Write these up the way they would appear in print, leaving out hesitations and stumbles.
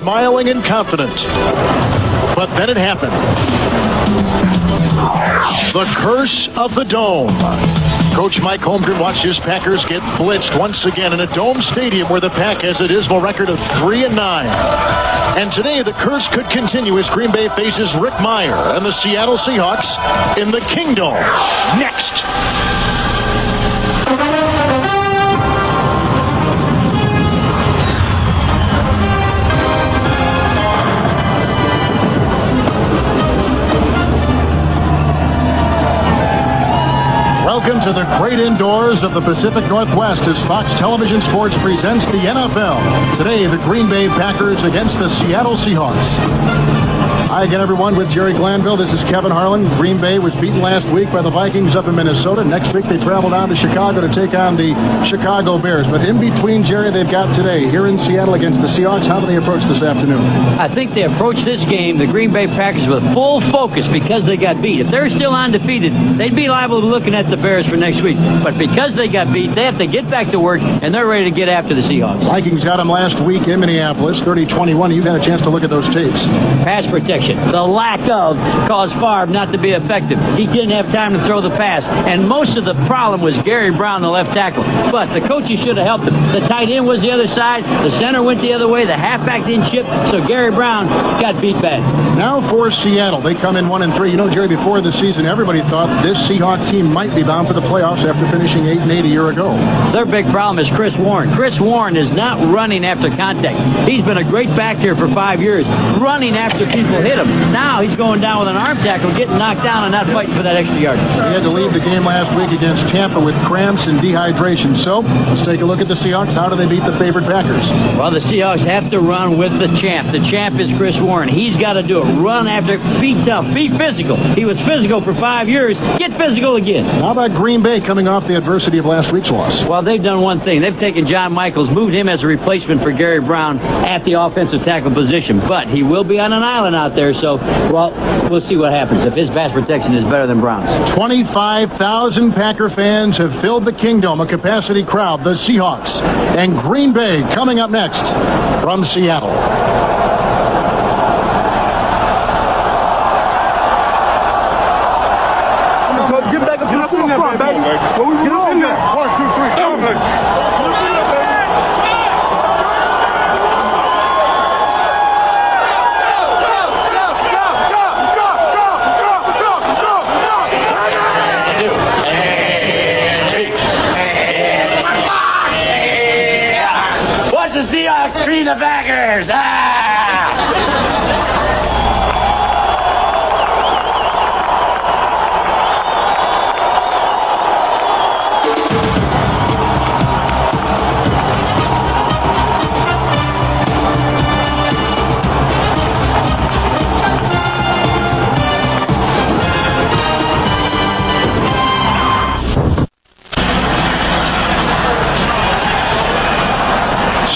Smiling and confident. But then it happened. The curse of the dome. Coach Mike Holmgren watched his Packers get blitzed once again in a dome stadium where the Pack has a dismal record of 3-9. And today the curse could continue as Green Bay faces Rick Meyer and the Seattle Seahawks in the Kingdome. Next. Welcome to the great indoors of the Pacific Northwest as Fox Television Sports presents the NFL. Today, the Green Bay Packers against the Seattle Seahawks. Hi again, everyone, with Jerry Glanville. This is Kevin Harlan. Green Bay was beaten last week by the Vikings up in Minnesota. Next week, they travel down to Chicago to take on the Chicago Bears. But in between, Jerry, they've got today here in Seattle against the Seahawks. How do they approach this afternoon? I think they approach this game, the Green Bay Packers, with full focus because they got beat. If they're still undefeated, they'd be liable to be looking at the Bears for next week. But because they got beat, they have to get back to work, and they're ready to get after the Seahawks. Vikings got them last week in Minneapolis, 30-21. You've had a chance to look at those tapes. Pass protection. The lack of caused Favre not to be effective. He didn't have time to throw the pass. And most of the problem was Gary Brown, the left tackle. But the coaches should have helped him. The tight end was the other side. The center went the other way. The halfback didn't chip. So Gary Brown got beat bad. Now for Seattle. They come in 1-3. You know, Jerry, before the season, everybody thought this Seahawks team might be bound for the playoffs after finishing 8-8 a year ago. Their big problem is Chris Warren. Chris Warren is not running after contact. He's been a great back here for 5 years, running after people hit him. Now he's going down with an arm tackle, getting knocked down and not fighting for that extra yard. He had to leave the game last week against Tampa with cramps and dehydration. So let's take a look at the Seahawks. How do they beat the favored Packers? Well, the Seahawks have to run with the champ. The champ is Chris Warren. He's got to do it. Run after, be tough, be physical. He was physical for 5 years. Get physical again. How about Green Bay coming off the adversity of last week's loss? Well, they've done one thing. They've taken John Michaels, moved him as a replacement for Gary Brown at the offensive tackle position. But he will be on an island out there, so, well, we'll see what happens if his pass protection is better than Brown's. 25,000 Packer fans have filled the Kingdome, a capacity crowd. The Seahawks and Green Bay coming up next from Seattle. Get back up to the forefront, baby. Get up in there. 1, 2, 3, go. Watch the Seahawks screen the Packers.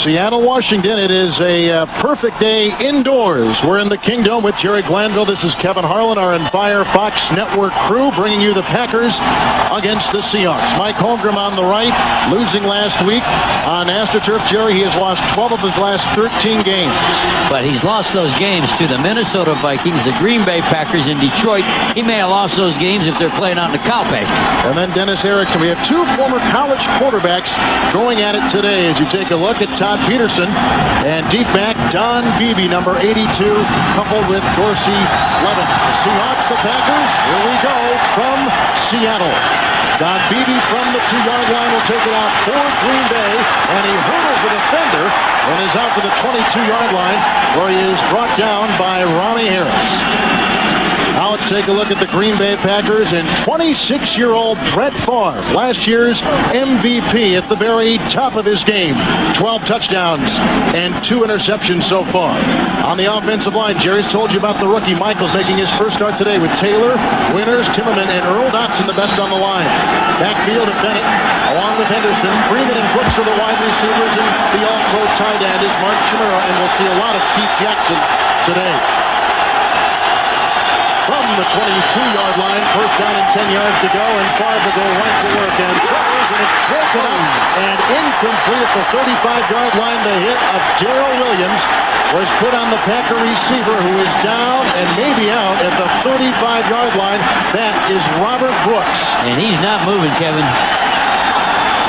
Seattle, Washington. It is a perfect day indoors. We're in the Kingdome with Jerry Glanville. This is Kevin Harlan, our entire Fox Network crew, bringing you the Packers against the Seahawks. Mike Holmgren on the right, losing last week on AstroTurf. Jerry, he has lost 12 of his last 13 games. But he's lost those games to the Minnesota Vikings, the Green Bay Packers, in Detroit. He may have lost those games if they're playing out in the cow pasture. And then Dennis Erickson. We have two former college quarterbacks going at it today as you take a look at Todd Peterson and deep back Don Beebe, number 82, coupled with Dorsey Levin. The Seahawks, the Packers, here we go from Seattle. Don Beebe from the 2-yard line will take it out for Green Bay, and he hurdles the defender and is out to the 22-yard line, where he is brought down by Ronnie Harris. Now let's take a look at the Green Bay Packers and 26-year-old Brett Favre, last year's MVP at the very top of his game. 12 touchdowns and 2 interceptions so far. On the offensive line, Jerry's told you about the rookie Michaels making his first start today with Taylor, Winters, Timmerman, and Earl Dotson the best on the line. Backfield of Bennett, along with Henderson. Freeman and Brooks are the wide receivers, and the all-pro tight end is Mark Chimera, and we'll see a lot of Keith Jackson today. from the 22-yard line. First down and 10 yards to go, and Favre will go right to work. And it's broken up and incomplete at the 35-yard line. The hit of Darrell Williams was put on the Packer receiver, who is down and maybe out at the 35-yard line. That is Robert Brooks. And he's not moving, Kevin.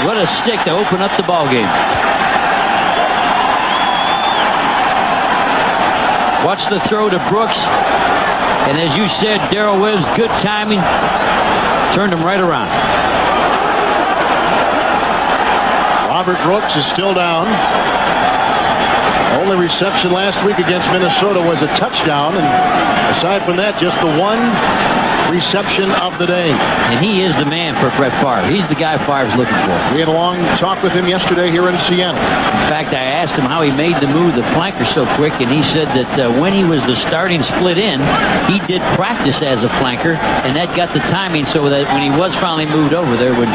What a stick to open up the ball game. Watch the throw to Brooks. And as you said, Darrell Williams, good timing. Turned him right around. Robert Brooks is still down. Only reception last week against Minnesota was a touchdown, and aside from that, just the one reception of the day. And he is the man for Brett Favre. He's the guy Favre's looking for. We had a long talk with him yesterday here in Seattle. In fact, I asked him how he made the move, the flanker, so quick, and he said that when he was the starting split end, he did practice as a flanker, and that got the timing so that when he was finally moved over there, when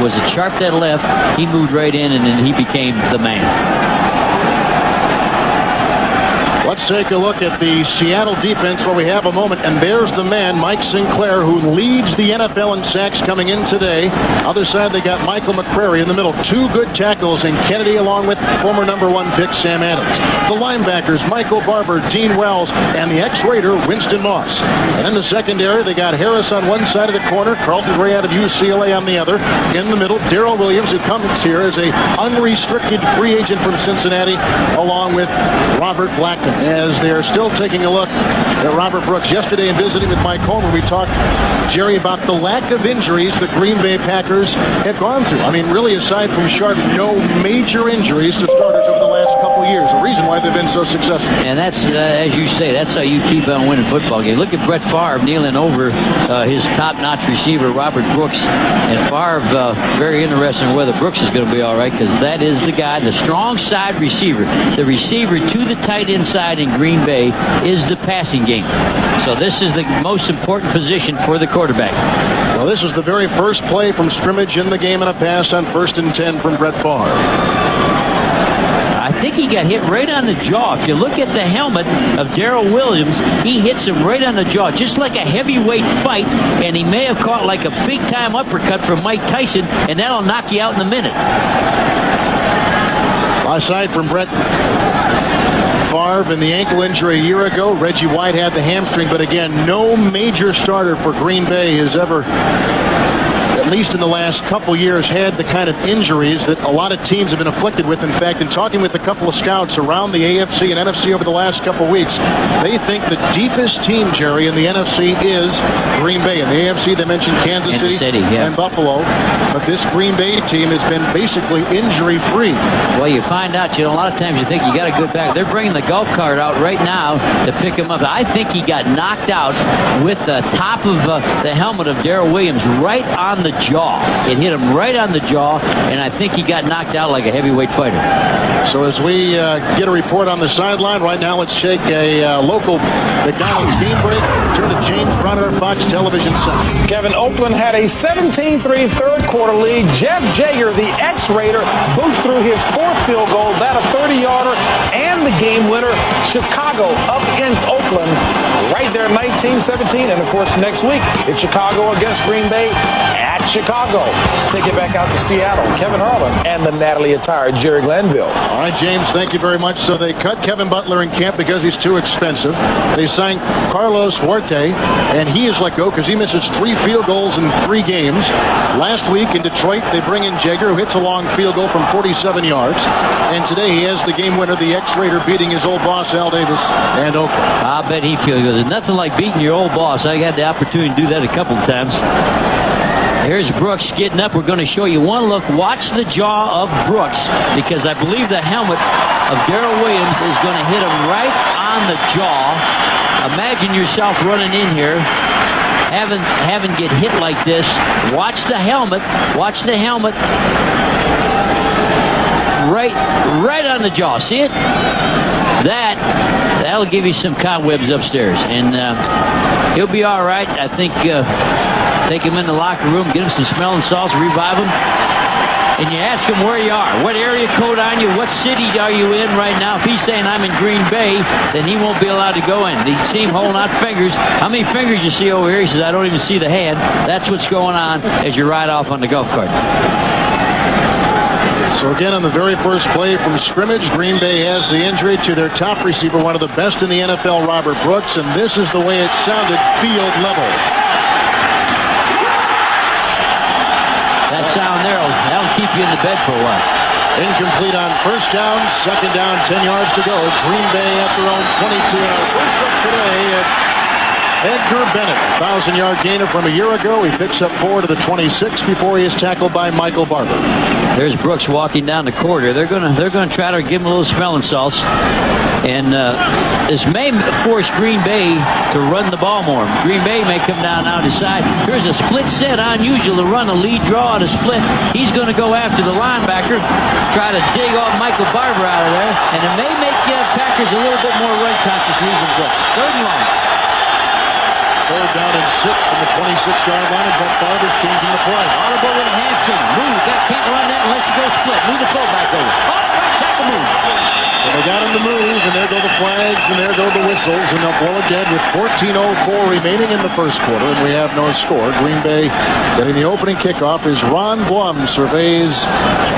was it Sharp that left, he moved right in, and then he became the man. Let's take a look at the Seattle defense while we have a moment. And there's the man, Mike Sinclair, who leads the NFL in sacks coming in today. Other side, they got Michael McCrary in the middle. Two good tackles in Kennedy along with former #1 pick Sam Adams. The linebackers, Michael Barber, Dean Wells, and the ex-Raider Winston Moss. And in the secondary, they got Harris on one side of the corner, Carlton Gray out of UCLA on the other. In the middle, Darrell Williams, who comes here as a unrestricted free agent from Cincinnati, along with Robert Blackman. As they're still taking a look at Robert Brooks. Yesterday in visiting with Mike Coleman, we talked, Jerry, about the lack of injuries the Green Bay Packers have gone through. I mean, really, aside from Sharp, no major injuries to starters over the last couple years. The reason why they've been so successful. And that's, as you say, that's how you keep on winning football games. Look at Brett Favre kneeling over his top-notch receiver, Robert Brooks. And Favre, very interested in whether Brooks is going to be all right, because that is the guy, the strong side receiver. The receiver to the tight end side in Green Bay is the passing game. So this is the most important position for the quarterback. Well, this was the very first play from scrimmage in the game, and a pass on 1st and 10 from Brett Favre. I think he got hit right on the jaw. If you look at the helmet of Darrell Williams, he hits him right on the jaw, just like a heavyweight fight, and he may have caught like a big-time uppercut from Mike Tyson, and that'll knock you out in a minute. Aside from Brett Favre and the ankle injury a year ago, Reggie White had the hamstring, but again, no major starter for Green Bay has ever, at least in the last couple years, had the kind of injuries that a lot of teams have been afflicted with. In fact, in talking with a couple of scouts around the AFC and NFC over the last couple of weeks, they think the deepest team, Jerry, in the NFC is Green Bay. In the AFC, they mentioned Kansas City yeah, and Buffalo, but this Green Bay team has been basically injury-free. Well, you find out, a lot of times you think you got a good back. They're bringing the golf cart out right now to pick him up. I think he got knocked out with the top of the helmet of Darrell Williams right on the jaw. It hit him right on the jaw, and I think he got knocked out like a heavyweight fighter. So as we get a report on the sideline right now, let's take a local McDonald's game break. Turn to James Bronner, Fox Television Center. Kevin, Oakland had a 17-3 third quarter lead. Jeff Jaeger, the ex-Raider, boots through his fourth field goal, that a 30-yarder, and the game winner. Chicago up against Oakland right there, 19-17. And, of course, next week, it's Chicago against Green Bay at Chicago. Take it back out to Seattle. Kevin Harlan and the Natalie attired Jerry Glanville. All right, James, thank you very much. So they cut Kevin Butler in camp because he's too expensive. They signed Carlos Huarte, and he is let go because he misses 3 field goals in 3 games. Last week in Detroit, they bring in Jaeger, who hits a long field goal from 47 yards. And today he has the game winner, the ex-Raider, beating his old boss, Al Davis, and Oakland. I bet he feels good. There's nothing like beating your old boss. I had the opportunity to do that a couple of times. Here's Brooks getting up. We're going to show you one look. Watch the jaw of Brooks, because I believe the helmet of Darrell Williams is going to hit him right on the jaw. Imagine yourself running in here, having get hit like this. Watch the helmet. Watch the helmet. Right on the jaw. See it? That'll give you some cobwebs upstairs, and he'll be all right. I think take him in the locker room, get him some smelling salts, revive him. and you ask him where you are, what area code on you, what city are you in right now. If he's saying I'm in Green Bay, then he won't be allowed to go in. You see him holding out fingers. How many fingers you see over here? He says, I don't even see the hand. That's what's going on as you ride off on the golf cart. So again, on the very first play from scrimmage, Green Bay has the injury to their top receiver, one of the best in the NFL, Robert Brooks, and this is the way it sounded field level. That sound there, that'll keep you in the bed for a while. Incomplete on first down, second down, 10 yards to go. Green Bay at their own 22. First look today at Edgar Bennett, 1,000-yard gainer from a year ago. He picks up 4 to the 26 before he is tackled by Michael Barber. There's Brooks walking down the corridor. They're gonna try to give him a little smelling sauce, and this may force Green Bay to run the ball more. Green Bay may come down now and decide here's a split set, unusual to run a lead draw on a split. He's going to go after the linebacker, try to dig off Michael Barber out of there, and it may make Packers a little bit more run conscious losing Brooks. Third and long. Third down and 6 from the 26-yard line, and Brett Favre's changing the play. Audible and Hanson. Move. Can't run that unless you go split. Move the fullback over. Tackle move. And they got him to move, and there go the flags, and there go the whistles, and they'll blow again with 14:04 remaining in the first quarter, and we have no score. Green Bay getting the opening kickoff as Ron Blum surveys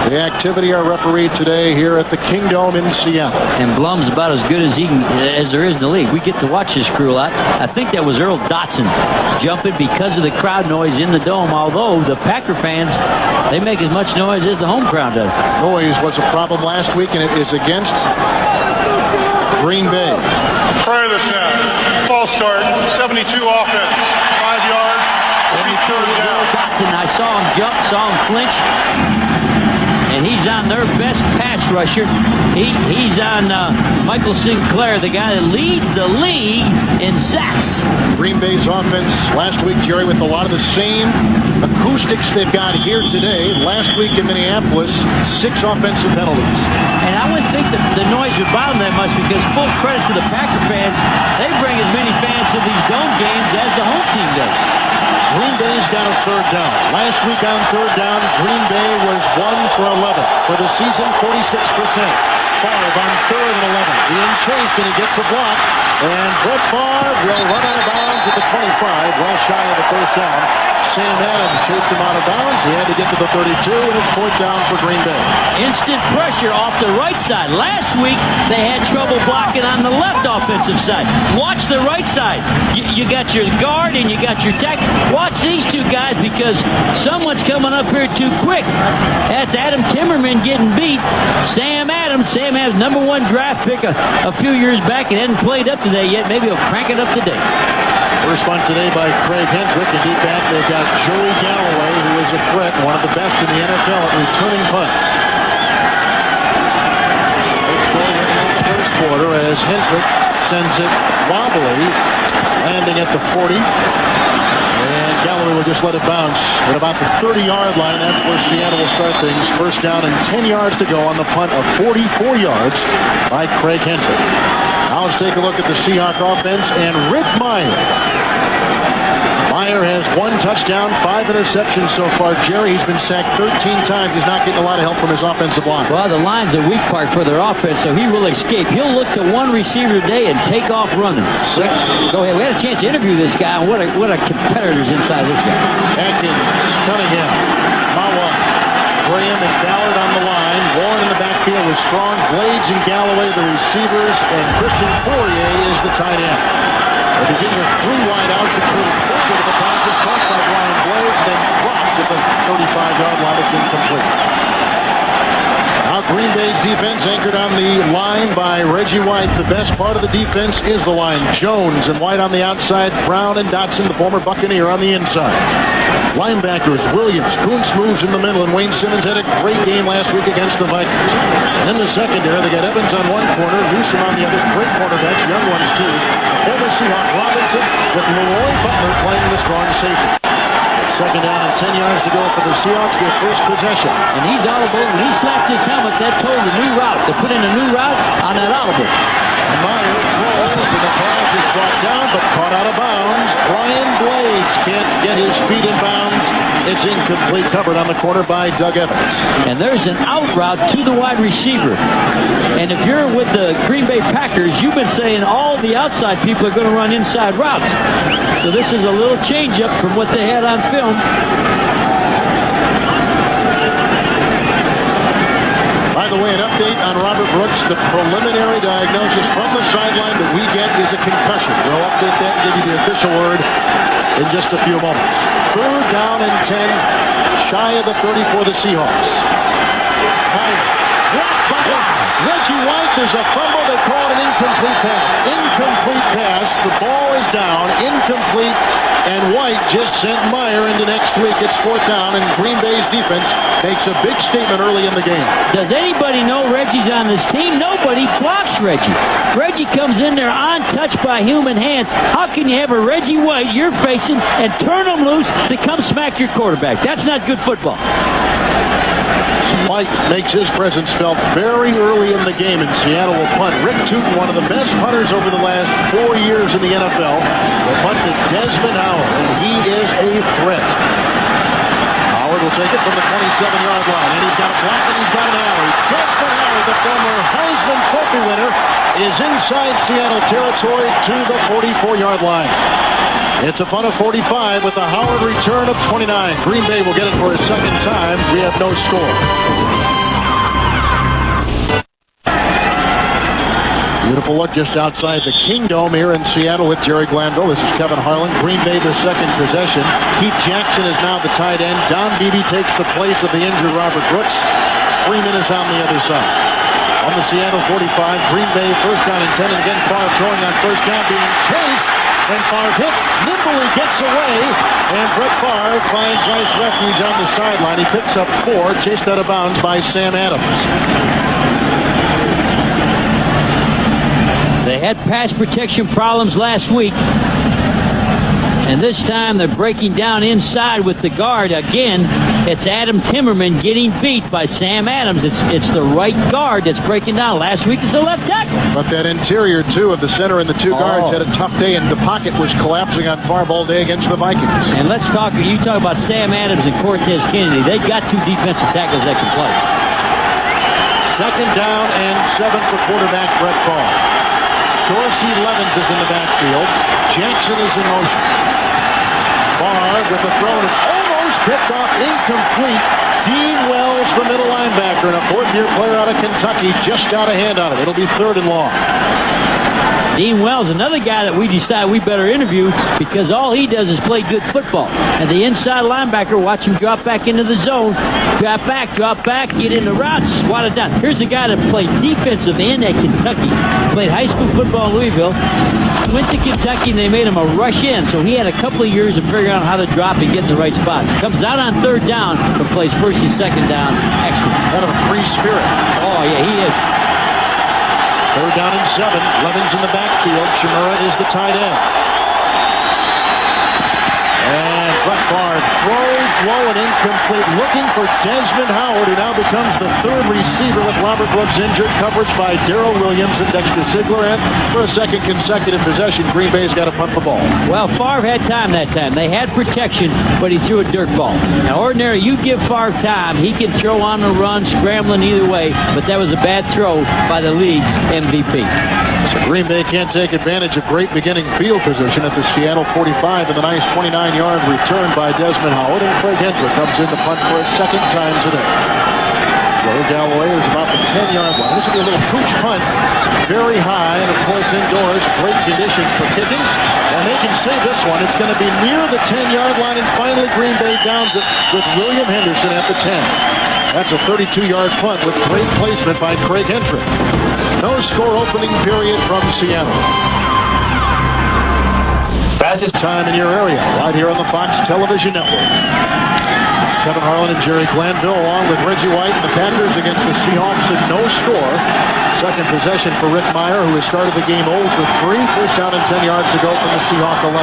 the activity. Our referee today here at the Kingdome in Seattle. And Blum's about as good as there is in the league. We get to watch this crew a lot. I think that was Earl Dotson jumping because of the crowd noise in the dome, although the Packer fans, they make as much noise as the home crowd does. Noise was a problem last week, and it is against Green Bay. Prior to the snap, false start, 72 offense, 5 yards, 3rd down. Dotson, I saw him jump, saw him flinch, and he's on their best pass rusher. He's on Michael Sinclair, the guy that leads the league in sacks. Green Bay's offense last week, Jerry, with a lot of the same acoustics they've got here today. Last week in Minneapolis, 6 offensive penalties. And I wouldn't think that the noise would bother them much, because full credit to the Packer fans, they bring as many fans to these dome games as the home team does. Green Bay's got a 3rd down. Last week on 3rd down, Green Bay was 1 for 11. For the season, 46%. Favre on 3rd and 11. Being chased, and he gets a block. And Brett Favre will run out of bounds at the 25, well shy of the first down. Sam Adams chased him out of bounds. He had to get to the 32, and it's 4th down for Green Bay. Instant pressure off the right side. Last week, they had trouble blocking on the left offensive side. Watch the right side. You got your guard and you got your tackle. Watch these two guys, because someone's coming up here too quick. That's Adam Timmerman getting beat. Sam Adams, #1 draft pick a few years back, and hadn't played up today yet. Maybe he'll crank it up today. First punt today by Craig Hendrick, and deep back they got Joey Galloway, who is a threat, one of the best in the NFL at returning punts. Let's go in the first quarter as Hendrick sends it wobbly, landing at the 40. And Galloway will just let it bounce at about the 30-yard line. That's where Seattle will start things. First down and 10 yards to go on the punt of 44 yards by Craig Hendrick. Now let's take a look at the Seahawks offense and Rick Meyer. Meyer has 1 touchdown, 5 interceptions so far. Jerry, he's been sacked 13 times. He's not getting a lot of help from his offensive line. Well, the line's a weak part for their offense, so he will escape. He'll look to one receiver today and take off running. Go ahead. We had a chance to interview this guy, and what a competitor's inside this guy. Atkins, Cunningham, Mawa, Graham, and Ballard on the line. Warren in the backfield with Strong, Blades, and Galloway, the receivers, and Christian Poirier is the tight end. They begin with 3 wideouts, including pressure to the passes caught by Brian Blades, then dropped at the 35-yard line. It's incomplete. Now Green Bay's defense anchored on the line by Reggie White. The best part of the defense is the line. Jones and White on the outside. Brown and Dotson, the former Buccaneer, on the inside. Linebackers, Williams, Kuntz moves in the middle, and Wayne Simmons had a great game last week against the Vikings. And in the secondary, they got Evans on one corner, Newsom on the other. Great cornerbacks, young ones too. Former Seahawk Robinson with Leroy Butler playing the strong safety. Second down and 10 yards to go for the Seahawks, their first possession. And he's audible. When he slapped his helmet, that told a new route. To put in a new route on that audible. And Meyer throws, and the pass is brought down, but caught out of bounds. Brian Blades can't get his feet in bounds. It's incomplete, covered on the corner by Doug Evans. And there's an out route to the wide receiver. And if you're with the Green Bay Packers, you've been saying all the outside people are going to run inside routes. So this is a little change up from what they had on film. By the way, an update on Robert Brooks. The preliminary diagnosis from the sideline that we get is a concussion. We'll update that and give you the official word in just a few moments. 3rd down and 10, shy of the 30 for the Seahawks. Reggie White, there's a fumble. They call it an incomplete pass. Incomplete pass. The ball is down. Incomplete. And White just sent Meyer into next week. It's 4th down, and Green Bay's defense makes a big statement early in the game. Does anybody know Reggie's on this team? Nobody blocks Reggie. Reggie comes in there untouched by human hands. How can you have a Reggie White you're facing and turn him loose to come smack your quarterback? That's not good football. White makes his presence felt very early in the game, and Seattle will punt. Rick Tootin, one of the best punters over the last 4 years in the NFL, will punt to Desmond Howard, and he is a threat. Howard will take it from the 27-yard line, and he's got a block and he's got an alley. Desmond Howard, the former Heisman Trophy winner, is inside Seattle territory to the 44-yard line. It's a punt of 45 with a Howard return of 29. Green Bay will get it for a second time. We have no score. Beautiful look just outside the Kingdome here in Seattle with Jerry Glanville. This is Kevin Harlan. Green Bay, their second possession. Keith Jackson is now the tight end. Don Beebe takes the place of the injured Robert Brooks. Freeman is on the other side. On the Seattle 45, Green Bay 1st down and 10. And again, Favre throwing on 1st down, being chased. And Favre hit, nimbly gets away, and Brett Favre finds nice refuge on the sideline. He picks up 4, chased out of bounds by Sam Adams. They had pass protection problems last week. And this time they're breaking down inside with the guard. Again, it's Adam Timmerman getting beat by Sam Adams. It's the right guard that's breaking down. Last week it's the left tackle. But that interior, too, of the center and the 2 guards had a tough day, and the pocket was collapsing on Favre all day against the Vikings. And you talk about Sam Adams and Cortez Kennedy. They got 2 defensive tackles that can play. 2nd down and 7 for quarterback Brett Favre. Dorsey Levens is in the backfield. Jackson is in motion. Favre with a throw, and it's almost picked off, incomplete. Dean Wells, the middle linebacker, and a 4th-year player out of Kentucky, just got a hand on it. It'll be 3rd and long. Dean Wells, another guy that we decide we better interview because all he does is play good football. And the inside linebacker, watch him drop back into the zone. Drop back, get in the route, swat it down. Here's a guy that played defensive end at Kentucky. Played high school football in Louisville. Went to Kentucky and they made him a rush in. So he had a couple of years of figuring out how to drop and get in the right spots. Comes out on 3rd down, but plays 1st and 2nd down. Excellent. Kind of a free spirit. Oh, yeah, he is. 3rd down and 7. Levens in the backfield. Chimera is the tight end. And Brett Favre throws low and incomplete, looking for Desmond Howard, who now becomes the 3rd receiver with Robert Brooks injured. Coverage by Darrell Williams and Dexter Ziegler, and for a 2nd consecutive possession, Green Bay's got to punt the ball. Well, Favre had time that time. They had protection, but he threw a dirt ball. Now, ordinary, you give Favre time, he can throw on the run, scrambling either way, but that was a bad throw by the league's MVP. So Green Bay can't take advantage of great beginning field position at the Seattle 45, and the nice 29-yard return by Desmond Howard, and Craig Hendrick comes in to punt for a 2nd time today. Joe Galloway is about the 10-yard line. This will be a little pooch punt, very high, and of course indoors, great conditions for kicking, and they can save this one. It's going to be near the 10-yard line, and finally Green Bay downs it with William Henderson at the 10. That's a 32-yard punt with great placement by Craig Hendrick. No score opening period from Seattle. Fastest time in your area, right here on the Fox Television Network. Kevin Harlan and Jerry Glanville along with Reggie White and the Packers against the Seahawks in no score. Second possession for Rick Meyer, who has started the game 0 for 3. First down and 10 yards to go from the Seahawk 11.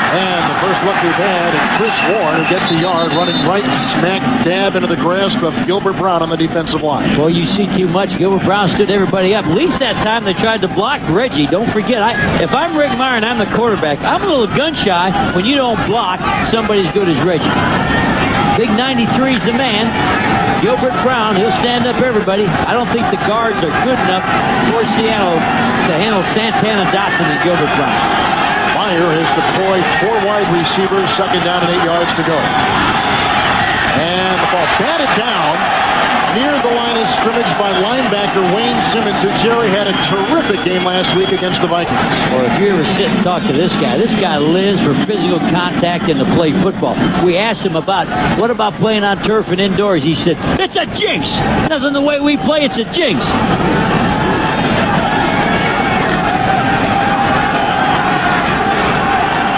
And the first look we've had, and Chris Warren, who gets a yard, running right smack dab into the grasp of Gilbert Brown on the defensive line. Well, you see too much. Gilbert Brown stood everybody up. At least that time they tried to block Reggie. Don't forget, if I'm Rick Meyer and I'm the quarterback, I'm a little gun shy when you don't block somebody as good as Reggie. Big 93's the man. Gilbert Brown, he'll stand up everybody. I don't think the guards are good enough for Seattle to handle Santana Dotson and Gilbert Brown. Meyer has deployed 4 wide receivers, second down and 8 yards to go. And the ball batted down near the line of scrimmage by linebacker Wayne Simmons, who Jerry had a terrific game last week against the Vikings. Or if you ever sit and talk to this guy lives for physical contact and to play football. We asked him what about playing on turf and indoors? He said, it's a jinx. Nothing the way we play, it's a jinx.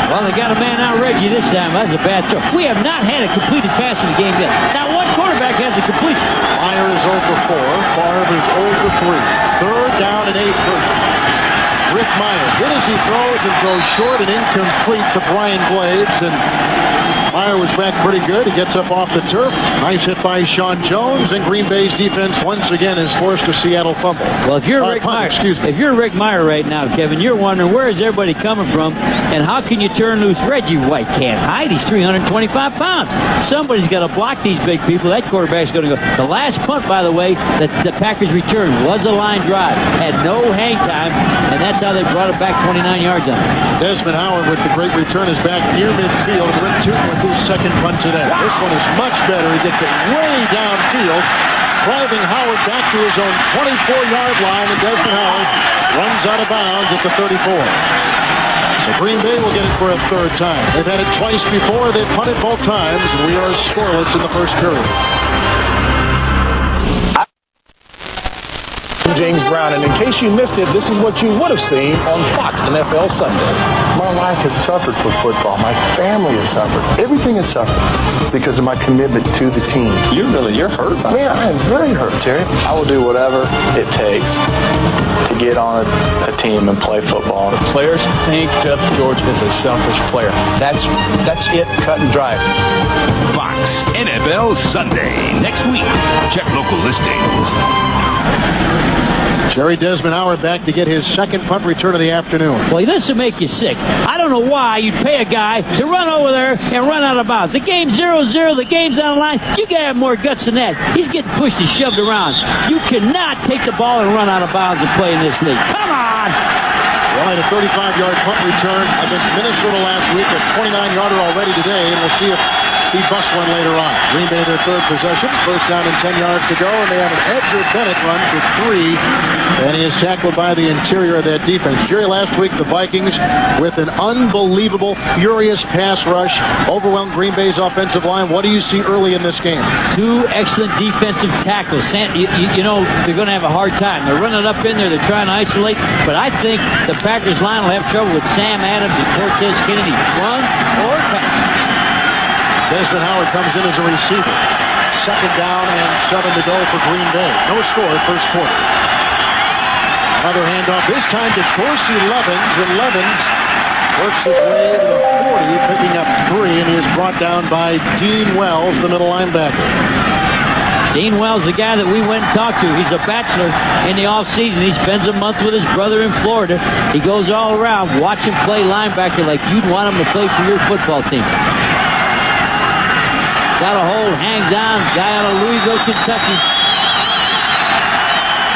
Well, they got a man out Reggie this time. That's a bad throw. We have not had a completed pass in the game yet. Now, one quarterback has a completion. Meyer is 0 for 4. Favre is 0 for 3. Third down and 8 for Rick Meyer. Good as he throws and throws short and incomplete to Brian Blades. And Meyer was back pretty good. He gets up off the turf. Nice hit by Sean Jones. And Green Bay's defense once again is forced a Seattle fumble. Well, if you're Rick Meyer right now, Kevin, you're wondering where is everybody coming from and how can you turn loose Reggie White? Can't hide. He's 325 pounds. Somebody's got to block these big people. That quarterback's going to go. The last punt, by the way, that the Packers returned was a line drive. Had no hang time, and that's how they brought it back 29 yards on it. Desmond Howard with the great return is back near midfield. Rick Tootin with his second punt today. This one is much better. He gets it way downfield, driving Howard back to his own 24-yard line, and Desmond Howard runs out of bounds at the 34. So Green Bay will get it for a third time. They've had it twice before. They've punted both times, and we are scoreless in the first period. I'm James Brown, and in case you missed it, this is what you would have seen on Fox NFL Sunday. My life has suffered for football. My family has suffered. Everything has suffered because of my commitment to the team. You're hurt. Man, I am very hurt, Terry. I will do whatever it takes to get on a team and play football. The players think Jeff George is a selfish player. That's it, cut and dry. Fox NFL Sunday next week. Check local listings. Jerry Desmond Howard back to get his second punt return of the afternoon. Well, this will make you sick. I don't know why you'd pay a guy to run over there and run out of bounds. The game's 0-0. The game's on the line. You got to have more guts than that. He's getting pushed and shoved around. You cannot take the ball and run out of bounds and play in this league. Come on! Well, had a 35-yard punt return against Minnesota last week, a 29-yarder already today, and we'll see if he busts one later on. Green Bay their third possession, first down and 10 yards to go, and they have an Edgar Bennett run for 3, and he is tackled by the interior of that defense. Jerry, last week the Vikings, with an unbelievable, furious pass rush, overwhelmed Green Bay's offensive line. What do you see early in this game? 2 excellent defensive tackles. You know, they're going to have a hard time. They're running up in there. They're trying to isolate, but I think the Packers line will have trouble with Sam Adams and Cortez Kennedy. Runs or passes. Desmond Howard comes in as a receiver. Second down and 7 to go for Green Bay. No score first quarter. Another handoff, this time to Dorsey Levens, and Levens works his way to the 40, picking up 3, and he is brought down by Dean Wells, the middle linebacker. Dean Wells, the guy that we went and talked to, he's a bachelor in the offseason. He spends a month with his brother in Florida. He goes all around, watch him play linebacker like you'd want him to play for your football team. Got a hold, hangs on, guy out of Louisville, Kentucky.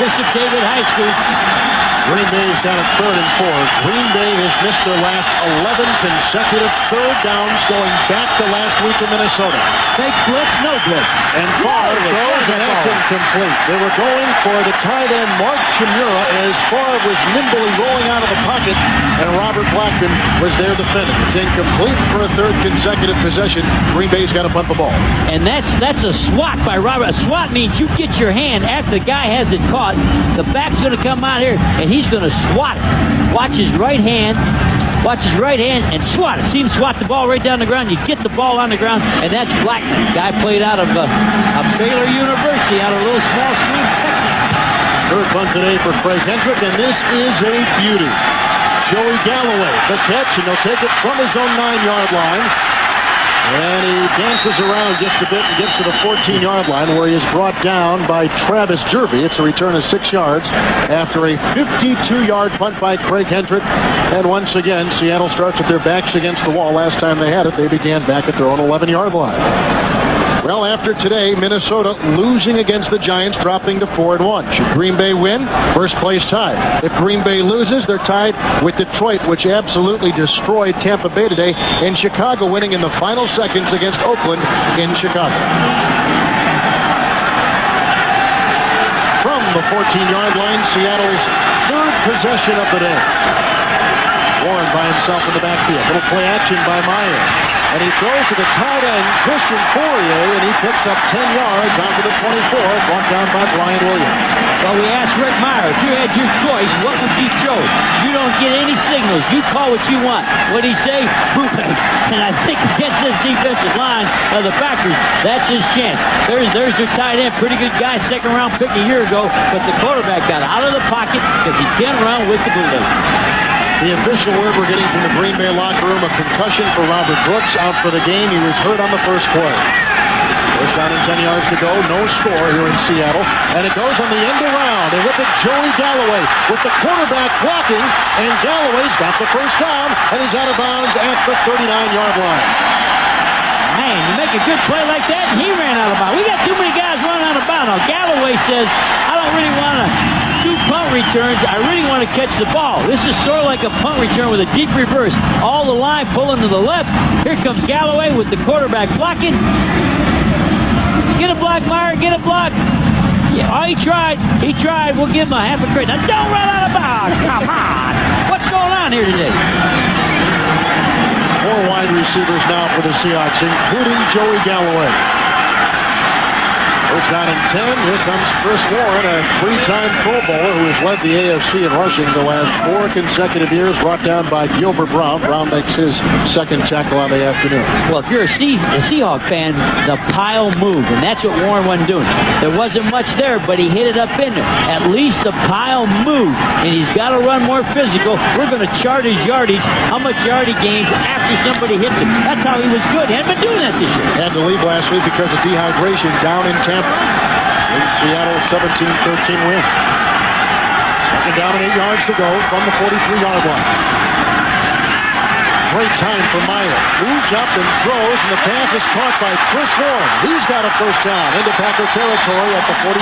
Bishop David High School. Green Bay's got a 3rd and 4. Green Bay has missed their last 11 consecutive third downs going back to last week in Minnesota. Fake blitz, no blitz. And Favre goes, and that's incomplete. They were going for the tight end, Mark Chmura, as Favre was nimbly rolling out of the pocket, and Robert Blackman was there defending. It's incomplete for a 3rd consecutive possession. Green Bay's got to punt the ball. And that's a swat by Robert. A swat means you get your hand after the guy has it caught. The back's going to come out here, and he's going to swat it. Watch his right hand. Watch his right hand and swat it. See him swat the ball right down the ground. You get the ball on the ground, and that's Blackman. Guy played out of Baylor University, out of a little small school in Texas. Third punt today for Craig Hendrick, and this is a beauty. Joey Galloway, the catch, and he'll take it from his own 9-yard line. And he dances around just a bit and gets to the 14-yard line, where he is brought down by Travis Jervey. It's a return of 6 yards after a 52-yard punt by Craig Hendrick. And once again, Seattle starts with their backs against the wall. Last time they had it, they began back at their own 11-yard line. Well, after today, Minnesota losing against the Giants, dropping to 4-1. Should Green Bay win? First place tied. If Green Bay loses, they're tied with Detroit, which absolutely destroyed Tampa Bay today, and Chicago winning in the final seconds against Oakland in Chicago. From the 14-yard line, Seattle's third possession of the day. Warren by himself in the backfield. Little play action by Meyer. And he throws to the tight end, Christian Fourier, and he picks up 10 yards onto the 24, brought down by Brian Williams. Well, we asked Rick Meyer, if you had your choice, what would you throw? You don't get any signals. You call what you want. What'd he say? Bootleg. And I think against this defensive line of the Packers, that's his chance. There's your tight end. Pretty good guy, second-round pick a year ago, but the quarterback got out of the pocket because he can't run with the bootleg. The official word we're getting from the Green Bay locker room, a concussion for Robert Brooks, out for the game. He was hurt on the first play. First down and 10 yards to go. No score here in Seattle. And it goes on the end around. And with it, Joey Galloway with the quarterback blocking. And Galloway's got the first down. And he's out of bounds at the 39-yard line. Man, you make a good play like that, and he ran out of bounds. We got too many guys running out of bounds. Now, Galloway says, I don't really want to do punt returns. I really want to catch the ball. This is sort of like a punt return with a deep reverse. All the line pulling to the left. Here comes Galloway with the quarterback blocking. Get a block, Meyer. Get a block. Yeah, oh, he tried. He tried. We'll give him a half a credit. Now, don't run out of bounds. Come on. What's going on here today? 4 wide receivers now for the Seahawks, including Joey Galloway. First down and 10. Here comes Chris Warren, a 3-time Pro Bowler who has led the AFC in rushing the last 4 consecutive years, brought down by Gilbert Brown. Brown makes his second tackle on the afternoon. Well, if you're a Seahawk fan, the pile moved, and that's what Warren wasn't doing. There wasn't much there, but he hit it up in there. At least the pile moved, and he's got to run more physical. We're going to chart his yardage, how much yard he gains after somebody hits him. That's how he was good. He hadn't been doing that this year. Had to leave last week because of dehydration down in Tampa. In Seattle, 17-13 win. Second down and 8 yards to go from the 43-yard line. Great time for Meyer. Moves up and throws, and the pass is caught by Chris Warren. He's got a first down into Packer territory at the 46.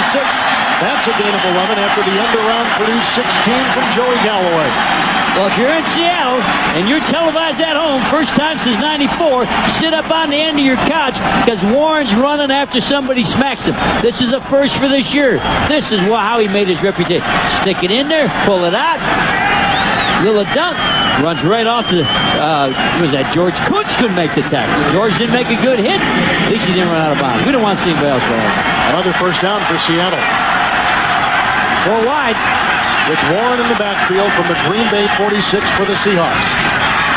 That's a gain of 11 after the end around produced 16 from Joey Galloway. Well, if you're in Seattle and you're televised at home, first time since '94, sit up on the end of your couch because Warren's running after somebody smacks him. This is a first for this year. This is how he made his reputation. Stick it in there, pull it out, little dunk, runs right off the, was that George Kuntz couldn't make the tackle. George didn't make a good hit. At least he didn't run out of bounds. We don't want to see anybody else run out. Another first down for Seattle. 4 wides. With Warren in the backfield from the Green Bay 46 for the Seahawks.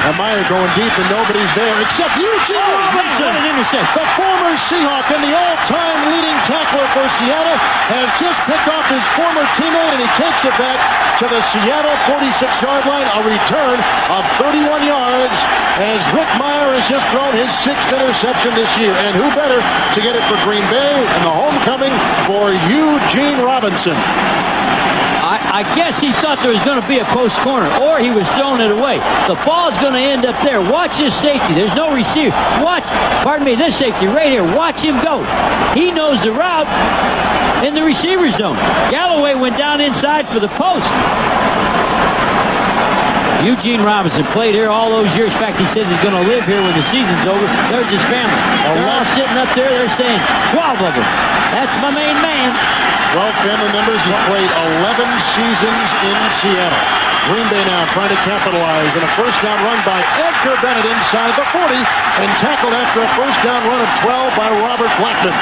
And Meyer going deep and nobody's there except Eugene Robinson. What an interception. The former Seahawk and the all-time leading tackler for Seattle has just picked off his former teammate, and he takes it back to the Seattle 46-yard line. A return of 31 yards as Rick Meyer has just thrown his 6th interception this year. And who better to get it for Green Bay and the homecoming for Eugene Robinson. I guess he thought there was going to be a post corner, or he was throwing it away. The ball's going to end up there. Watch his safety. There's no receiver. This safety right here. Watch him go. He knows the route, and the receivers don't. Galloway went down inside for the post. Eugene Robinson played here all those years. In fact, he says he's going to live here when the season's over. There's his family. They're all sitting up there. They're saying 12 of them. That's my main man. 12 family members. He played 11 seasons in Seattle. Green Bay now trying to capitalize on a first down run by Edgar Bennett inside the 40 and tackled after a first down run of 12 by Robert Blackman.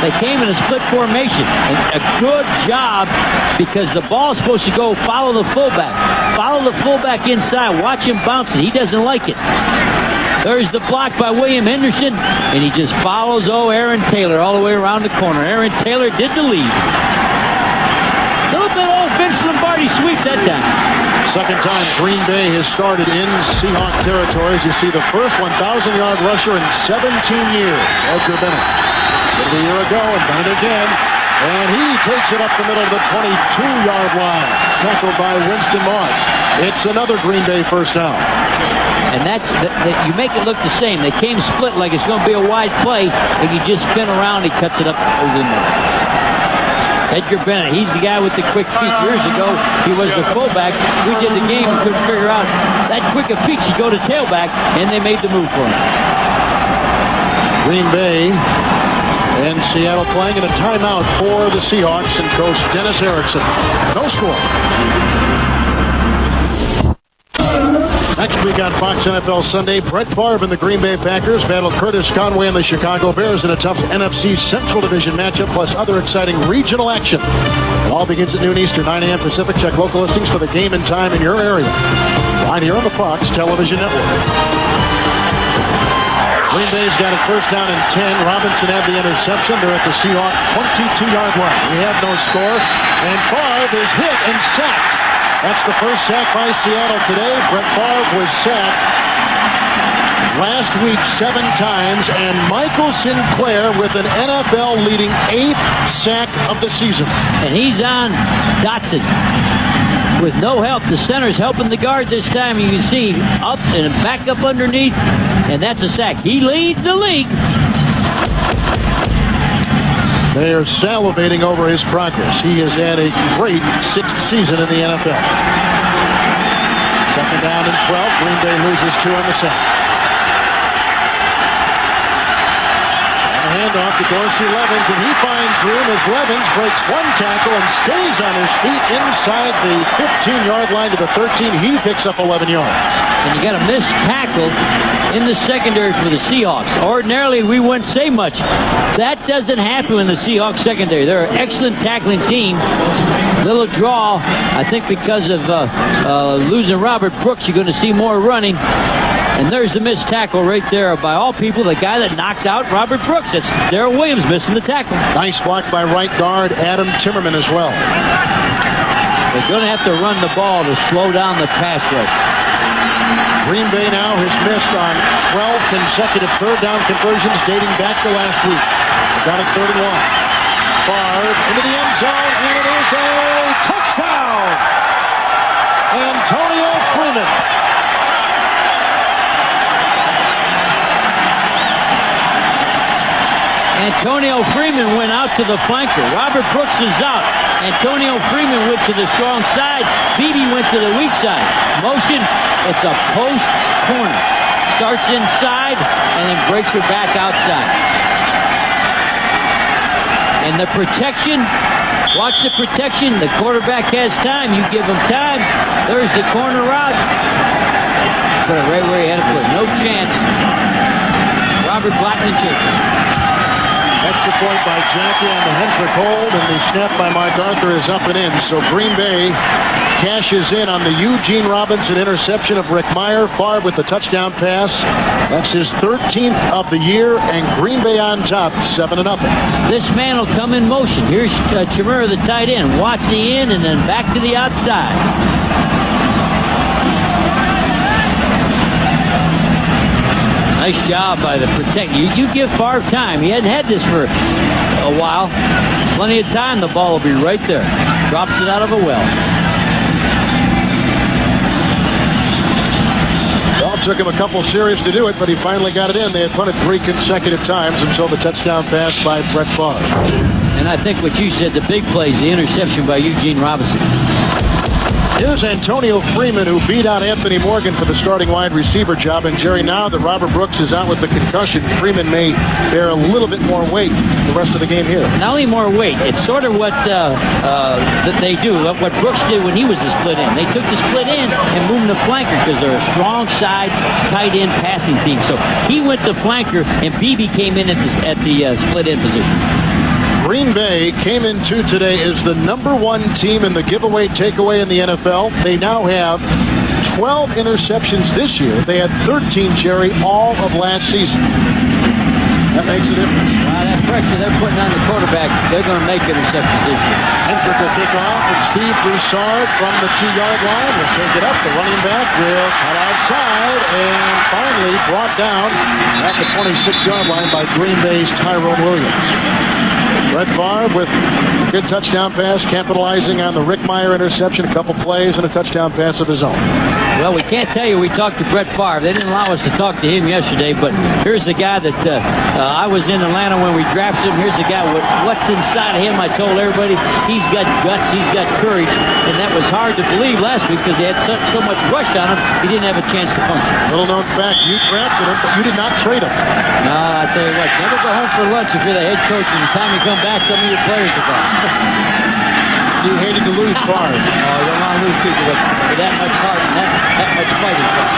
They came in a split formation. And a good job because the ball's supposed to go follow the fullback. Follow the fullback inside. Watch him bounce it. He doesn't like it. There's the block by William Henderson, and he just follows, Aaron Taylor all the way around the corner. Aaron Taylor did the lead. Little bit old Vince Lombardi sweep that time. Second time Green Bay has started in Seahawk territory. As you see, the first 1,000-yard rusher in 17 years, Edgar Bennett. Did it a year ago and done it again. And he takes it up the middle of the 22-yard line. Tackled by Winston Moss. It's another Green Bay first down. And you make it look the same. They came split like it's going to be a wide play, and you just spin around, he cuts it up over the middle. Edgar Bennett, he's the guy with the quick feet. Years ago, he was the fullback. We did the game and couldn't figure out that quick a feet should go to tailback, and they made the move for him. Green Bay and Seattle playing in a timeout for the Seahawks and coach Dennis Erickson. No score. Next week on Fox NFL Sunday, Brett Favre and the Green Bay Packers battle Curtis Conway and the Chicago Bears in a tough NFC Central Division matchup, plus other exciting regional action. It all begins at noon Eastern, 9 a.m. Pacific. Check local listings for the game and time in your area. Right here on the Fox Television Network. Green Bay's got it first down and 10. Robinson had the interception. They're at the Seahawks 22-yard line. We have no score. And Favre is hit and sacked. That's the first sack by Seattle today. Brett Favre was sacked last week 7 times. And Michael Sinclair with an NFL-leading 8th sack of the season. And he's on Dotson with no help. The center's helping the guard this time. You can see up and back up underneath. And that's a sack. He leads the league. They are salivating over his progress. He has had a great 6th season in the NFL. Second down and 12. Green Bay loses 2 on the sack. Handoff to Dorsey Levens, and he finds room as Levens breaks 1 tackle and stays on his feet inside the 15-yard line to the 13. He picks up 11 yards. And you got a missed tackle in the secondary for the Seahawks. Ordinarily, we wouldn't say much. That doesn't happen in the Seahawks secondary. They're an excellent tackling team. Little draw, I think because of losing Robert Brooks, you're going to see more running. And there's the missed tackle right there by all people. The guy that knocked out Robert Brooks. It's Darrell Williams missing the tackle. Nice block by right guard Adam Timmerman as well. They're going to have to run the ball to slow down the pass rush. Green Bay now has missed on 12 consecutive third down conversions dating back to last week. Got it 31. Favre into the end zone, and it is a touchdown! Antonio Freeman. Antonio Freeman went out to the flanker. Robert Brooks is out. Antonio Freeman went to the strong side. Beebe went to the weak side. Motion, it's a post corner. Starts inside and then breaks her back outside. And the protection, watch the protection. The quarterback has time. You give him time. There's the corner route. Put it right where he had to put it. No chance. Robert Blackman Jr. Extra point by Jackie on the Hendrick hold, and the snap by MacArthur is up and in. So Green Bay cashes in on the Eugene Robinson interception of Rick Meyer. Favre with the touchdown pass. That's his 13th of the year, and Green Bay on top, 7-0. This man will come in motion. Here's Chimera, the tight end. Watch the in and then back to the outside. Nice job by the protector. You give Favre time. He hadn't had this for a while. Plenty of time. The ball will be right there. Drops it out of a well. Well, it took him a couple series to do it, but he finally got it in. They had punted 3 consecutive times until the touchdown pass by Brett Favre. And I think what you said, the big plays, the interception by Eugene Robinson. Here's Antonio Freeman, who beat out Anthony Morgan for the starting wide receiver job. And Jerry, now that Robert Brooks is out with the concussion, Freeman may bear a little bit more weight the rest of the game here. Not only more weight, it's sort of what that they do, what Brooks did when he was the split end. They took the split end and moved him to flanker because they're a strong side, tight end passing team. So he went to flanker, and Beebe came in at the split end position. Green Bay came into today as the #1 team in the giveaway takeaway in the NFL. They now have 12 interceptions this year. They had 13, Jerry, all of last season. That makes a difference. Wow, that pressure they're putting on the quarterback, they're going to make interceptions this year. Hendrick will kick off, and Steve Broussard from the 2-yard line will take it up. The running back will cut outside, and finally brought down at the 26-yard line by Green Bay's Tyrone Williams. Brett Favre with a good touchdown pass, capitalizing on the Rick Meyer interception, a couple plays, and a touchdown pass of his own. Well, we can't tell you we talked to Brett Favre. They didn't allow us to talk to him yesterday, but here's the guy that I was in Atlanta when we drafted him. Here's the guy. What's inside of him? I told everybody he's got guts, he's got courage, and that was hard to believe last week because he had so much rush on him, he didn't have a chance to function. Little known fact, you drafted him, but you did not trade him. No, I tell you what, never go home for lunch if you're the head coach, and the time you come back, some of your players are gone. You hated to lose Favre. Oh, you don't want to lose people with that much heart and that much fight inside.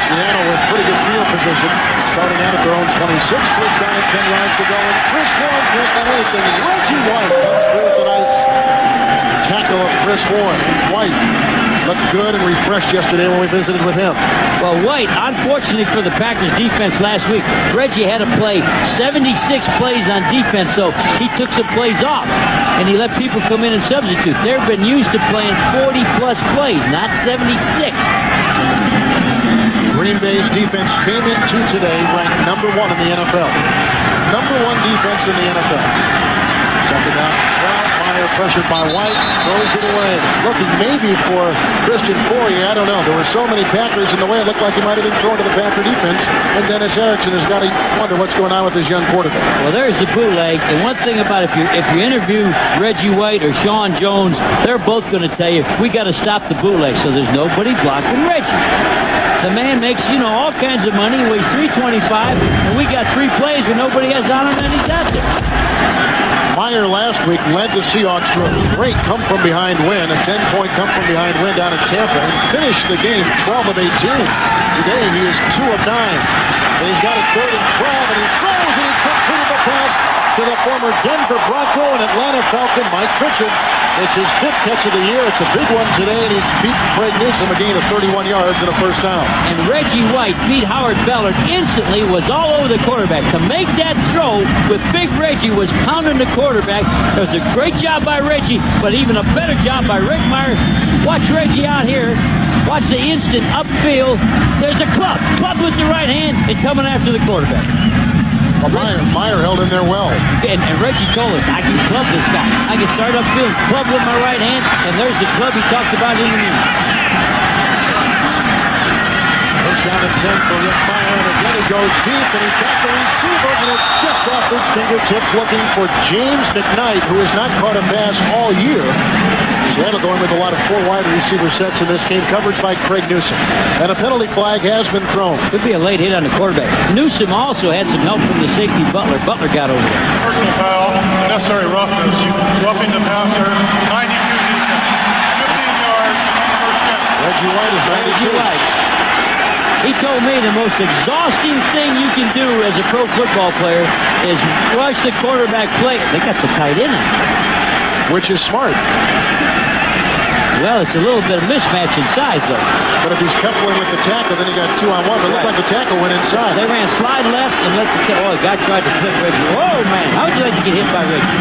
Seattle with pretty good field position, starting out at their own 26. First down and 10 yards to go. And Chris Warren can't do anything. Reggie White comes through with a nice tackle of Chris Warren. White looked good and refreshed yesterday when we visited with him. Well, White, unfortunately for the Packers defense last week, Reggie had to play 76 plays on defense, so he took some plays off, and he let people come in and substitute. They've been used to playing 40-plus plays, not 76. Green Bay's defense came into today ranked #1 in the NFL. #1 defense in the NFL. Second down. Meyer pressured by White, throws it away. Looking maybe for Christian Fourier, I don't know. There were so many Packers in the way, it looked like he might have been thrown to the Packer defense, and Dennis Erickson has got to wonder what's going on with his young quarterback. Well, there's the bootleg, and one thing about if you interview Reggie White or Sean Jones, they're both going to tell you, we got to stop the bootleg, so there's nobody blocking Reggie. The man makes, all kinds of money, weighs 325, and we got 3 plays where nobody has on him, and he's out there. Meyer last week led the Seahawks to a great come-from-behind win, a 10-point come-from-behind win down in Tampa, and finished the game 12 of 18. Today he is 2 of 9. And he's got a 3rd and 12, and he throws, and he's completed the pass to the former Denver Bronco and Atlanta Falcon, Mike Pritchard. It's his 5th catch of the year. It's a big one today, and he's beaten Craig Newsome, a gain of 31 yards and a first down. And Reggie White beat Howard Ballard instantly, was all over the quarterback. To make that throw with Big Reggie was pounding the quarterback. It was a great job by Reggie, but even a better job by Rick Meyer. Watch Reggie out here. Watch the instant upfield. There's a club with the right hand and coming after the quarterback. Well, Meyer held in there well. And Reggie told us, I can club this guy. I can start upfield, club with my right hand, and there's the club he talked about in the meeting. First down and 10 for Rick Meyer, and again he goes deep, and he's got the receiver, and it's just off his fingertips, looking for James McKnight, who has not caught a pass all year. Seattle going with a lot of 4 wide receiver sets in this game, coverage by Craig Newsome. And a penalty flag has been thrown. Could be a late hit on the quarterback. Newsome also had some help from the safety Butler. Butler got over there. Personal foul, necessary roughness, roughing the passer, 92 defense, 15 yards, first down. Reggie White is 92. He told me the most exhausting thing you can do as a pro football player is rush the quarterback play. They got the tight end on it. Which is smart. Well, it's a little bit of mismatch in size, though. But if he's coupling with the tackle, then he got 2-on-1. But it looked like the tackle went inside. They ran slide left and let the guy tried to clip Reggie. Oh, man, how would you like to get hit by Reggie?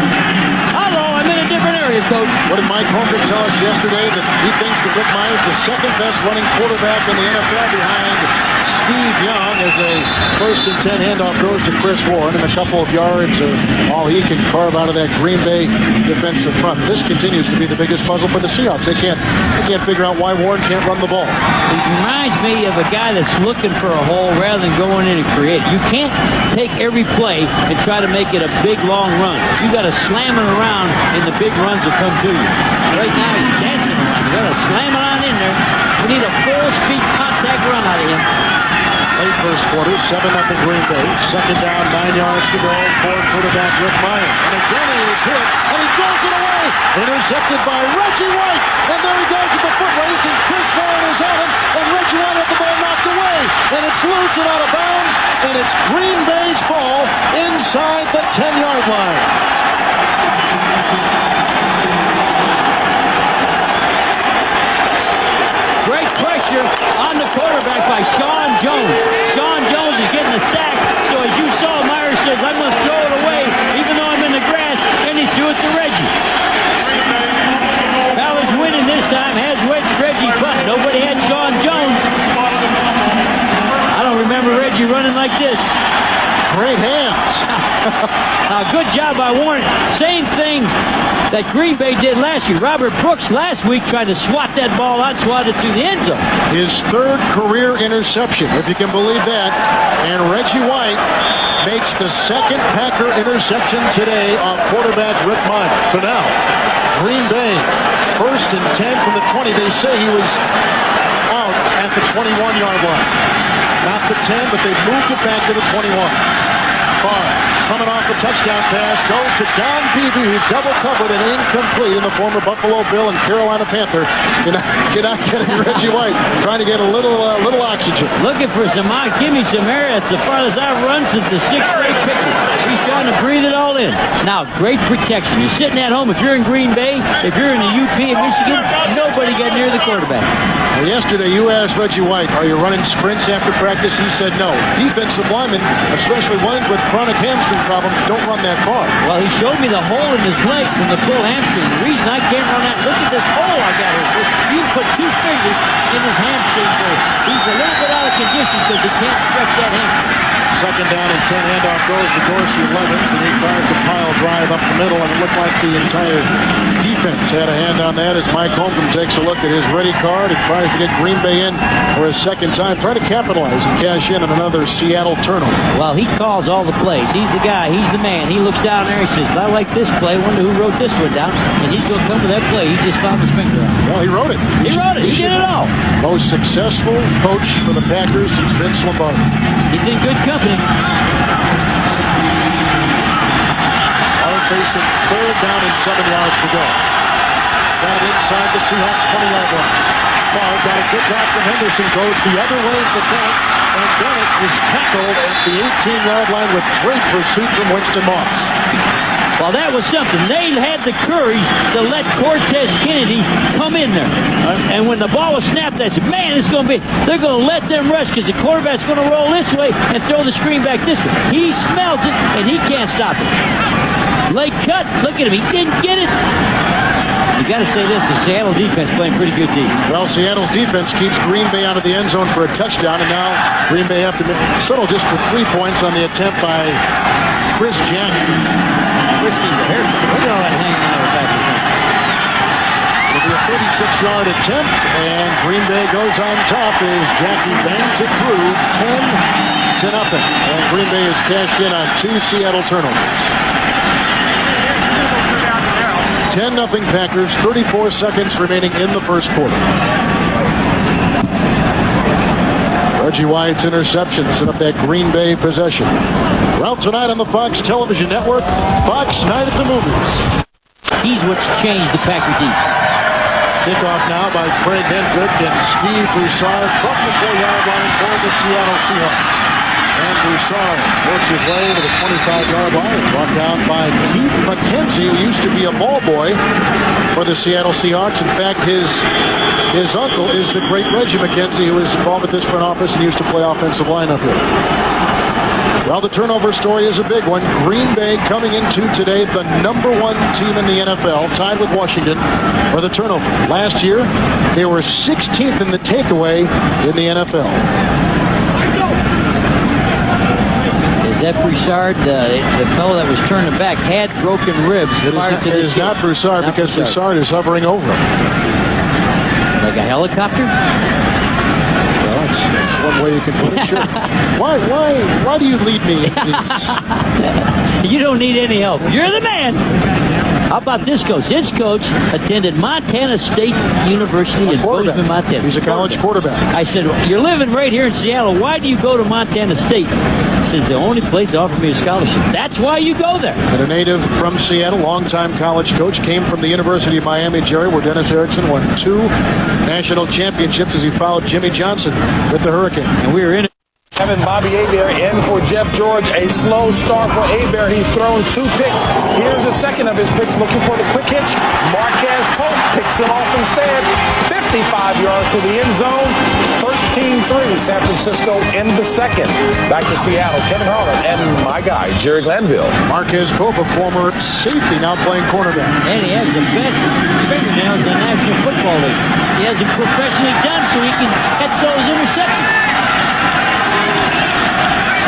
Hello, I'm in a different area, Coach. What did Mike Holmgren tell us yesterday? That he thinks that Rick Meyer's the second best running quarterback in the NFL behind Steve Young, as a 1st and 10 handoff goes to Chris Warren, and a couple of yards are all he can carve out of that Green Bay defensive front. This continues to be the biggest puzzle for the Seahawks. They can't figure out why Warren can't run the ball. It reminds me of a guy that's looking for a hole rather than going in and create. You can't take every play and try to make it a big, long run. You got to slam it around, and the big runs will come to you. Right now, he's dancing around. You got to slam it on in there. We need a full-speed contact run out of him. Late first quarter, 7-0 Green Bay. Second down, 9 yards to go for quarterback Rick Meyer. And again he is hit, and he throws it away. Intercepted by Reggie White. And there he goes with the foot race, and Chris Warren is on him. And Reggie White had the ball knocked away. And it's loose and out of bounds. And it's Green Bay's ball inside the 10-yard line. pressure on the quarterback by Sean Jones. Sean Jones is getting a sack. So as you saw, Myers says, I'm going to throw it away, even though I'm in the grass, and he threw it to Reggie. Paclers winning this time, has Reggie, but nobody had Sean Jones. I don't remember Reggie running like this. Great hands. Good job by Warren. Same thing that Green Bay did last year. Robert Brooks last week tried to swat that ball out, swatted through the end zone. His third career interception, if you can believe that. And Reggie White makes the second Packer interception today on quarterback Rick Miles. So now, Green Bay, 1st and 10 from the 20. They say he was out at the 21-yard line. Not the 10, but they moved it back to the 21. Barr, coming off a touchdown pass, goes to Don Beebe, who's double covered and incomplete in the former Buffalo Bill and Carolina Panther. You're not getting Reggie White, trying to get a little oxygen. Looking for some, give me some air. That's the farthest I've run since the 6th grade picture. He's trying to breathe it all in. Now, great protection. You're sitting at home. If you're in Green Bay, if you're in the UP in Michigan, nobody got near the quarterback. Well, yesterday you asked Reggie White, are you running sprints after practice? He said no. Defensive linemen, especially ones with chronic hamstring problems, don't run that far. Well, he showed me the hole in his leg from the pull hamstring. The reason I can't run that, look at this hole I got here. You put 2 fingers in his hamstring hole. He's a little bit out of condition because he can't stretch that hamstring. 2nd down and 10, handoff goes to Dorsey Levens, and he tries to pile drive up the middle, and it looked like the entire defense had a hand on that as Mike Holmgren takes a look at his ready card and tries to get Green Bay in for a second time, trying to capitalize and cash in on another Seattle turnover. Well, he calls all the plays. He's the guy. He's the man. He looks down there. He says, I like this play. Wonder who wrote this one down. And he's going to come to that play. He just found his finger out. Well, he wrote it. He wrote it. He did it all. Most successful coach for the Packers since Vince Lombardi. He's in good company. Facing 3rd down and 7 yards to go. Got it inside the Seahawks 20-yard line. Barr got a good back from Henderson, goes the other way for Bennett, and Bennett is tackled at the 18-yard line with great pursuit from Winston Moss. Well, that was something. They had the courage to let Cortez Kennedy come in there. And when the ball was snapped, I said, man, they're going to let them rush because the quarterback's going to roll this way and throw the screen back this way. He smells it, and he can't stop it. Late cut. Look at him. He didn't get it. You got to say this. The Seattle defense playing pretty good deep. Well, Seattle's defense keeps Green Bay out of the end zone for a touchdown, and now Green Bay have to settle just for 3 points on the attempt by Chris Jackie. Chris needs a haircut. Look at all that hanging out of the back of his head. It'll be a 36-yard attempt, and Green Bay goes on top as Jackie bangs it through 10-0. And Green Bay has cashed in on 2 Seattle turnovers. 10-0 Packers, 34 seconds remaining in the first quarter. Reggie White's interception set up that Green Bay possession. Well, tonight on the Fox Television Network, Fox Night at the Movies. He's what's changed the Packer defense. Kickoff now by Craig Hendrick and Steve Broussard from the 4-yard line for the Seattle Seahawks. And Broussard works his way to the 25-yard line, brought down by Keith McKenzie, who used to be a ball boy for the Seattle Seahawks. In fact, his uncle is the great Reggie McKenzie, who was involved with this front office and used to play offensive line up here. Well, the turnover story is a big one. Green Bay coming into today the #1 team in the NFL, tied with Washington for the turnover. Last year, they were 16th in the takeaway in the NFL. Is that Broussard, the fellow that was turning back, had broken ribs prior to this? It is not Broussard because Broussard is hovering over him. Like a helicopter? Well, that's one way you can put it, sure. Why do you lead me into these? You don't need any help. You're the man. How about this coach? This coach attended Montana State University in Bozeman, Montana. He's a college quarterback. I said, you're living right here in Seattle. Why do you go to Montana State? He says, the only place that offered me a scholarship. That's why you go there. And a native from Seattle, longtime college coach, came from the University of Miami, Jerry, where Dennis Erickson won 2 national championships as he followed Jimmy Johnson with the Hurricane. And we were in it. Kevin Bobby Hebert in for Jeff George. A slow start for Hebert. He's thrown 2 picks. Here's the second of his picks, looking for the quick hitch. Marquez Pope picks him off instead. 55 yards to the end zone. 13-3, San Francisco in the second. Back to Seattle, Kevin Harlan and my guy, Jerry Glanville. Marquez Pope, a former safety, now playing cornerback. And he has the best fingernails in the National Football League. He has it professionally done so he can catch those interceptions.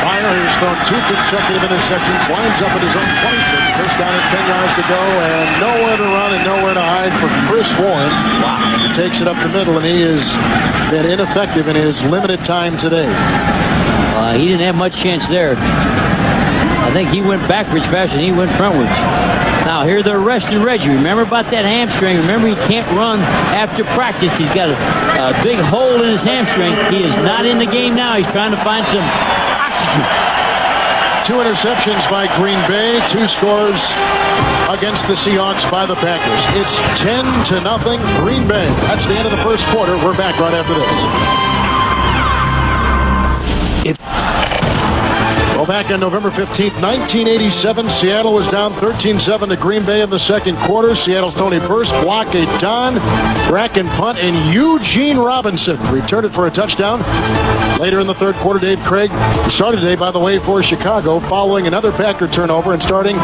Meyer has thrown 2 consecutive interceptions, lines up at his own 26. First down and 10 yards to go, and nowhere to run and nowhere to hide for Chris Warren. Wow. He takes it up the middle, and he has been ineffective in his limited time today. He didn't have much chance there. I think he went backwards faster than he went frontwards. Now, here they're resting Reggie. Remember about that hamstring. Remember, he can't run after practice. He's got a big hole in his hamstring. He is not in the game now. He's trying to find some oxygen. 2 interceptions by Green Bay, 2 scores against the Seahawks by the Packers. It's 10-0 Green Bay. That's the end of the first quarter. We're back right after this. Well, back on November 15th, 1987, Seattle was down 13-7 to Green Bay in the second quarter. Seattle's Tony Burst blocked a Don Bracken punt, and Eugene Robinson returned it for a touchdown. Later in the third quarter, Dave Craig started today, by the way, for Chicago, following another Packer turnover, and starting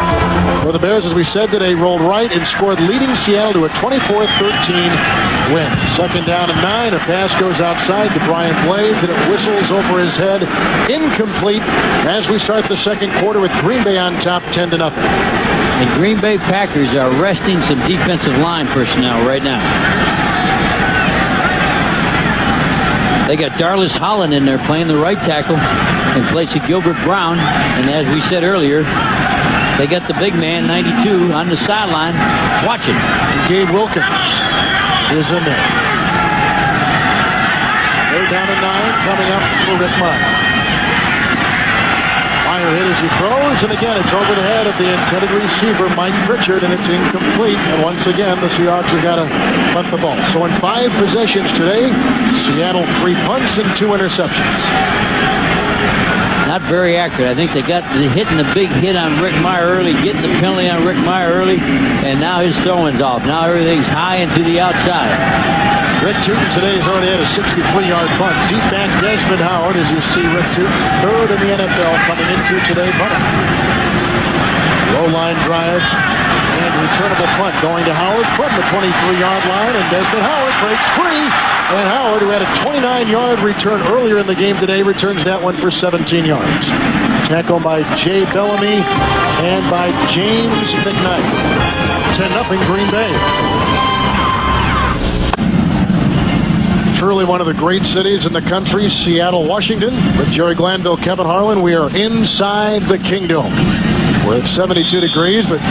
for the Bears, as we said today, rolled right and scored, leading Seattle to a 24-13 win. Second down and 9. A pass goes outside to Brian Blades, and it whistles over his head. Incomplete as we start the second quarter with Green Bay on top 10-0. The Green Bay Packers are resting some defensive line personnel right now. They got Darlis Holland in there playing the right tackle in place of Gilbert Brown. And as we said earlier, they got the big man, 92, on the sideline watching. Gabe Wilkins is in there. They're down to 9, coming up for Rick Meyer. Meyer hit as he throws, and again it's over the head of the intended receiver, Mike Pritchard, and it's incomplete. And once again, the Seahawks have got to punt the ball. So in 5 possessions today, Seattle 3 punts and 2 interceptions. Not very accurate. I think they got hitting the big hit on Rick Meyer early, getting the penalty on Rick Meyer early, and now his throwing's off. Now everything's high and to the outside. Rick Tootin today has already had a 63-yard punt. Deep back Desmond Howard, as you see Rick Tootin, 3rd in the NFL, coming into today punting. Low line drive and returnable punt going to Howard from the 23-yard line, and Desmond Howard breaks free. And Howard, who had a 29-yard return earlier in the game today, returns that one for 17 yards. Tackled by Jay Bellamy and by James McKnight. 10-0 Green Bay. Truly one of the great cities in the country, Seattle, Washington. With Jerry Glanville, Kevin Harlan, we are inside the kingdom. We're at 72 degrees, but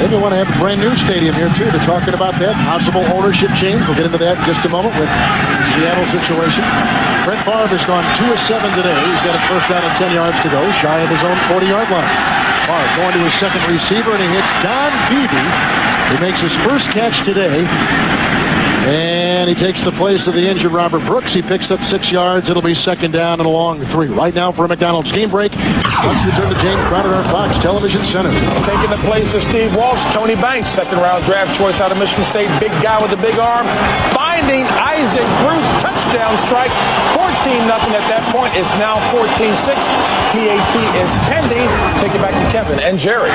maybe we want to have a brand new stadium here, too. They're talking about that possible ownership change. We'll get into that in just a moment with the Seattle situation. Brett Favre has gone 2 of 7 today. He's got a first down and 10 yards to go, shy of his own 40-yard line. Favre going to his second receiver, and he hits Don Beebe. He makes his first catch today. And he takes the place of the injured Robert Brooks. He picks up 6 yards. It'll be second down and a long 3. Right now for a McDonald's game break. Let's return to James Crowder, our Fox Television Center. Taking the place of Steve Walsh, Tony Banks, second-round draft choice out of Michigan State. Big guy with the big arm. Finding Isaac Bruce. Touchdown strike. 14-0 at that point. It's now 14-6. PAT is pending. Take it back to Kevin and Jerry.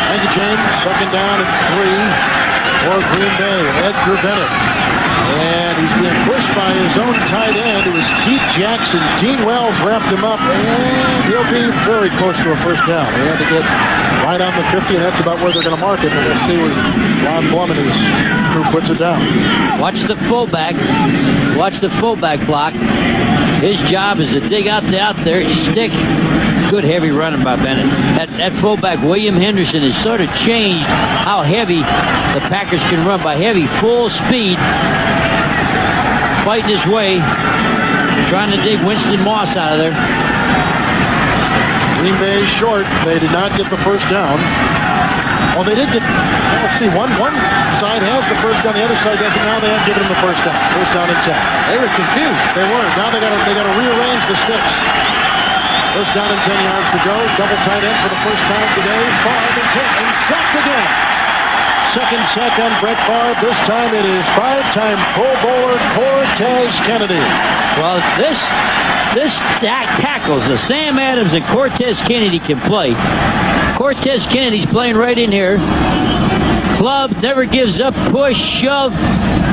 Thank you, James. Second down and 3. For Green Bay, Edgar Bennett. And he's being pushed by his own tight end. It was Keith Jackson. Dean Wells wrapped him up, and he'll be very close to a first down. They had to get right on the 50, and that's about where they're going to mark it. And we'll see where Ron Blum and his crew puts it down. Watch the fullback. Watch the fullback block. His job is to dig out there, stick. Good heavy running by Bennett. That fullback, William Henderson, has sort of changed how heavy the Packers can run by heavy, full speed. Fighting his way, trying to dig Winston Moss out of there. Green Bay short. They did not get the first down. Well, they did get, let's see, one side has the first down, the other side doesn't. Now they have given them the first down. First down and 10. They were confused. They were. Now they got to rearrange the sticks. First down and 10 yards to go. Double tight end for the first time today. Favre is hit and sacked again. second sack on Brett Favre. This time it is 5-time Pro Bowler Cortez Kennedy. Well, this tackles the Sam Adams and Cortez Kennedy can play. Cortez Kennedy's playing right in here. Club, never gives up, push, shove.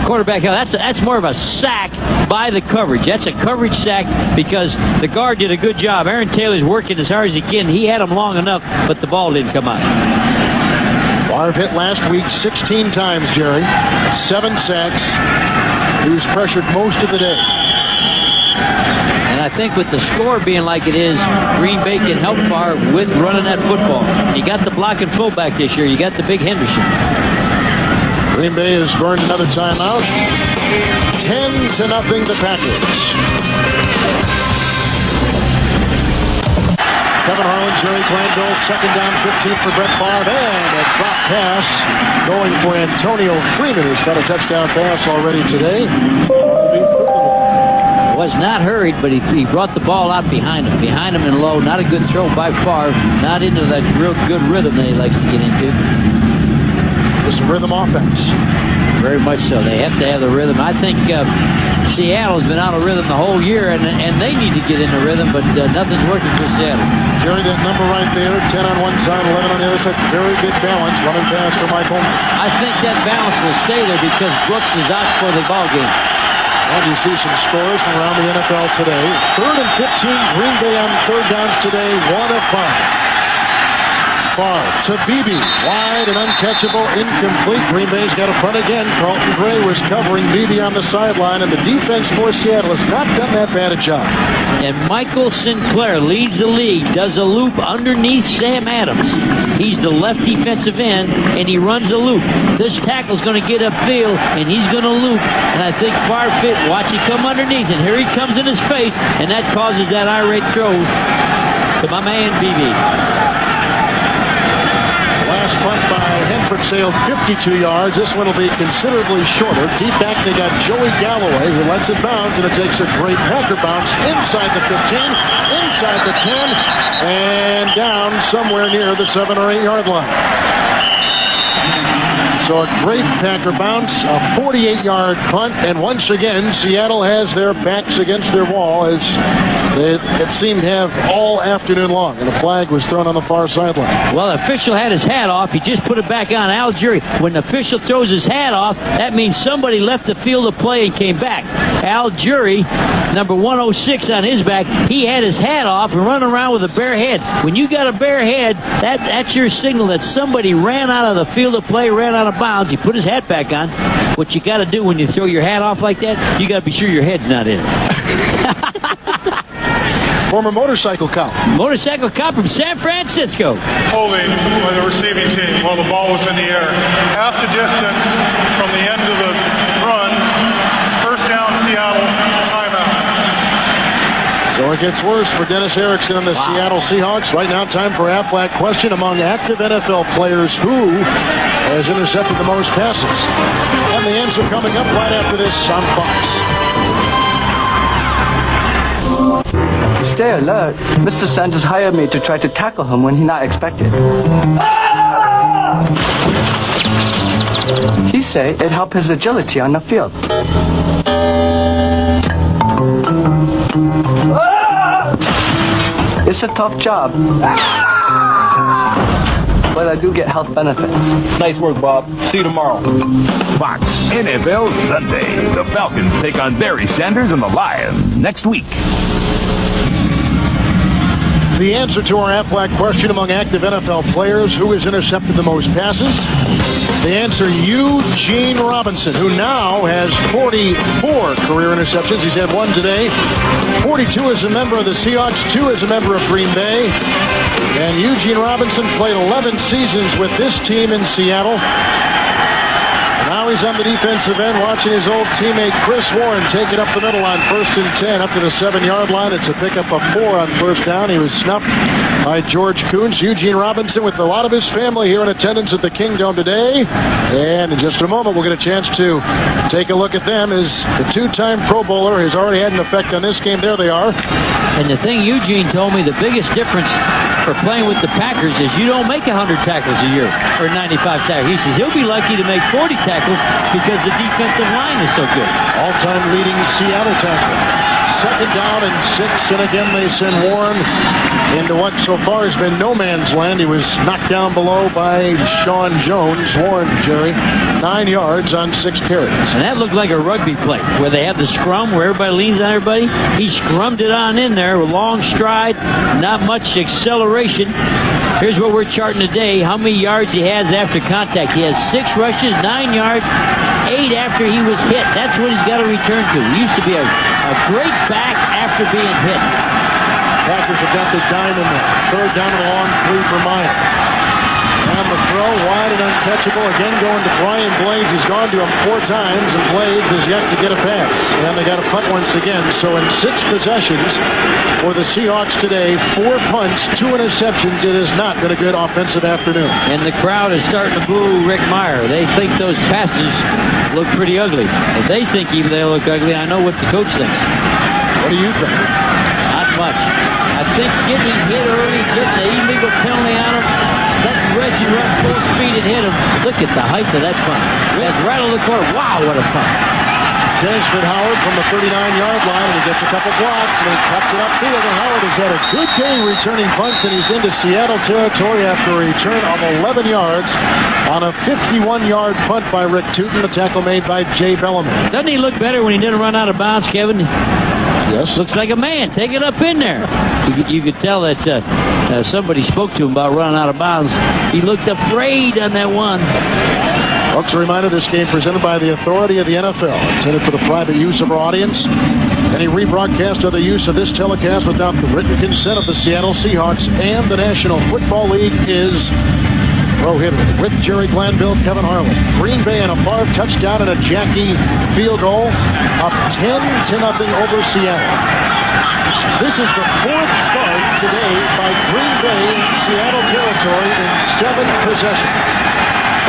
Quarterback, that's more of a sack by the coverage. That's a coverage sack because the guard did a good job. Aaron Taylor's working as hard as he can. He had him long enough, but the ball didn't come out. Favre hit last week 16 times, Jerry. 7 sacks. He was pressured most of the day. And I think with the score being like it is, Green Bay can help Favre with running that football. You got the blocking fullback this year. You got the big Henderson. Green Bay has burned another timeout. 10-0 the Packers. Kevin Harlan, Jerry Glanville, second down, 15 for Brett Favre, and a drop pass going for Antonio Freeman, who's got a touchdown pass already today. Was not hurried, but he brought the ball out behind him and low. Not a good throw by Favre. Not into that real good rhythm that he likes to get into. This rhythm offense. Very much so. They have to have the rhythm. I think Seattle's been out of rhythm the whole year, and they need to get into rhythm, but nothing's working for Seattle. Jerry, that number right there, 10 on one side, 11 on the other side, very good balance. Running pass for Michael. I think that balance will stay there because Brooks is out for the ball game. And you see some scores from around the NFL today. 3rd and 15, Green Bay on third downs today, 1 of 5. Favre to Beebe, wide and uncatchable, incomplete. Green Bay's got a punt again. Carlton Gray was covering Beebe on the sideline, and the defense for Seattle has not done that bad a job. And Michael Sinclair leads the league, does a loop underneath Sam Adams. He's the left defensive end, and he runs a loop. This tackle's going to get upfield, and he's going to loop. And I think Favre watch it come underneath, and here he comes in his face, and that causes that irate throw to my man Beebe. Last punt by Hendrick sailed 52 yards. This one will be considerably shorter. Deep back, they got Joey Galloway, who lets it bounce, and it takes a great Packer bounce inside the 15, inside the 10, and down somewhere near the 7 or 8 yard line. So a great Packer bounce, a 48-yard punt, and once again, Seattle has their backs against their wall as it seemed to have all afternoon long, and a flag was thrown on the far sideline. Well, the official had his hat off. He just put it back on. Al Jury, when the official throws his hat off, that means somebody left the field of play and came back. Al Jury, number 106 on his back, he had his hat off and running around with a bare head. When you got a bare head, that's your signal that somebody ran out of the field of play, ran out of bounds. He put his hat back on. What you got to do when you throw your hat off like that, you got to be sure your head's not in it. Former motorcycle cop. Motorcycle cop from San Francisco. Holding by the receiving team while the ball was in the air. Half the distance from the end of the run. First down, Seattle, timeout. So it gets worse for Dennis Erickson and the Seattle Seahawks. Right now, time for Aflac question among active NFL players. Who has intercepted the most passes? And the answer coming up right after this on Fox. To stay alert, Mr. Sanders hired me to try to tackle him when he's not expected. He said it helped his agility on the field. It's a tough job, but I do get health benefits. Nice work, Bob. See you tomorrow. Fox NFL Sunday. The Falcons take on Barry Sanders and the Lions next week. The answer to our Aflac question among active NFL players, who has intercepted the most passes? The answer, Eugene Robinson, who now has 44 career interceptions. He's had 1 today. 42 as a member of the Seahawks, 2 as a member of Green Bay. And Eugene Robinson played 11 seasons with this team in Seattle. Now he's on the defensive end watching his old teammate Chris Warren take it up the middle on 1st and 10 up to the 7-yard line. It's a pickup of 4 on first down. He was snuffed by George Kuntz. Eugene Robinson with a lot of his family here in attendance at the Kingdome today. And in just a moment, we'll get a chance to take a look at them as the 2-time Pro Bowler has already had an effect on this game. There they are. And the thing Eugene told me, the biggest difference for playing with the Packers is you don't make 100 tackles a year or 95 tackles. He says he'll be lucky to make 40 tackles because the defensive line is so good. All-time leading Seattle tackler. Second down and 6, and again they send Warren into what so far has been no man's land. He was knocked down below by Sean Jones. Warren, Jerry, 9 yards on 6 carries. And that looked like a rugby play where they have the scrum where everybody leans on everybody. He scrummed it on in there with long stride, not much acceleration. Here's what we're charting today, how many yards he has after contact. He has 6 rushes, 9 yards, 8 after he was hit. That's what he's got to return to. He used to be a great back after being hit. Packers have got the dime in there. Third down and long, 3 for Meyer. And the throw, wide and uncatchable. Again going to Brian Blades. He's gone to him 4 times, and Blades has yet to get a pass. And they got a punt once again. So in 6 possessions for the Seahawks today, 4 punts, 2 interceptions. It has not been a good offensive afternoon. And the crowd is starting to boo Rick Meyer. They think those passes look pretty ugly. If they think even they look ugly, I know what the coach thinks. What do you think? Not much. I think getting hit early, getting the illegal penalty on him, letting Reggie run full speed and hit him. Look at the height of that punt. That's right on the corner. Wow, what a punt. Desmond Howard from the 39-yard line, and he gets a couple blocks, and he cuts it upfield, and Howard has had a good game returning punts, and he's into Seattle territory after a return of 11 yards on a 51-yard punt by Rick Tootin, the tackle made by Jay Bellamy. Doesn't he look better when he didn't run out of bounds, Kevin? Yes. Looks like a man. Take it up in there. You could tell that somebody spoke to him about running out of bounds. He looked afraid on that one. Folks, a reminder, this game presented by the authority of the NFL, intended for the private use of our audience. Any rebroadcast or the use of this telecast without the written consent of the Seattle Seahawks and the National Football League is prohibited. With Jerry Glanville, Kevin Harlan. Green Bay and a Favre touchdown and a Jackie field goal, up 10-0 over Seattle. This is the 4th start today by Green Bay in Seattle territory in 7 possessions.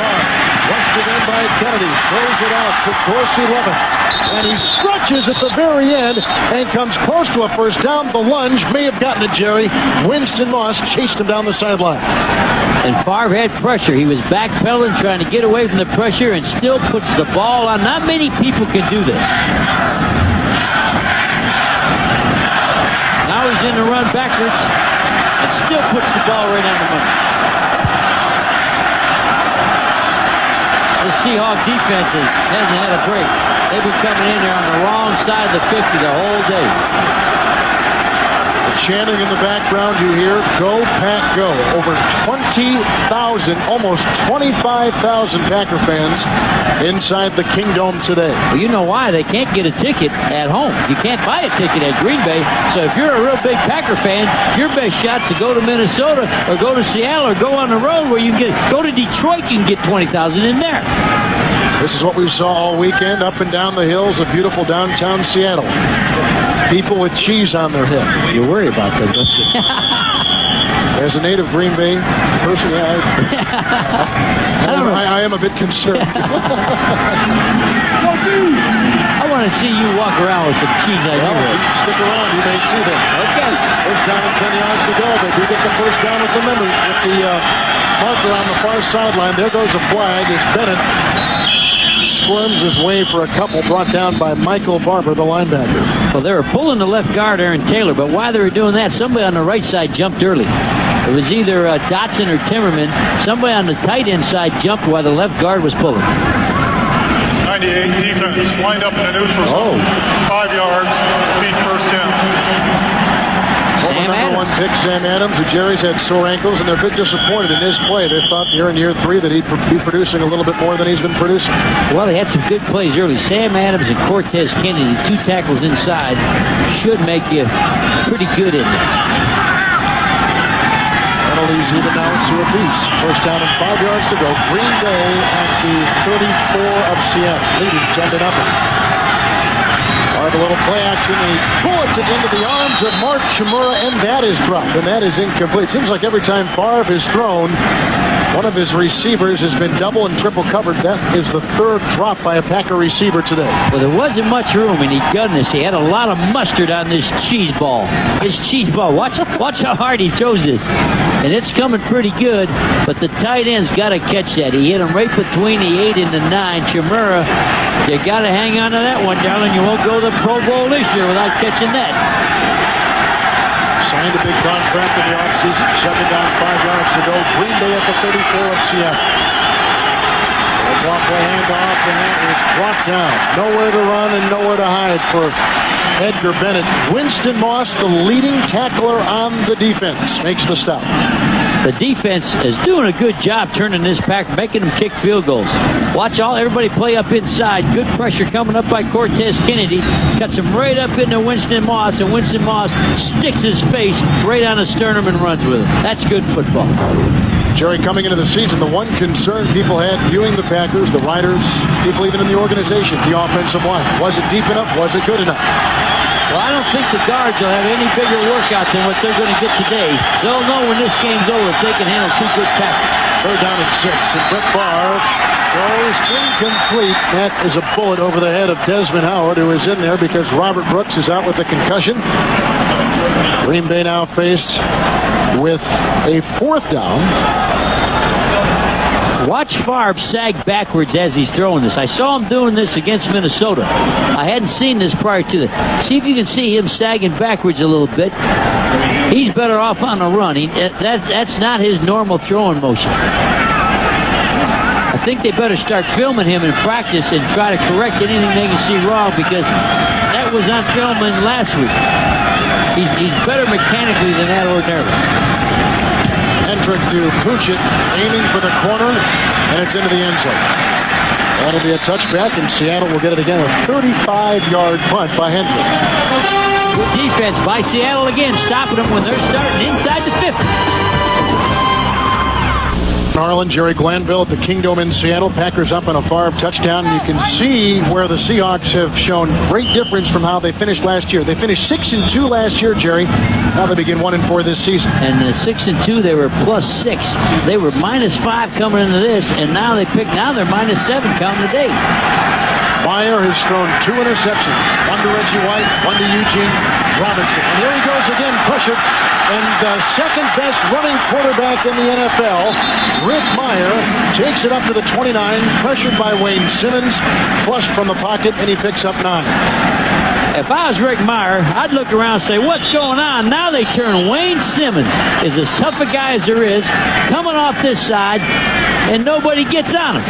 Favre rushed it in by Kennedy, throws it out to Dorsey Levens, and he stretches at the very end and comes close to a first down. The lunge may have gotten it, Jerry. Winston Moss chased him down the sideline. And Favre had pressure. He was backpedaling, trying to get away from the pressure, and still puts the ball on. Not many people can do this. Now he's in the run backwards and still puts the ball right on the money. The Seahawk defense hasn't had a break. They've been coming in there on the wrong side of the 50 the whole day. The chanting in the background you hear, "Go Pack Go." Over 20,000, almost 25,000 Packer fans inside the Kingdome today. Well, you know why? They can't get a ticket at home. You can't buy a ticket at Green Bay. So if you're a real big Packer fan, your best shot's to go to Minnesota or go to Seattle or go on the road where you can go to Detroit, you can get 20,000 in there. This is what we saw all weekend up and down the hills of beautiful downtown Seattle. People with cheese on their head. You worry about that, don't you? As a native Green Bay person, I am a bit concerned. I want to see you walk around with some cheese on your head. Stick around, you may see them. Okay. First down and 10 yards to go. They do get the first down with the marker on the far sideline. There goes a flag as Bennett squirms his way for a couple, brought down by Michael Barber, the linebacker. Well, they were pulling the left guard, Aaron Taylor, but while they were doing that, somebody on the right side jumped early. It was either Dotson or Timmerman. Somebody on the tight end side jumped while the left guard was pulling. 98 defense lined up in the neutral zone. 5 yards, feet first down. Number 1 pick, Sam Adams. The Jerry's had sore ankles, and they're a bit disappointed in his play. They thought here in year 3 that he'd be producing a little bit more than he's been producing. Well, they had some good plays early. Sam Adams and Cortez Kennedy, 2 tackles inside, should make you pretty good in there. Penalties even now 2 apiece. First down and 5 yards to go. Green Bay at the 34 of Seattle, leading 10-0. A little play action, and he bullets it into the arms of Mark Chmura, and that is dropped, and that is incomplete. Seems like every time Favre is thrown, One of his receivers has been double and triple covered. That is the third drop by a Packer receiver today. Well, there wasn't much room, and he gunned this. He had a lot of mustard on this cheese ball. His cheese ball. Watch how hard he throws this. And it's coming pretty good, but the tight end's got to catch that. He hit him right between the 8 and the 9. Chimera, you got to hang on to that one, darling. You won't go to the Pro Bowl this year without catching that. Signed a big contract in the offseason, shutting down 5 yards to go. Green Bay at the 34 of Seattle. Off the handoff, and that is brought down. Nowhere to run and nowhere to hide for Edgar Bennett. Winston Moss, the leading tackler on the defense, makes the stop. The defense is doing a good job turning this back, making them kick field goals. Watch everybody play up inside. Good pressure coming up by Cortez Kennedy. Cuts him right up into Winston Moss, and Winston Moss sticks his face right on the sternum and runs with him. That's good football. Jerry, coming into the season, the one concern people had viewing the Packers, the writers, people even in the organization, the offensive line. Was it deep enough? Was it good enough? Well, I don't think the guards will have any bigger workout than what they're going to get today. They'll know when this game's over if they can handle 2 good tackles. Third down and 6, and Brett Favre goes incomplete. That is a bullet over the head of Desmond Howard, who is in there because Robert Brooks is out with a concussion. Green Bay now faced with a 4th down. Watch Favre sag backwards as he's throwing this. I saw him doing this against Minnesota. I hadn't seen this prior to that. See if you can see him sagging backwards a little bit. He's better off on the run. That's not his normal throwing motion. I think they better start filming him in practice and try to correct anything they can see wrong, because that was on film last week. He's better mechanically than that ordinarily. Hendrick to Puchet, aiming for the corner, and it's into the end zone. That'll be a touchback, and Seattle will get it again. A 35-yard punt by Hendrick. Good defense by Seattle again, stopping them when they're starting inside the 50. Harlan, Jerry Glanville at the Kingdome in Seattle. Packers up on a Favre touchdown. And you can see where the Seahawks have shown great difference from how they finished last year. They finished 6-2 last year, Jerry. Now they begin 1-4 this season. And 6-2, they were +6. They were -5 coming into this, and now they're -7 counting today. Meyer has thrown 2 interceptions. One to Reggie White, one to Eugene Robinson. And here he goes again, pressured. And the second best running quarterback in the NFL, Rick Meyer, takes it up to the 29, pressured by Wayne Simmons, flushed from the pocket, and he picks up 9. If I was Rick Meyer, I'd look around and say, what's going on? Now they turn Wayne Simmons, is as tough a guy as there is, coming off this side, and nobody gets on him.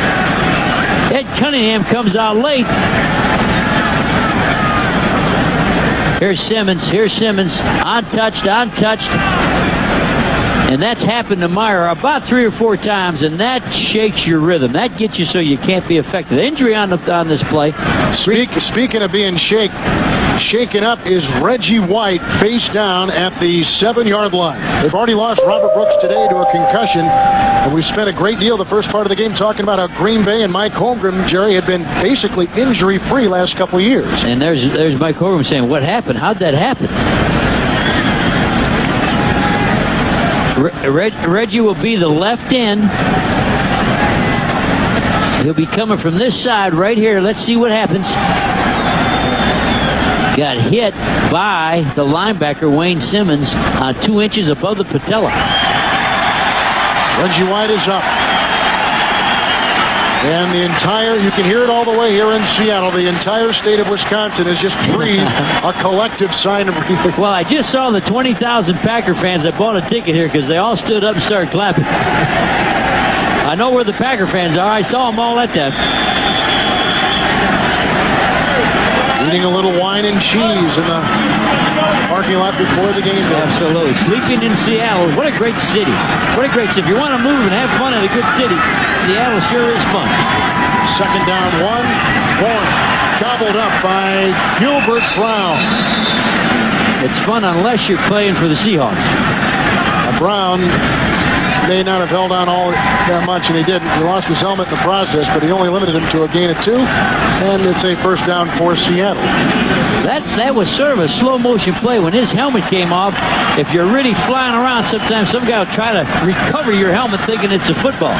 Ed Cunningham comes out late. Here's Simmons, untouched. And that's happened to Meyer about 3 or 4 times, and that shakes your rhythm. That gets you so you can't be effective. Injury on this play. Speaking of being shaken up is Reggie White face down at the 7-yard line. They've already lost Robert Brooks today to a concussion, and we spent a great deal the first part of the game talking about how Green Bay and Mike Holmgren, Jerry, had been basically injury-free last couple of years. And there's Mike Holmgren saying, what happened? How'd that happen? Reggie will be the left end. He'll be coming from this side right here. Let's see what happens. Got hit by the linebacker, Wayne Simmons, 2 inches above the patella. Reggie White is up. And you can hear it all the way here in Seattle. The entire state of Wisconsin has just breathed a collective sign of relief. Well, I just saw the 20,000 Packer fans that bought a ticket here because they all stood up and started clapping. I know where the Packer fans are. I saw them all at that. Eating a little wine and cheese in the parking lot before the game. Absolutely. Sleeping in Seattle. What a great city. What a great city. If you want to move and have fun in a good city, Seattle sure is fun. Second down, 1. Bourne gobbled up by Gilbert Brown. It's fun unless you're playing for the Seahawks. Brown may not have held on all that much, and he didn't. He lost his helmet in the process, but he only limited him to a gain of 2, and it's a first down for Seattle. That was sort of a slow motion play. When his helmet came off, if you're really flying around, sometimes some guy will try to recover your helmet thinking it's a football.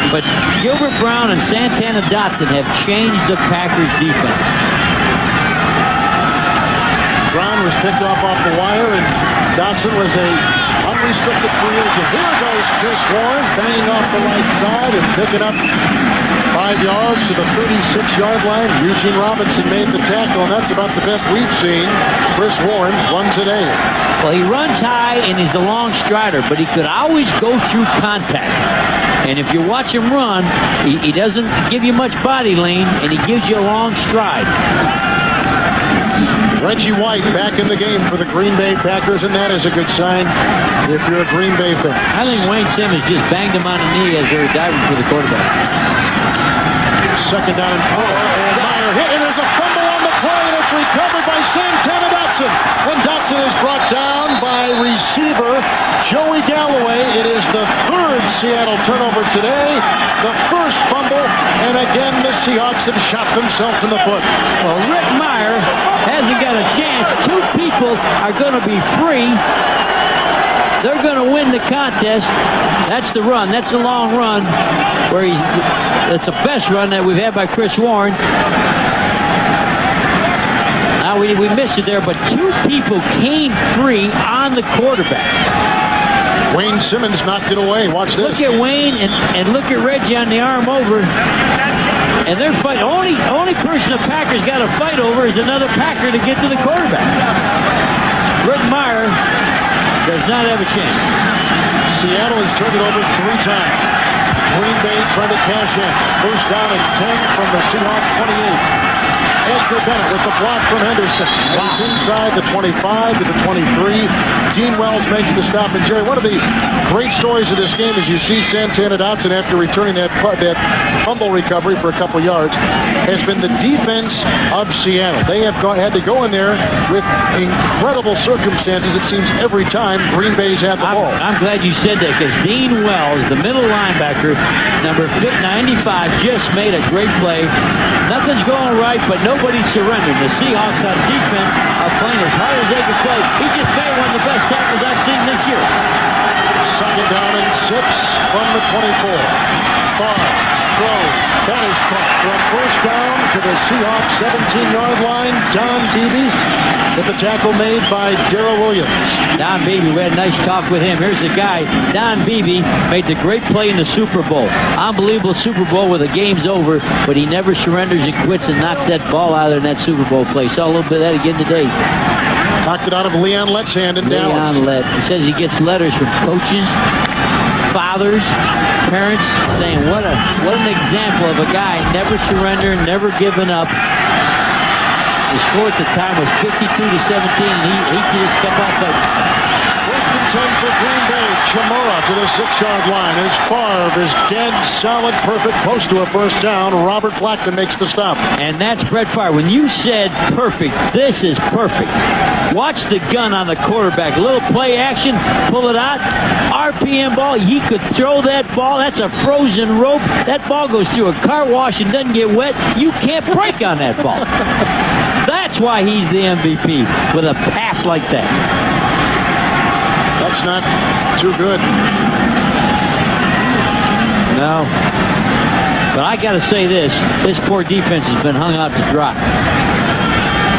But Gilbert Brown and Santana Dotson have changed the Packers defense. Brown was picked off the wire, and Dotson was a unrestricted free agent. Here goes Chris Warren, banging off the right side and picking up 5 yards to the 36-yard line. Eugene Robinson made the tackle, and that's about the best we've seen. Chris Warren runs it in. Well, he runs high, and he's a long strider, but he could always go through contact. And if you watch him run, he doesn't give you much body lean, and he gives you a long stride. Reggie White back in the game for the Green Bay Packers, and that is a good sign if you're a Green Bay fan. I think Wayne Simmons just banged him on the knee as they were diving for the quarterback. Second down and 4, and Meyer hit, and there's a fumble on the play, and it's recovered by Santana Dotson. And Dotson is brought down by receiver Joey Galloway. It is the 3rd Seattle turnover today, the first fumble, and again the Seahawks have shot themselves in the foot. Well, Rick Meyer hasn't got a chance. 2 people are going to be free. They're going to win the contest. That's the run. That's the long run where that's the best run that we've had by Chris Warren. Now we missed it there, but 2 people came free on the quarterback. Wayne Simmons knocked it away. Watch this. Look at Wayne and look at Reggie on the arm over. And they're fighting. Only person the Packers got to fight over is another Packer to get to the quarterback. Rick Meyer does not have a chance. Seattle has turned it over 3 times. Green Bay trying to cash in. First down and 10 from the Seahawks 28. Edgar Bennett with the block from Henderson. He's inside the 25 to the 23. Dean Wells makes the stop. And Jerry, one of the great stories of this game is you see Santana Dotson, after returning that fumble recovery for a couple yards, has been the defense of Seattle. They have had to go in there with incredible circumstances, it seems, every time Green Bay's had the ball. I'm glad you said that, because Dean Wells, the middle linebacker, number 95, just made a great play. Nothing's going right, but nobody's surrendered. The Seahawks on defense are playing as hard as they can play. He just made one of the best tackles I've seen this year. Second down and 6 from the 24. Farr throws. That is caught for a first down to the Seahawks 17-yard line. Don Beebe with the tackle made by Darrell Williams. Don Beebe, we had a nice talk with him. Here's the guy. Don Beebe made the great play in the Super Bowl. Unbelievable Super Bowl where the game's over, but he never surrenders and quits and knocks that ball out of there in that Super Bowl play. Saw a little bit of that again today. Knocked it out of Leon Lett's hand in Dallas. Leon Lett. He says he gets letters from coaches, fathers, parents, saying what an example of a guy never surrendering, never giving up. The score at the time was 52-17, and he just kept on fighting. First and 10 for Green Bay. Chamorro to the 6-yard line. As Favre is dead, solid, perfect, close to a first down. Robert Blackman makes the stop. And that's Brett Favre. When you said perfect, this is perfect. Watch the gun on the quarterback. A little play action, pull it out. RPM ball, he could throw that ball. That's a frozen rope. That ball goes through a car wash and doesn't get wet. You can't break on that ball. That's why he's the MVP, with a pass like that. That's not too good. No. But I got to say this poor defense has been hung out to dry.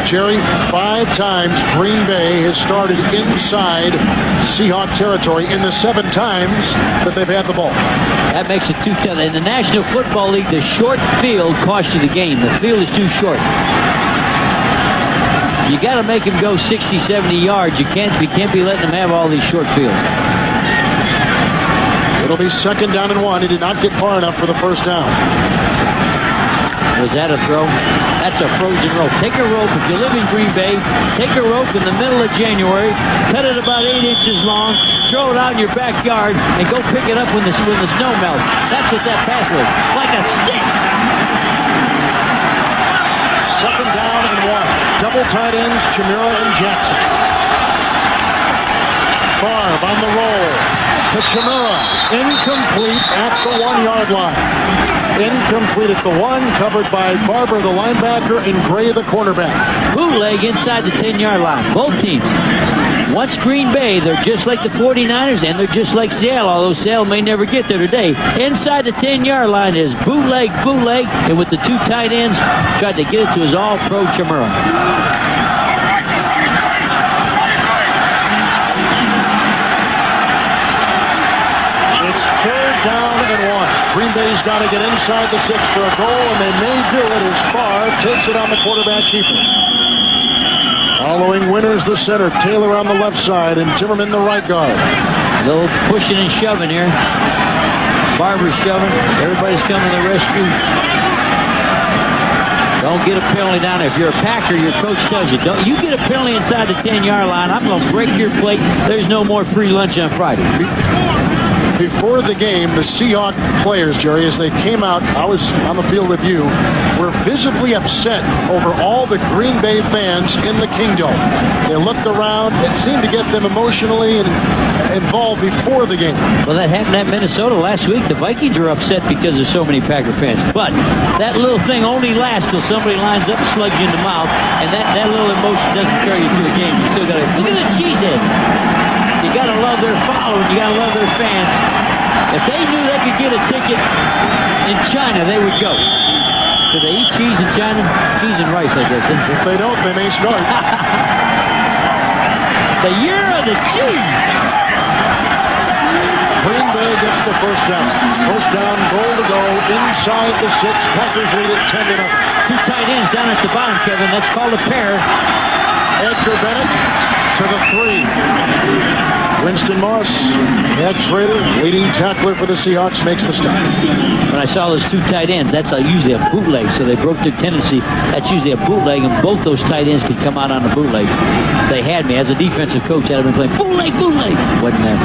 Jerry, 5 times Green Bay has started inside Seahawk territory in the 7 times that they've had the ball. That makes it 2-10. In the National Football League, the short field costs you the game. The field is too short. You got to make him go 60, 70 yards. You can't be letting him have all these short fields. It'll be second down and 1. He did not get far enough for the first down. Was that a throw? That's a frozen rope. Take a rope. If you live in Green Bay, take a rope in the middle of January, cut it about 8 inches long, throw it out in your backyard, and go pick it up when the snow melts. That's what that pass was. Like a stick. Second down and 1. Double tight ends, Chimera and Jackson. Favre on the roll. to Chimera. Incomplete at the 1-yard line. Incomplete at the 1, covered by Barber, the linebacker, and Gray, the cornerback. Bootleg inside the 10-yard line. Both teams. Once Green Bay, they're just like the 49ers, and they're just like Seattle, although Seattle may never get there today. Inside the 10-yard line is bootleg, and with the 2 tight ends, tried to get it to his all-pro Chimera. It's 3rd down and 1. Green Bay's got to get inside the 6 for a goal, and they may do it as Favre takes it on the quarterback keeper. Following Winters, the center, Taylor on the left side, and Timmerman, the right guard. A little pushing and shoving here. Barber's shoving. Everybody's coming to the rescue. Don't get a penalty down there. If you're a Packer, your coach tells you, don't you get a penalty inside the 10-yard line, I'm going to break your plate. There's no more free lunch on Friday. Before the game, the Seahawks players, Jerry, as they came out, I was on the field with you, were visibly upset over all the Green Bay fans in the Kingdome. They looked around. It seemed to get them emotionally involved before the game. Well, that happened at Minnesota last week. The Vikings were upset because there's so many Packer fans. But that little thing only lasts till somebody lines up and slugs you in the mouth, and that little emotion doesn't carry you through the game. You still got to look at the cheeseheads. You got to love their following. You got to love their fans. If they knew they could get a ticket in China, they would go. Do they eat cheese in China? Cheese and rice, I guess. If they don't, they may start. The year of the cheese. Green Bay gets the 1st down. 1st down, goal to go inside the 6. Packers lead it 10-0. 2 tight ends down at the bottom, Kevin. That's called a pair. Edgar Bennett to the 3. Winston Moss, ex-Raider, leading tackler for the Seahawks, makes the stop. When I saw those 2 tight ends, that's usually a bootleg, so they broke their tendency. That's usually a bootleg, and both those tight ends could come out on a bootleg. They had me. As a defensive coach, I'd have been playing bootleg. Wasn't there.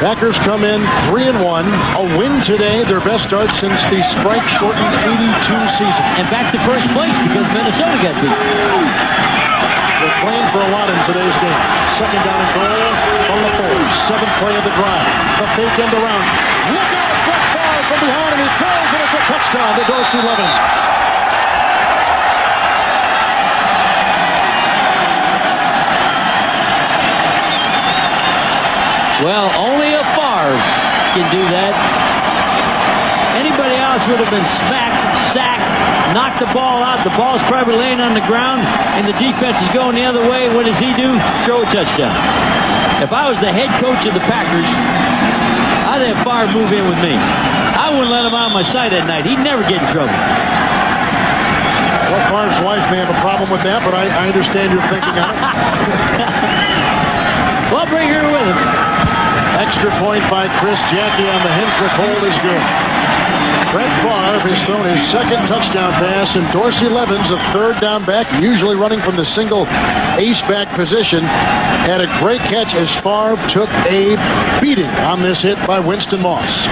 Packers come in 3-1. A win today, their best start since the strike-shortened 82 season. And back to first place because Minnesota got beat. They're playing for a lot in today's game. 2nd down and goal from the 4. 7th play of the drive. The fake end around. Look out, Brett Favre from behind, and he throws, and it's a touchdown to Dorsey Levens. Well, only a Favre can do that. Anybody else would have been smacked, sacked, knocked the ball out. The ball's probably laying on the ground, and the defense is going the other way. What does he do? Throw a touchdown. If I was the head coach of the Packers, I'd have Favre move in with me. I wouldn't let him out of my sight at night. He'd never get in trouble. Well, Favre's wife may have a problem with that, but I understand your thinking on it. Well, bring her with him. Extra point by Chris Jackie on the Hendrick hold is good. Brett Favre has thrown his 2nd touchdown pass, and Dorsey Levens, a 3rd down back, usually running from the single ace-back position, had a great catch as Favre took a beating on this hit by Winston Moss.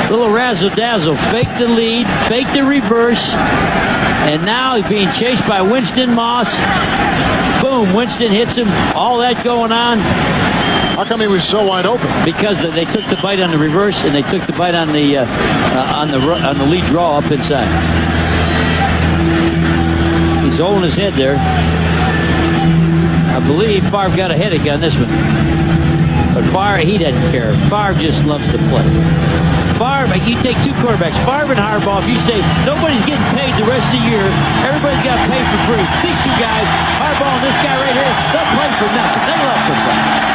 Little razzle-dazzle. Fake the lead, fake the reverse, and now he's being chased by Winston Moss. Boom, Winston hits him. All that going on. How come he was so wide open? Because they took the bite on the reverse, and they took the bite on the lead draw up inside. He's holding his head there. I believe Favre got a headache on this one. But Favre, he doesn't care. Favre just loves to play. Favre, you take 2 quarterbacks, Favre and Harbaugh. If you say nobody's getting paid the rest of the year, everybody's got paid for free. These 2 guys, Harbaugh and this guy right here, they'll play for nothing. They love football.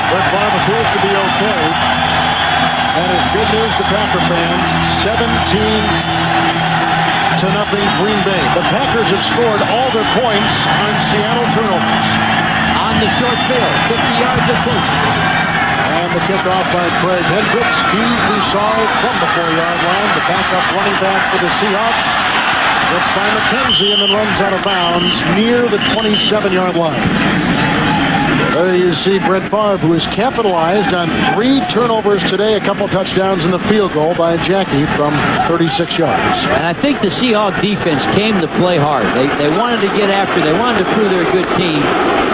Brett Favre appears to be okay. That is good news to Packer fans. 17-0 Green Bay. The Packers have scored all their points on Seattle turnovers. On the short field, 50 yards of closer. And the kickoff by Craig Hendrick. Steve Broussard from the 4-yard line. The backup running back for the Seahawks. Gets by McKenzie and then runs out of bounds near the 27-yard line. There you see Brett Favre, who has capitalized on 3 turnovers today, a couple touchdowns in the field goal by Jackie from 36 yards. And I think the Seahawks defense came to play hard. They wanted to get after. They wanted to prove they're a good team.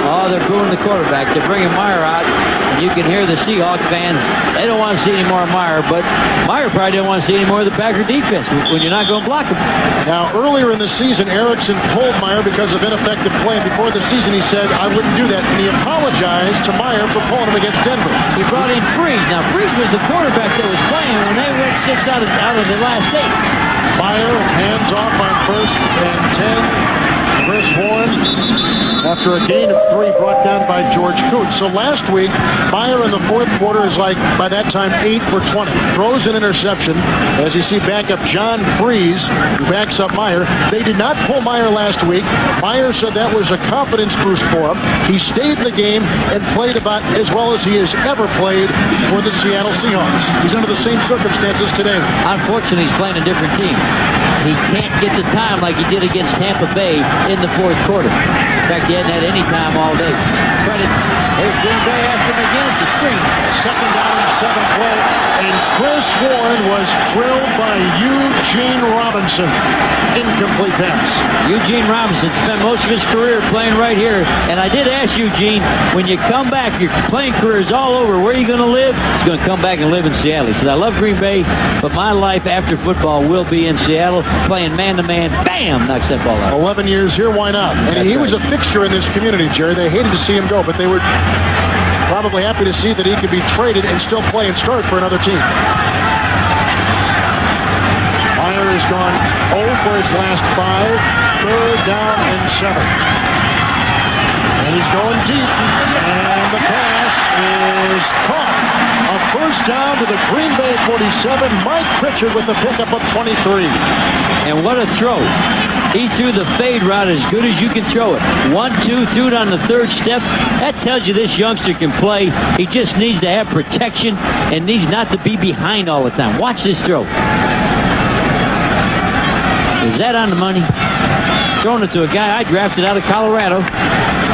Oh, they're booing the quarterback. They're bringing Meyer out. And you can hear the Seahawks fans, they don't want to see any more Meyer. But Meyer probably didn't want to see any more of the Packer defense when you're not going to block him. Now, earlier in the season, Erickson pulled Meyer because of ineffective play. Before the season, he said, I wouldn't do that. And he apologized to Meyer for pulling him against Denver. He brought in Freeze. Now, Freeze was the quarterback that was playing when they went 6 out of the last 8. Meyer hands off on 1st and 10. Chris Warren, after a gain of 3, brought down by George Coots. So last week, Meyer in the 4th quarter is like, by that time, 8 for 20. Throws an interception. As you see backup John Freeze, who backs up Meyer. They did not pull Meyer last week. Meyer said that was a confidence boost for him. He stayed in the game and played about as well as he has ever played for the Seattle Seahawks. He's under the same circumstances today. Unfortunately, he's playing a different team. He can't get the time like he did against Tampa Bay in the 4th quarter. In fact, he hadn't had any time all day. Credit. There's Green Bay after him again. It's a screen. 2nd down and 7 play. And Chris Warren was drilled by Eugene Robinson. Incomplete pass. Eugene Robinson spent most of his career playing right here. And I did ask Eugene, when you come back, your playing career is all over. Where are you going to live? He's going to come back and live in Seattle. He said, I love Green Bay, but my life after football will be in Seattle, playing man-to-man. Bam! Knocks that ball out. 11 years here, why not? And he was a fixture in this community, Jerry. They hated to see him go, but they were probably happy to see that he could be traded and still play and start for another team. Meyer has gone 0 for his last 5. 3rd down and 7. And he's going deep. And the pass is caught. A 1st down to the Green Bay 47. Mike Pritchard with the pickup of 23. And what a throw. He threw the fade route as good as you can throw it. 1-2, threw it on the 3rd step. That tells you this youngster can play. He just needs to have protection and needs not to be behind all the time. Watch this throw. Is that on the money? Throwing it to a guy I drafted out of Colorado.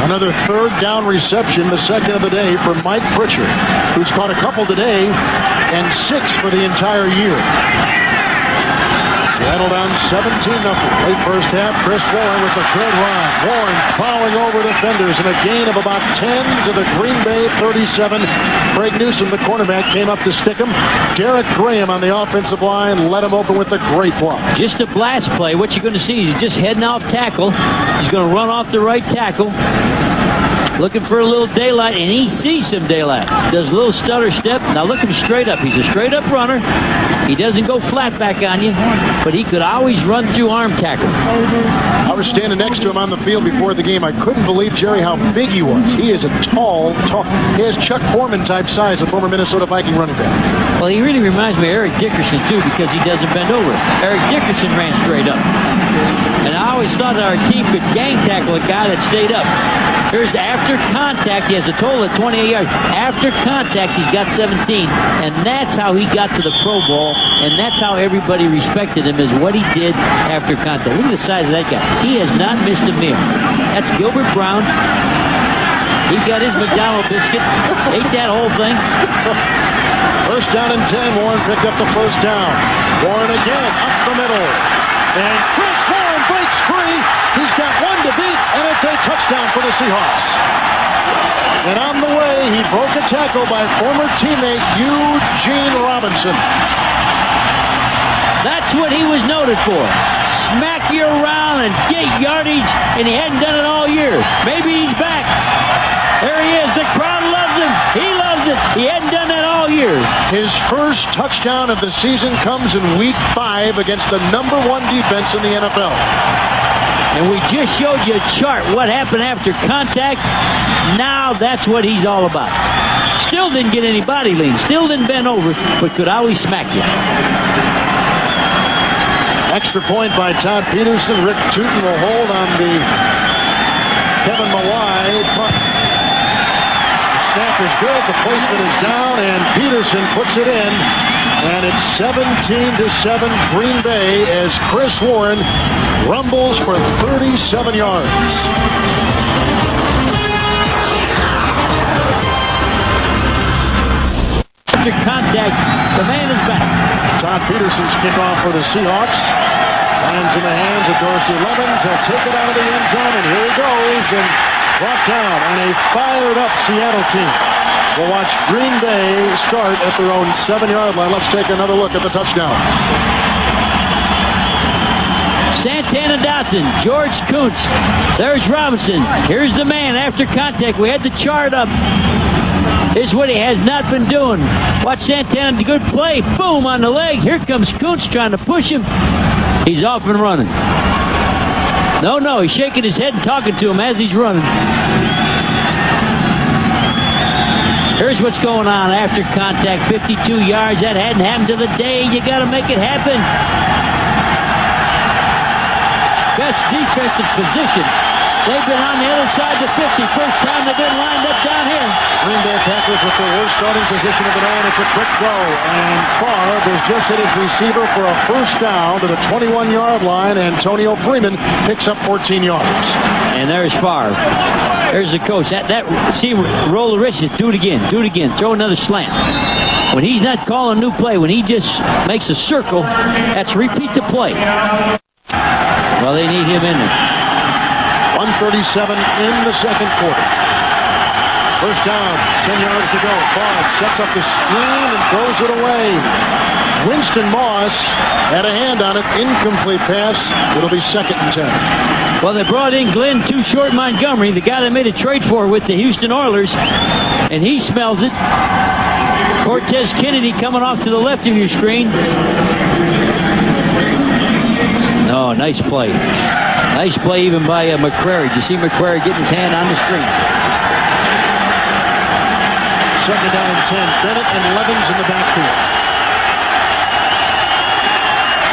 Another 3rd down reception, the 2nd of the day for Mike Pritchard, who's caught a couple today and 6 for the entire year. Seattle down 17-0. Late 1st half, Chris Warren with a good run. Warren plowing over defenders and a gain of about 10 to the Green Bay 37. Craig Newsom, the cornerback, came up to stick him. Derek Graham on the offensive line let him open with a great block. Just a blast play. What you're going to see is he's just heading off tackle. He's going to run off the right tackle. Looking for a little daylight, and he sees some daylight. Does a little stutter step. Now look him straight up. He's a straight up runner. He doesn't go flat back on you, but he could always run through arm tackle. I was standing next to him on the field before the game. I couldn't believe, Jerry, how big he was. He is a tall. He has Chuck Foreman type size, a former Minnesota Viking running back. Well, he really reminds me of Eric Dickerson, too, because he doesn't bend over. Eric Dickerson ran straight up. And I always thought that our team could gang tackle a guy that stayed up. Here's after contact. He has a total of 28 yards. After contact, he's got 17. And that's how he got to the Pro Bowl. And that's how everybody respected him, is what he did after contact. Look at the size of that guy. He has not missed a meal. That's Gilbert Brown. He got his McDonald's biscuit. Ate that whole thing. 1st down and 10. Warren picked up the 1st down. Warren again up the middle. And Chris Warren breaks free. He's got 1 to beat, and it's a touchdown for the Seahawks. And on the way, he broke a tackle by former teammate Eugene Robinson. That's what he was noted for. Smack you around and get yardage, and he hadn't done it all year. Maybe he's back. There he is. The crowd loves him. He loves it. He hadn't done that all year. His first touchdown of the season comes in Week 5 against the #1 defense in the NFL. And we just showed you a chart, what happened after contact. Now that's what he's all about. Still didn't get any body lean. Still didn't bend over, but could always smack you. Extra point by Todd Peterson. Rick Tootin will hold on the Kevin Mawai punt. The snap is good. The placement is down, and Peterson puts it in. And it's 17-7 Green Bay as Chris Warren rumbles for 37 yards. after contact. The man is back. Todd Peterson's kickoff for the Seahawks. Lands in the hands of Dorsey Levens. He'll take it out of the end zone, and here he goes, and brought down. And a fired-up Seattle team will watch Green Bay start at their own 7-yard line. Let's take another look at the touchdown. Santana Dotson, George Kuntz. There's Robinson. Here's the man after contact. We had the chart up. Here's what he has not been doing. Watch Santana, good play. Boom, on the leg. Here comes Kuntz trying to push him. He's off and running. No, he's shaking his head and talking to him as he's running. Here's what's going on after contact. 52 yards. That hadn't happened to the day. You got to make it happen. Best defensive position. They've been on the other side of the 50. First time they've been lined up down here. Green Bay Packers with their worst starting position of the night. It's a quick throw. And Favre has just hit his receiver for a first down to the 21-yard line. Antonio Freeman picks up 14 yards. And there's Favre. There's the coach. See, roll the wrists. Do it again. Do it again. Throw another slant. When he's not calling a new play, when he just makes a circle, that's repeat the play. Well, they need him in there. 1:37 in the second quarter. First down, 10 yards to go. Favre sets up the screen and throws it away. Winston Moss had a hand on it. Incomplete pass. It'll be 2nd and 10. Well, they brought in Glenn Too Short Montgomery, the guy they made a trade for with the Houston Oilers, and he smells it. Cortez Kennedy coming off to the left of your screen. Oh, nice play. Nice play even by McCrary. Did you see McCrary getting his hand on the screen? 2nd down and 10. Bennett and Levens in the backfield.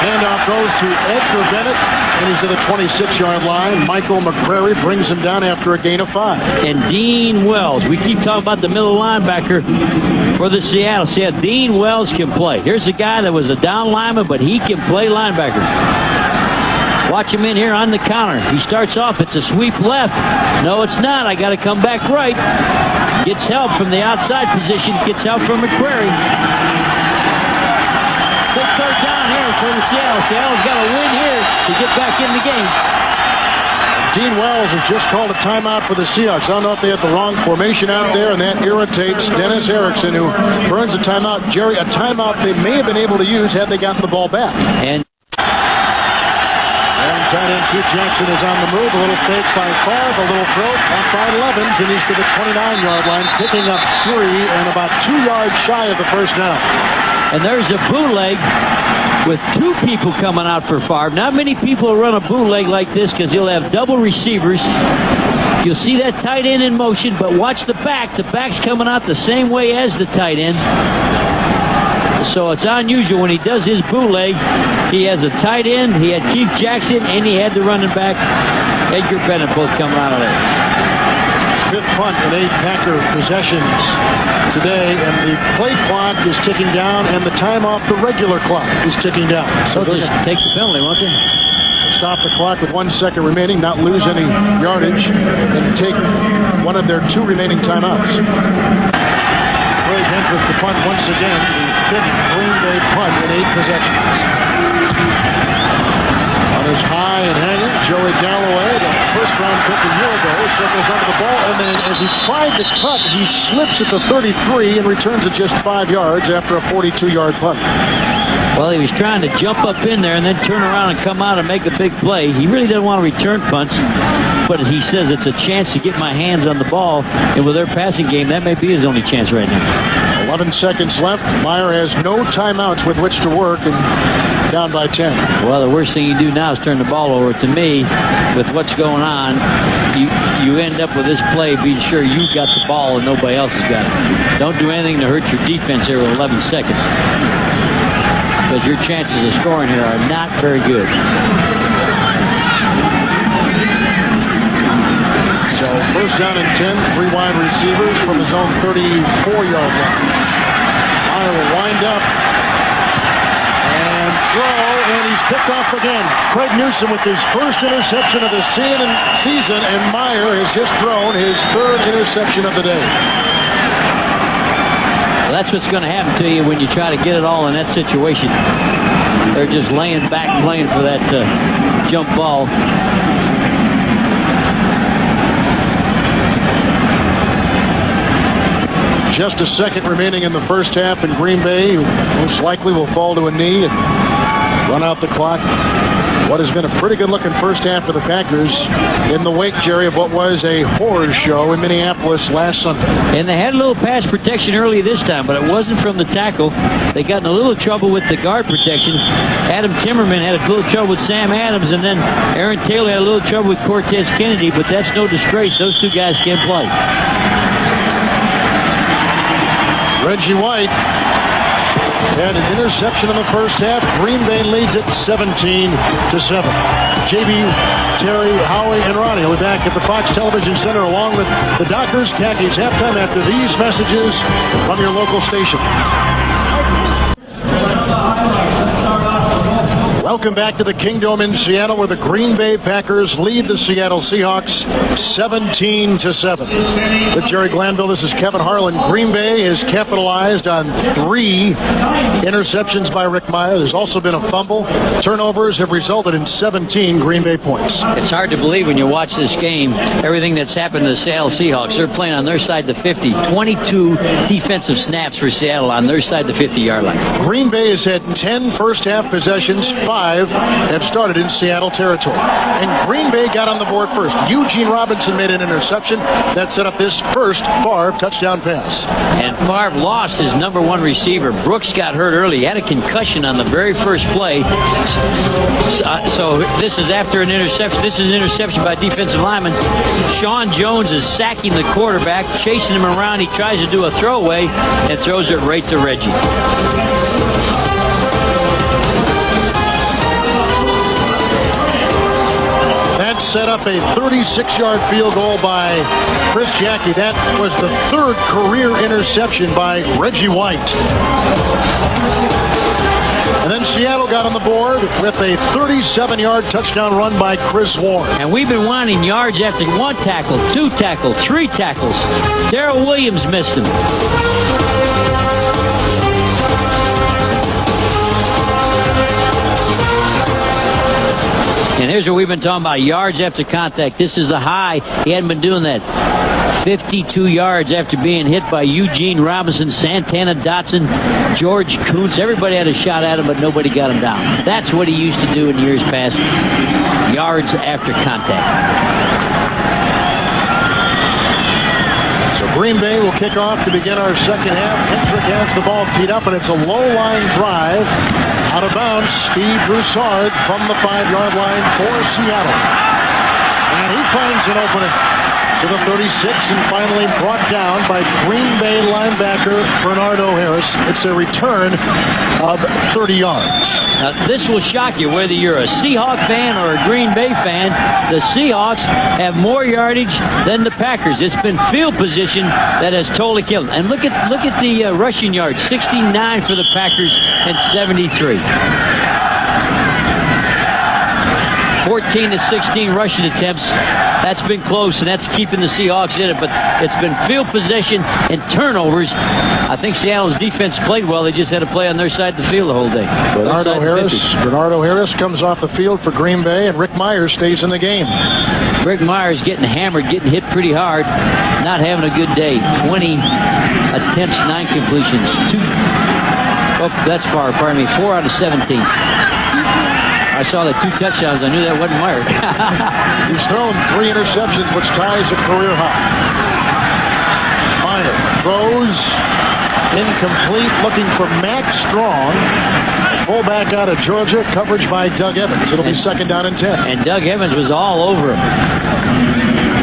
Handoff goes to Edgar Bennett, and he's to the 26-yard line. Michael McCrary brings him down after a gain of 5. And Dean Wells. We keep talking about the middle linebacker for the Seattle. See, Dean Wells can play. Here's a guy that was a down lineman, but he can play linebacker. Watch him in here on the counter. He starts off. It's a sweep left. No, it's not. I got to come back right. Gets help from the outside position. Gets help from McCrary. Big third down here for the Seattle. Seattle's got to win here to get back in the game. Dean Wells has just called a timeout for the Seahawks. I don't know if they had the wrong formation out there, and that irritates Dennis Erickson, who burns a timeout. Jerry, a timeout they may have been able to use had they gotten the ball back. And tight end Pete Jackson is on the move. A little fake by Favre, a little throw off by Levens, and he's to the 29-yard line, picking up 3 and about 2 yards shy of the first down. And there's a bootleg with 2 people coming out for Favre. Not many people run a bootleg like this because he'll have double receivers. You'll see that tight end in motion, but watch the back. The back's coming out the same way as the tight end. So it's unusual when he does his bootleg. He has a tight end, he had Keith Jackson, and he had the running back, Edgar Bennett, both coming out of there. 5th punt in 8 Packer possessions today, and the play clock is ticking down, and the time off the regular clock is ticking down. So they'll just take the penalty, won't they? Stop the clock with 1 second remaining, not lose any yardage, and take one of their 2 remaining timeouts. Craig Hendrick the punt once again, the 5th Green Bay punt in 8 possessions. On his high and hanging, Joey Galloway, the first-round pick a year ago, circles under the ball, and then as he tried to cut, he slips at the 33 and returns it just 5 yards after a 42-yard punt. Well, he was trying to jump up in there and then turn around and come out and make a big play. He really doesn't want to return punts, but he says it's a chance to get my hands on the ball, and with their passing game, that may be his only chance right now. 11 seconds left. Meyer has no timeouts with which to work, and down by 10. Well, the worst thing you do now is turn the ball over. To me, with what's going on, you end up with this play being sure you got the ball and nobody else has got it. Don't do anything to hurt your defense here with 11 seconds. Because your chances of scoring here are not very good. So first down and 10, 3 wide receivers from his own 34-yard line. Meyer will wind up and throw, and he's picked off again. Craig Newsome with his first interception of the season, and Meyer has just thrown his 3rd interception of the day. Well, that's what's going to happen to you when you try to get it all in that situation. They're just laying back and playing for that jump ball. Just a second remaining in the first half, and Green Bay most likely will fall to a knee and run out the clock. What has been a pretty good-looking first half for the Packers in the wake, Jerry, of what was a horror show in Minneapolis last Sunday. And they had a little pass protection early this time, but it wasn't from the tackle. They got in a little trouble with the guard protection. Adam Timmerman had a little trouble with Sam Adams, and then Aaron Taylor had a little trouble with Cortez Kennedy, but that's no disgrace. Those two guys can play. Reggie White had an interception in the first half. Green Bay leads it 17-7. JB, Terry, Howie, and Ronnie will be back at the Fox Television Center along with the Dockers Khakis halftime after these messages from your local station. Welcome back to the Kingdome in Seattle, where the Green Bay Packers lead the Seattle Seahawks 17-7. With Jerry Glanville, this is Kevin Harlan. Green Bay has capitalized on 3 interceptions by Rick Meyer. There's also been a fumble. Turnovers have resulted in 17 Green Bay points. It's hard to believe when you watch this game, everything that's happened to the Seattle Seahawks. They're playing on their side of the 50. 22 defensive snaps for Seattle on their side of the 50-yard line. Green Bay has had 10 first-half possessions. 5 have started in Seattle territory. And Green Bay got on the board first. Eugene Robinson made an interception that set up his first Favre touchdown pass. And Favre lost his number 1 receiver. Brooks got hurt early. He had a concussion on the very first play. So this is after an interception. This is an interception by defensive lineman. Sean Jones is sacking the quarterback, chasing him around. He tries to do a throwaway and throws it right to Reggie. Set up a 36-yard field goal by Chris Jackie. That was the 3rd career interception by Reggie White. And then Seattle got on the board with a 37-yard touchdown run by Chris Warren. And we've been wanting yards after 1 tackle, 2 tackle, 3 tackles. Darrell Williams missed him. And here's what we've been talking about, yards after contact. This is a high. He hadn't been doing that. 52 yards after being hit by Eugene Robinson, Santana Dotson, George Kuntz. Everybody had a shot at him, but nobody got him down. That's what he used to do in years past. Yards after contact. So Green Bay will kick off to begin our second half. Hendrick has the ball teed up, and it's a low-line drive. Out of bounds, Steve Broussard from the 5-yard line for Seattle. And he finds an opening to the 36 and finally brought down by Green Bay linebacker Bernardo Harris. It's a return of 30 yards. Now, this will shock you whether you're a Seahawk fan or a Green Bay fan. The Seahawks have more yardage than the Packers. It's been field position that has totally killed them. And look at the rushing yards, 69 for the Packers and 73. 14-16 rushing attempts. That's been close, and that's keeping the Seahawks in it. But it's been field possession and turnovers. I think Seattle's defense played well. They just had to play on their side of the field the whole day. Bernardo Harris comes off the field for Green Bay, and Rick Myers stays in the game. Rick Myers getting hammered, getting hit pretty hard, not having a good day. 20 attempts, 9 completions. 4 out of 17. I saw the 2 touchdowns. I knew that wasn't Myers. He's thrown 3 interceptions, which ties a career high. Meyer throws incomplete, looking for Max Strong, fullback out of Georgia. Coverage by Doug Evans. It'll be second down and 10. And Doug Evans was all over him.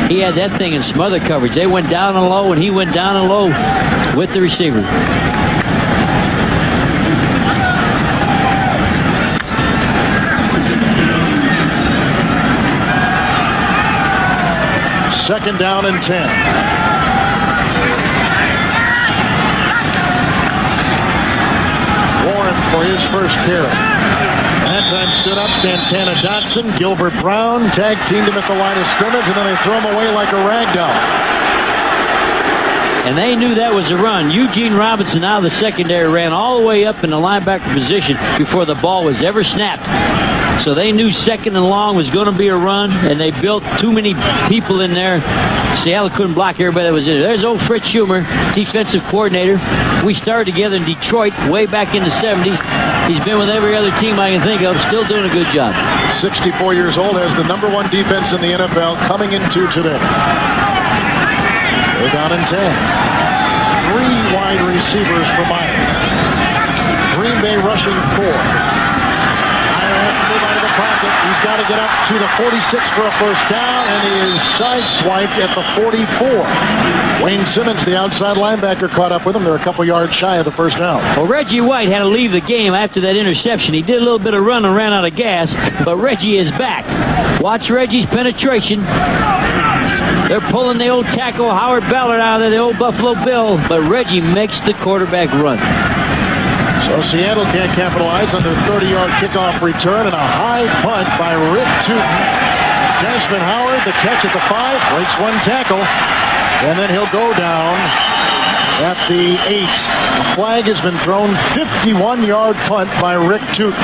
He had that thing in smother coverage. They went down and low, and he went down and low with the receiver. Second down and 10. Warren for his first carry. That time stood up Santana Dotson. Gilbert Brown tag teamed him at the line of scrimmage, and then they throw him away like a rag doll. and they knew that was a run. Eugene Robinson out of the secondary ran all the way up in the linebacker position before the ball was ever snapped. So they knew second and long was going to be a run, and they built too many people in there. Seattle couldn't block everybody that was in there. There's old Fritz Schumer, defensive coordinator. We started together in Detroit way back in the 70s. He's been with every other team I can think of, still doing a good job. 64 years old, has the #1 defense in the NFL coming into today. They're down in 10. 3 wide receivers for Meyer. Green Bay rushing 4. He's got to get up to the 46 for a first down, and he is sideswiped at the 44. Wayne Simmons, the outside linebacker, caught up with him. They're a couple yards shy of the first down. Well, Reggie White had to leave the game after that interception. He did a little bit of run and ran out of gas, but Reggie is back. Watch Reggie's penetration. They're pulling the old tackle Howard Ballard out of there, the old Buffalo Bill, but Reggie makes the quarterback run. So Seattle can't capitalize on their 30-yard kickoff return and a high punt by Rick Tootin. Desmond Howard, the catch at the 5, breaks 1 tackle, and then he'll go down at the 8. A flag has been thrown, 51-yard punt by Rick Tootin.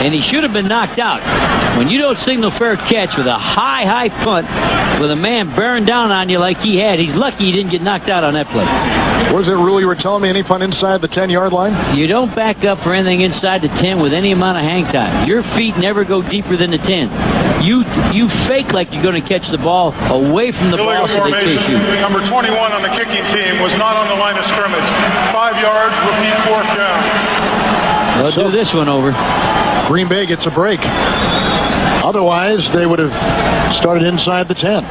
And he should have been knocked out. When you don't signal fair catch with a high punt with a man bearing down on you like he had, he's lucky he didn't get knocked out on that play. What was that rule you were telling me? Any punt inside the 10-yard line? You don't back up for anything inside the 10 with any amount of hang time. Your feet never go deeper than the 10. You fake like you're going to catch the ball away from the ball so they chase you. Number 21 on the kicking team was not on the line of scrimmage. 5 yards, repeat 4th down. They'll do this one over. Green Bay gets a break. Otherwise, they would have started inside the 10.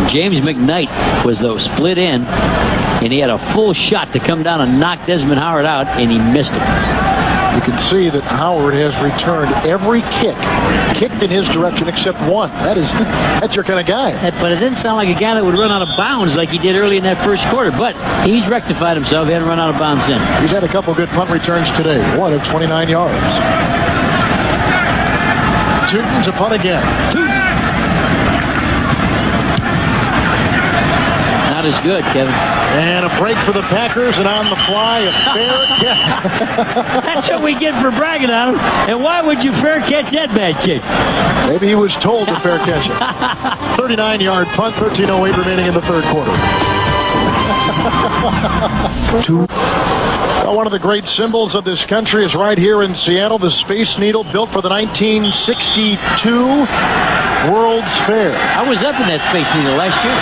James McKnight was the split end, and he had a full shot to come down and knock Desmond Howard out, and he missed him. You can see that Howard has returned every kick, kicked in his direction except one. That's your kind of guy. But it didn't sound like a guy that would run out of bounds like he did early in that first quarter. But he's rectified himself. He hasn't run out of bounds since. He's had a couple good punt returns today. One of 29 yards. Tootin to punt again. Not as good, Kevin. And a break for the Packers, and on the fly, a fair catch. That's what we get for bragging on him. And why would you fair catch that bad kick? Maybe he was told to fair catch it. 39-yard punt, 13:08 remaining in the third quarter. Well, one of the great symbols of this country is right here in Seattle, the Space Needle, built for the 1962 World's Fair. I was up in that Space Needle last year.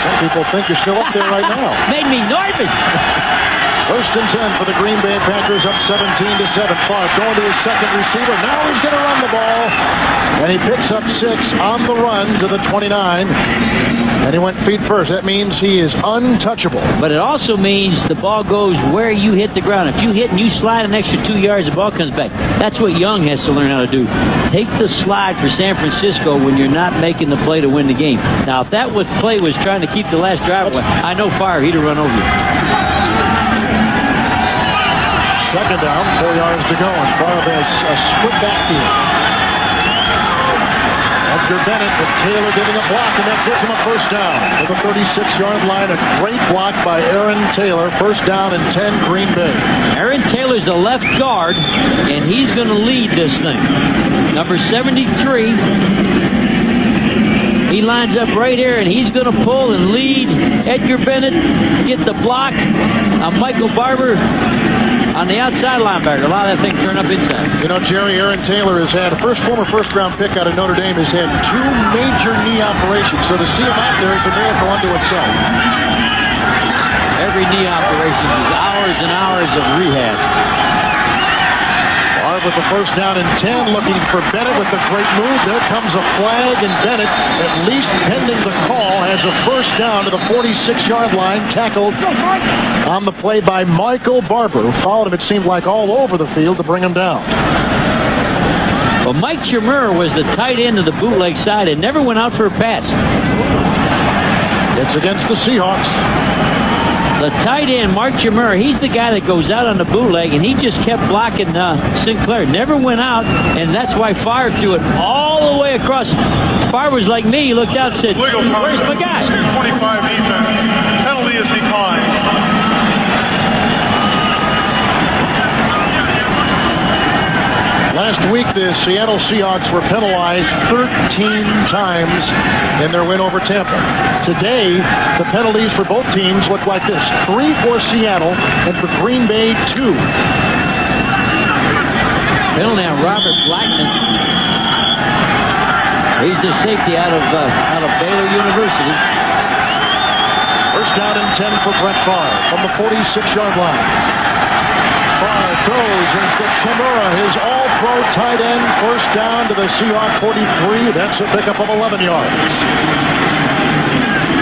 Some people think you're still up there right now. Made me nervous. 1st and 10 for the Green Bay Packers, up 17-7. Clark going to his second receiver. Now he's going to run the ball. And he picks up 6 on the run to the 29. And he went feet first. That means he is untouchable. But it also means the ball goes where you hit the ground. If you hit and you slide an extra 2 yards, the ball comes back. That's what Young has to learn how to do. Take the slide for San Francisco when you're not making the play to win the game. Now, if that play was trying to keep the last drive away, I know Favre, he'd have run over you. Second down, 4 yards to go, and Favre has a split backfield. Edgar Bennett with Taylor giving a block, and that gives him a first down. To the 36-yard line, a great block by Aaron Taylor. First down and 10, Green Bay. Aaron Taylor's the left guard, and he's going to lead this thing. Number 73. He lines up right here, and he's going to pull and lead. Edgar Bennett get the block. Michael Barber on the outside linebacker. A lot of that thing turned up inside. You know, Jerry, Aaron Taylor has had former first-round pick out of Notre Dame, has had 2 major knee operations. So to see him out there is a miracle unto itself. Every knee operation is hours and hours of rehab. With the first down and 10, looking for Bennett with a great move. There comes a flag, and Bennett, at least pending the call, has a first down to the 46-yard line, tackled on the play by Michael Barber, who followed him, it seemed like, all over the field to bring him down. Well, Mike Chimera was the tight end of the bootleg side and never went out for a pass. It's against the Seahawks. The tight end, Mark Chimera, he's the guy that goes out on the bootleg, and he just kept blocking Sinclair. Never went out, and that's why Favre threw it all the way across. Favre was like me. He looked out and said, "Where's my guy?" 25 defense. Penalty has declined. Last week, the Seattle Seahawks were penalized 13 times in their win over Tampa. Today, the penalties for both teams look like this: 3 for Seattle and for Green Bay 2. Penalty on Robert Blackman. He's the safety out of Baylor University. First down and 10 for Brett Favre from the 46-yard line. Favre throws, and it's got Chimura, his all-pro tight end. First down to the Seahawks 43. That's a pickup of 11 yards.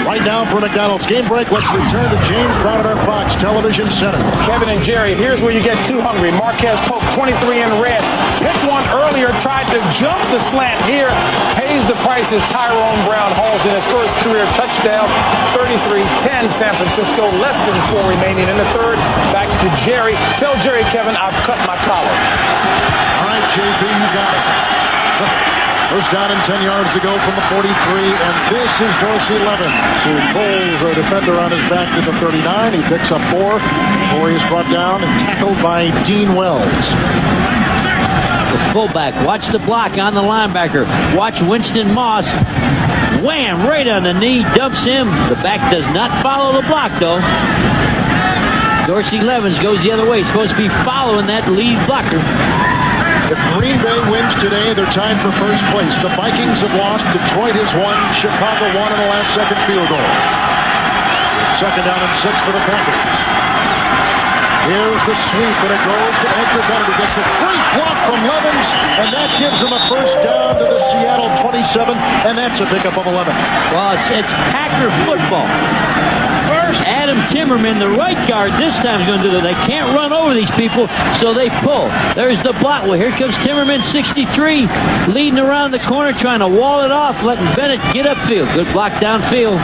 Right now for McDonald's game break, let's return to James Brown at our Fox Television Center. Kevin and Jerry, here's where you get too hungry. Marquez Pope, 23 in red. Picked one earlier, tried to jump the slant here. Pays the price as Tyrone Brown hauls in his first career touchdown. 33-10 San Francisco, less than 4 remaining in the third. Back to Jerry. Tell Jerry, Kevin, I've cut my collar. All right, JP, you got it. First down and 10 yards to go from the 43, and this is Dorsey Levens, who pulls a defender on his back to the 39. He picks up 4 before he's brought down and tackled by Dean Wells. The fullback, watch the block on the linebacker. Watch Winston Moss. Wham! Right on the knee, dumps him. The back does not follow the block, though. Dorsey Levens goes the other way. He's supposed to be following that lead blocker. If Green Bay wins today, they're tied for first place. The Vikings have lost. Detroit has won. Chicago won in the last second field goal. Second down and 6 for the Packers. Here's the sweep, and it goes to Edgar Bennett. He gets a free flop from Levens, and that gives him a first down to the Seattle 27, and that's a pickup of 11. Well, it's Packer football. Adam Timmerman, the right guard, this time is going to do that. They can't run over these people, so they pull. There's the block. Well, here comes Timmerman, 63, leading around the corner, trying to wall it off, letting Bennett get upfield. Good block downfield.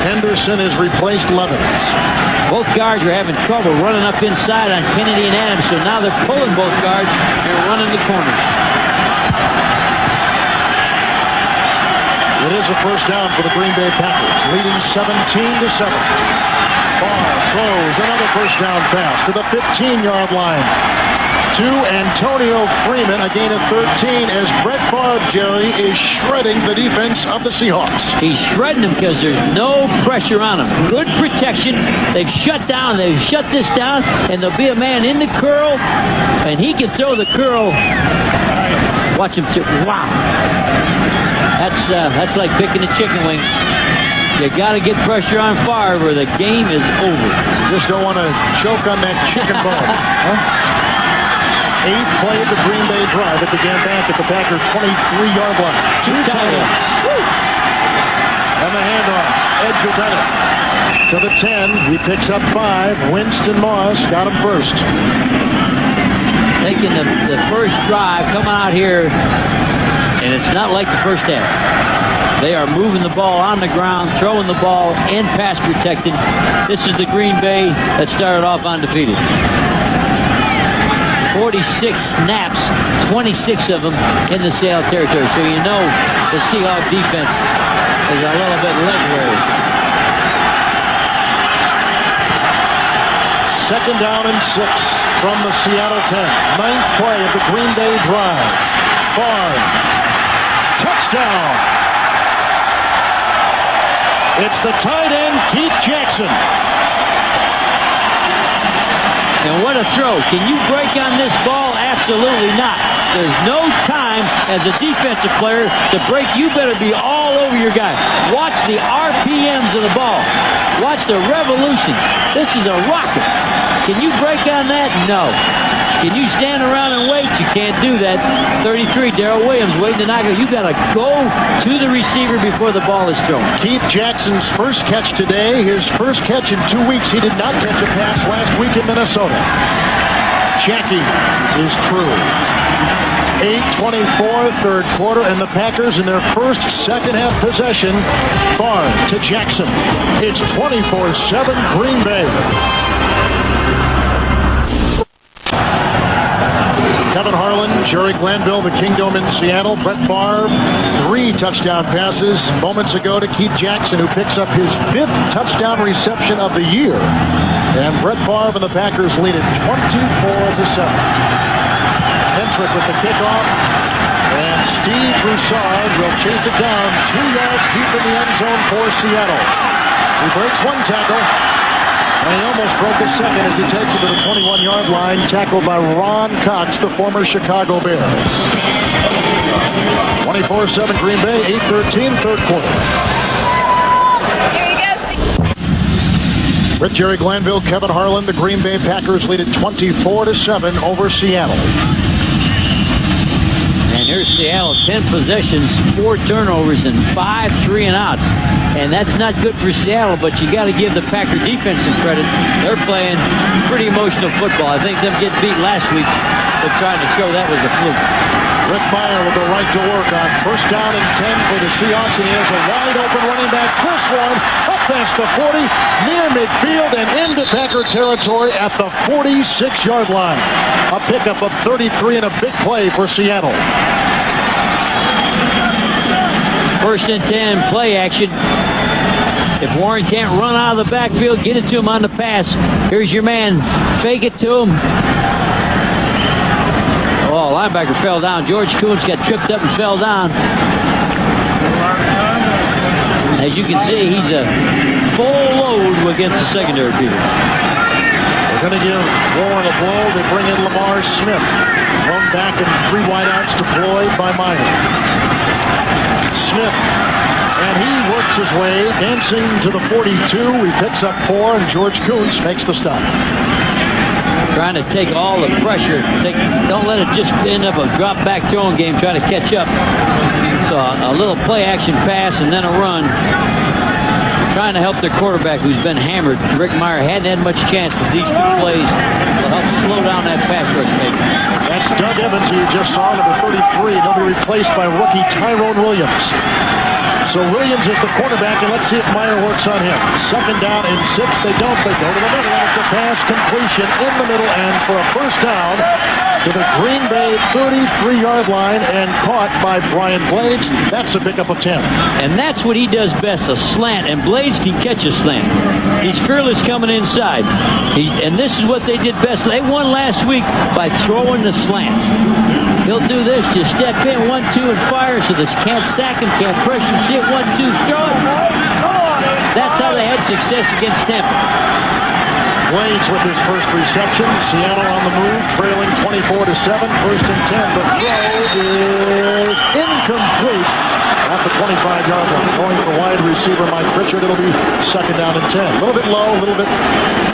Henderson has replaced Levens. Both guards are having trouble running up inside on Kennedy and Adams, so now they're pulling both guards and running the corners. It is a first down for the Green Bay Packers, leading 17-7. Favre throws another first down pass to the 15-yard line to Antonio Freeman, a gain of 13, as Brett Favre, Jerry, is shredding the defense of the Seahawks. He's shredding them because there's no pressure on him. Good protection. They've shut this down, and there'll be a man in the curl, and he can throw the curl. Watch him throw. Wow. That's like picking a chicken wing. You got to get pressure on Favre or the game is over. Just don't want to choke on that chicken bone. Huh? 8th play of the Green Bay drive. It began back at the Packer 23-yard line. 2 tight ends. And the handoff. Edgar Bennett to the 10. He picks up 5. Winston Moss got him first. Taking the first drive, coming out here, and it's not like the first half. They are moving the ball on the ground, throwing the ball, and pass protecting. This is the Green Bay that started off undefeated. 46 snaps, 26 of them in the Seattle territory. So you know the Seahawks defense is a little bit leg-weary. Second down and 6 from the Seattle 10. 9th play of the Green Bay drive. Favre. Touchdown. It's the tight end, Keith Jackson. And what a throw. Can you break on this ball? Absolutely not. There's no time as a defensive player to break. You better be all over your guy. Watch the RPMs of the ball. Watch the revolutions. This is a rocket. Can you break on that? No. Can you stand around and wait? You can't do that. 33, Darrell Williams waiting to knock it. You got to go to the receiver before the ball is thrown. Keith Jackson's first catch today. His first catch in 2 weeks. He did not catch a pass last week in Minnesota. Jackie is true. 8:24, third quarter, and the Packers in their first second-half possession. Favre to Jackson. It's 24-7 Green Bay. Kevin Harlan, Jerry Glanville, the Kingdom in Seattle. Brett Favre, 3 touchdown passes moments ago to Keith Jackson, who picks up his 5th touchdown reception of the year. And Brett Favre and the Packers lead it 24-7. Hendrick with the kickoff. And Steve Broussard will chase it down 2 yards deep in the end zone for Seattle. He breaks 1 tackle. And he almost broke a second as he takes it to the 21-yard line, tackled by Ron Cox, the former Chicago Bear. 24-7 Green Bay, 8-13, third quarter. With Jerry Glanville, Kevin Harlan, the Green Bay Packers lead it 24-7 over Seattle. And here's Seattle, 10 possessions, 4 turnovers, and 5 3-and-outs. And that's not good for Seattle, but you got to give the Packer defense some credit. They're playing pretty emotional football. I think them getting beat last week, they're trying to show that was a fluke. Rick Meyer will go right to work on first down and 10 for the Seahawks, and he has a wide open running back, Chris Warren, up past the 40, near midfield, and into Packer territory at the 46-yard line. A pickup of 33 and a big play for Seattle. First and 10, play action. If Warren can't run out of the backfield, get it to him on the pass. Here's your man. Fake it to him. Oh, linebacker fell down. George Kuntz got tripped up and fell down. As you can see, he's a full load against the secondary people. They're going to give Warren a blow. They bring in Lamar Smith. One back and 3 wideouts deployed by Meyer. Smith, and he works his way, dancing to the 42. He picks up 4, and George Kuntz makes the stop. Trying to take all the pressure. Don't let it just end up a drop-back throwing game trying to catch up. So a little play-action pass and then a run. Trying to help their quarterback who's been hammered. Rick Meyer hadn't had much chance, but these 2 plays will help slow down that pass rush maybe. That's Doug Evans, who you just saw, number 33. He'll be replaced by rookie Tyrone Williams. So Williams is the quarterback, and let's see if Meyer works on him. Second down and 6. They don't. They go to the middle, and it's a pass completion in the middle, and for a first down to the Green Bay 33-yard line, and caught by Brian Blades. That's a pickup of 10. And that's what he does best, a slant, and Blades can catch a slant. He's fearless coming inside. And this is what they did best. They won last week by throwing the slants. He'll do this, just step in, 1-2, and fire, so this can't sack him, can't pressure, shit, 1-2, throw it. That's how they had success against Tampa. Blades with his first reception. Seattle on the move, trailing 24-7, first and 10. The throw is incomplete at the 25-yard line. Going for wide receiver Mike Pritchard. It'll be second down and 10. A little bit low, a little bit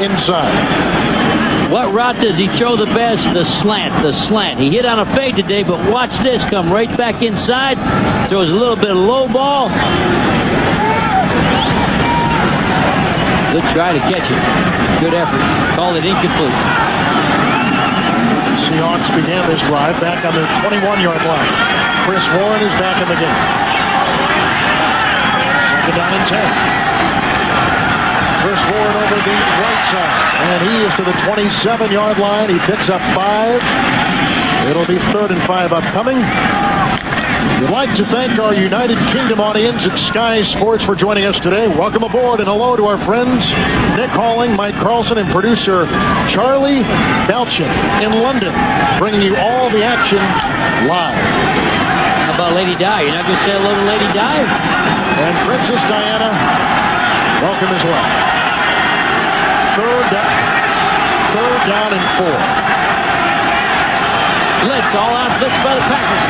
inside. What route does he throw the best? The slant, the slant. He hit on a fade today, but watch this, come right back inside. Throws a little bit of low ball. Good try to catch it. Good effort. Called it incomplete. Seahawks began this drive back on their 21-yard line. Chris Warren is back in the game. Second down and 10. Chris Warren over the right side, and he is to the 27-yard line. He picks up 5. It'll be 3rd and 5 upcoming. We'd like to thank our United Kingdom audience at Sky Sports for joining us today. Welcome aboard, and hello to our friends Nick Halling, Mike Carlson, and producer Charlie Belchin in London, bringing you all the action live. How about Lady Di? You're not going to say hello to Lady Di? And Princess Diana, welcome as well. Third down and 4. Blitz, all out blitz by the Packers.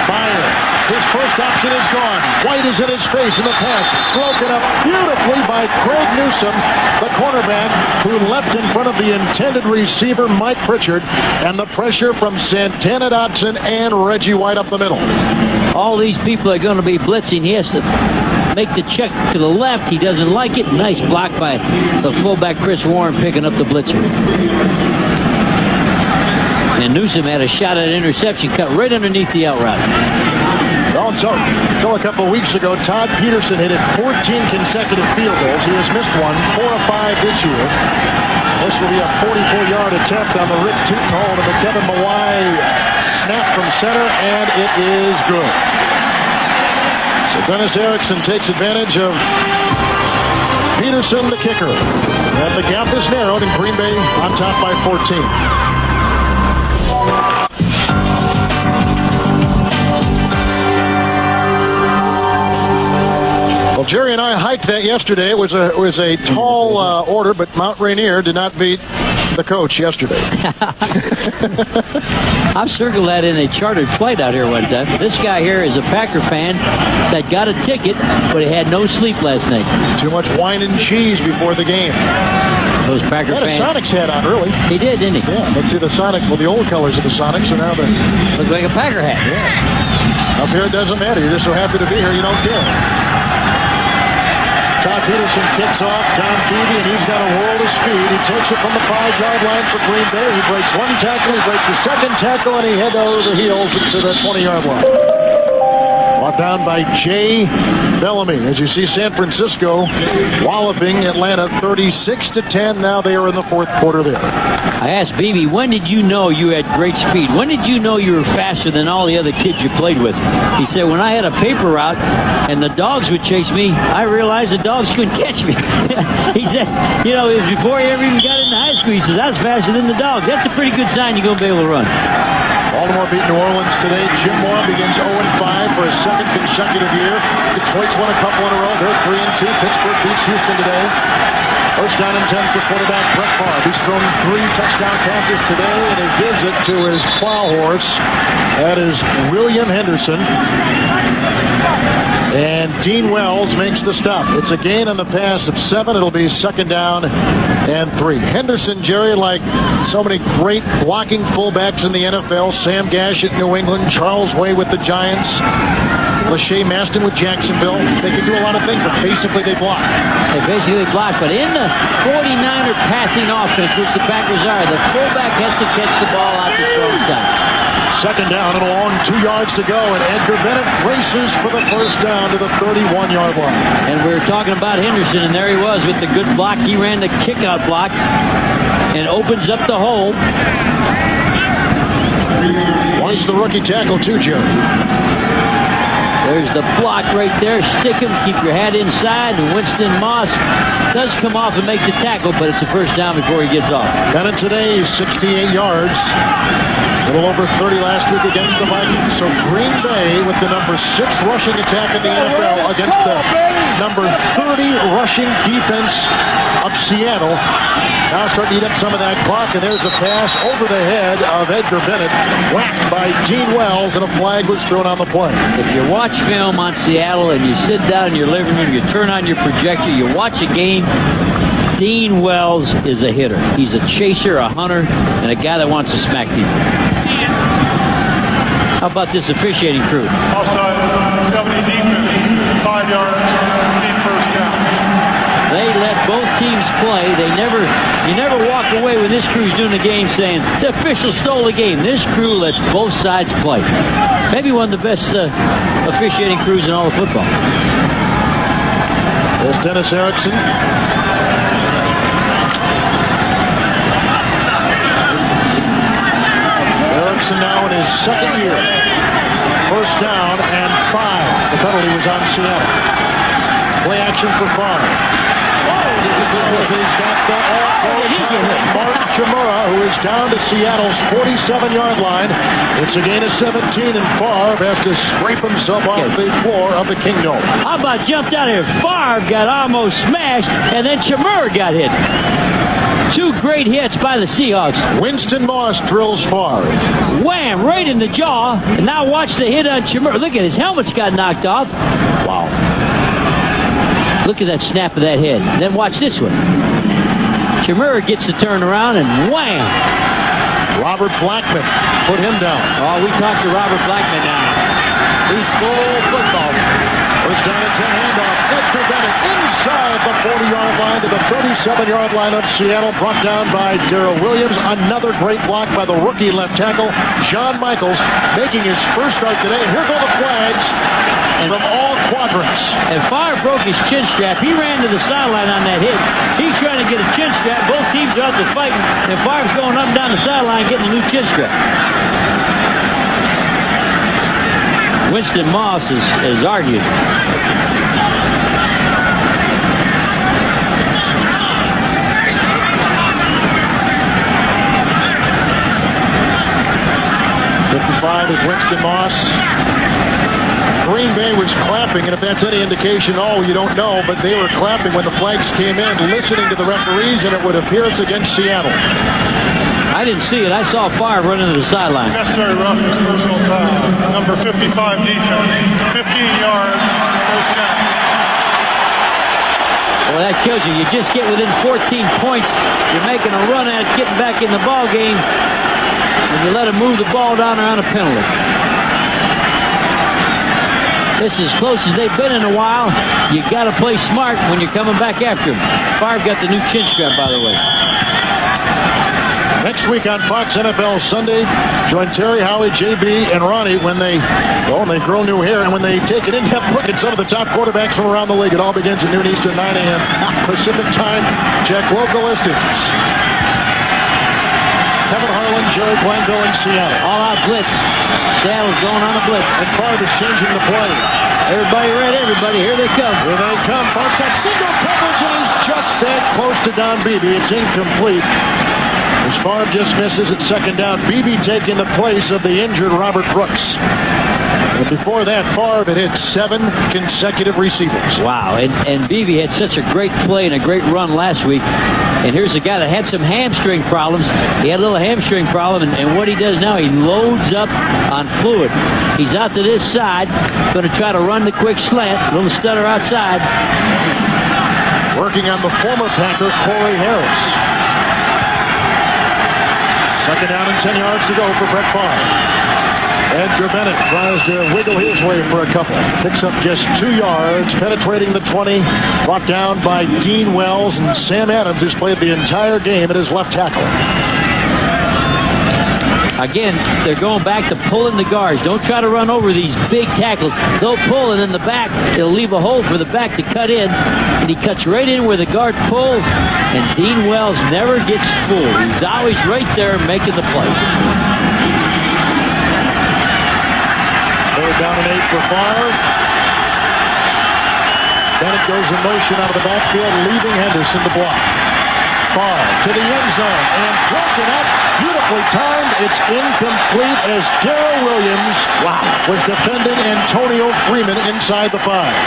Meyer, his first option is gone. White is in his face in the pass. Broken up beautifully by Craig Newsome, the cornerback, who leapt in front of the intended receiver, Mike Pritchard, and the pressure from Santana Dotson and Reggie White up the middle. All these people are going to be blitzing. He has to make the check to the left. He doesn't like it. Nice block by the fullback, Chris Warren, picking up the blitzer. And Newsome had a shot at interception, cut right underneath the out route. Well, until a couple of weeks ago, Todd Peterson hit 14 consecutive field goals. He has missed one, 4 of 5 this year. This will be a 44-yard attempt on the Rick Toothole to the Kevin Mawai snap from center, and it is good. So Dennis Erickson takes advantage of Peterson, the kicker. And the gap is narrowed, and Green Bay on top by 14. Well, Jerry and I hiked that yesterday. It was a tall order, but Mount Rainier did not beat the coach yesterday. I've circled that in a chartered flight out here one time. This guy here is a Packer fan that got a ticket, but he had no sleep last night. Too much wine and cheese before the game. Those Packer fans. He had a Sonics hat on early. He did, didn't he? Yeah, let's see the Sonic. Well, the old colors of the Sonics, and now the... Looks like a Packer hat. Yeah. Up here, it doesn't matter. You're just so happy to be here, you don't care. Todd Peterson kicks off. Tom Beebe, and he's got a world of speed. He takes it from the 5-yard line for Green Bay. He breaks one tackle, he breaks the second tackle, and he heads over the heels into the 20-yard line. Brought down by Jay Bellamy. As you see, San Francisco walloping Atlanta 36-10. Now they are in the fourth quarter there. I asked Beebe, when did you know you had great speed? When did you know you were faster than all the other kids you played with? He said, when I had a paper route and the dogs would chase me, I realized the dogs couldn't catch me. He said, you know, it was before he ever even got into high school. He says, I was faster than the dogs. That's a pretty good sign you're going to be able to run. Baltimore beat New Orleans today. Jim Moore begins 0-5 for his second consecutive year. Detroit's won a couple in a row. They're 3-2. Pittsburgh beats Houston today. First down and 10 for quarterback Brett Favre. He's thrown 3 touchdown passes today, and he gives it to his plow horse. That is William Henderson. And Dean Wells makes the stop. It's a gain on the pass of 7. It'll be second down and 3. Henderson, Jerry, like so many great blocking fullbacks in the NFL. Sam Gash at New England. Charles Way with the Giants. Lachey Maston with Jacksonville. They can do a lot of things, but basically they block. They basically block. But in the 49er passing offense, which the Packers are, the fullback has to catch the ball out the strong side. Second down and a long 2 yards to go, and Edgar Bennett races for the first down to the 31-yard line. And we were talking about Henderson, and there he was with the good block. He ran the kickout block and opens up the hole. Watch the rookie tackle too, Jerry. There's the block right there. Stick him. Keep your hat inside. And Winston Moss does come off and make the tackle, but it's a first down before he gets off. Bennett today, 68 yards. A little over 30 last week against the Vikings. So Green Bay with the number 6 rushing attack in the NFL against the number 30 rushing defense of Seattle. Now starting to eat up some of that clock, and there's a pass over the head of Edgar Bennett, whacked by Dean Wells, and a flag was thrown on the play. If you watch film on Seattle and you sit down in your living room, you turn on your projector, you watch a game, Dean Wells is a hitter. He's a chaser, a hunter, and a guy that wants to smack people. How about this officiating crew? Offside, 70 defense, 5 yards, need first down. They let both teams play. You never walk away when this crew's doing the game saying, the official stole the game. This crew lets both sides play. Maybe one of the best officiating crews in all of football. There's Dennis Erickson. Erickson now in his second year. First down and 5. The penalty was on Seattle. Play action for Favre. He's got the Martin Chimura, who is down to Seattle's 47-yard line. It's a gain of 17, and Favre has to scrape himself off the floor of the Kingdome. How about jumped out here? Favre got almost smashed, and then Chimura got hit. 2 great hits by the Seahawks. Winston Moss drills Favre. Wham! Right in the jaw. And now watch the hit on Chimura. Look at his helmet's got knocked off. Wow. Look at that snap of that head. Then watch this one. Chimura gets to turn around and wham! Robert Blackman put him down. Oh, we talked to Robert Blackman now. He's full football. First down and 10 handoff. Edgar Bennett inside the 40-yard line to the 37-yard line of Seattle. Brought down by Darrell Williams. Another great block by the rookie left tackle, John Michaels, making his first start today. And here go the flags from all quadrants. And Favre broke his chin strap. He ran to the sideline on that hit. He's trying to get a chin strap. Both teams are out there fighting. And Favre's going up and down the sideline getting a new chin strap. Winston Moss is argued. Is Winston Moss. Green Bay was clapping, and if that's any indication, you don't know, but they were clapping when the flags came in, listening to the referees, and it would appear it's against Seattle. I didn't see it. I saw Favre running to the sideline. Necessary roughness, personal foul. Number 55 defense. 15 yards, first down. Well, that kills you. You just get within 14 points. You're making a run at it, getting back in the ball game. And you let him move the ball down there on a penalty. This is as close as they've been in a while. You got to play smart when you're coming back after him. Favre got the new chin strap, by the way. Next week on Fox NFL Sunday, join Terry, Howie, JB, and Ronnie when they grow new hair and when they take an in-depth look at some of the top quarterbacks from around the league. It all begins at noon Eastern, 9 a.m. Pacific time. Check local listings. Kevin Harlan, Jerry Glanville in Seattle. All-out blitz. Seattle's going on a blitz. And Favre is changing the play. Everybody ready, everybody. Here they come. Here they come. Favre's got single coverage, and he's just that close to Don Beebe. It's incomplete. As Favre just misses at second down. Beebe taking the place of the injured Robert Brooks. And before that, Favre had hit 7 consecutive receivers. Wow, and Beebe had such a great play and a great run last week. And here's a guy that had some hamstring problems. He had a little hamstring problem, and what he does now, he loads up on fluid. He's out to this side, going to try to run the quick slant. Little stutter outside. Working on the former Packer, Corey Harris. Second down and 10 yards to go for Brett Favre. Edgar Bennett tries to wiggle his way for a couple. Picks up just 2 yards, penetrating the 20. Brought down by Dean Wells and Sam Adams, who's played the entire game at his left tackle. Again, they're going back to pulling the guards. Don't try to run over these big tackles. They'll pull, and in the back, they'll leave a hole for the back to cut in. And he cuts right in where the guard pulled, and Dean Wells never gets fooled. He's always right there making the play. Third down and 8 for Favre. Bennett goes in motion out of the backfield, leaving Henderson to block. Favre to the end zone and broken up. Beautifully timed. It's incomplete as Darrell Williams was defending Antonio Freeman inside the 5.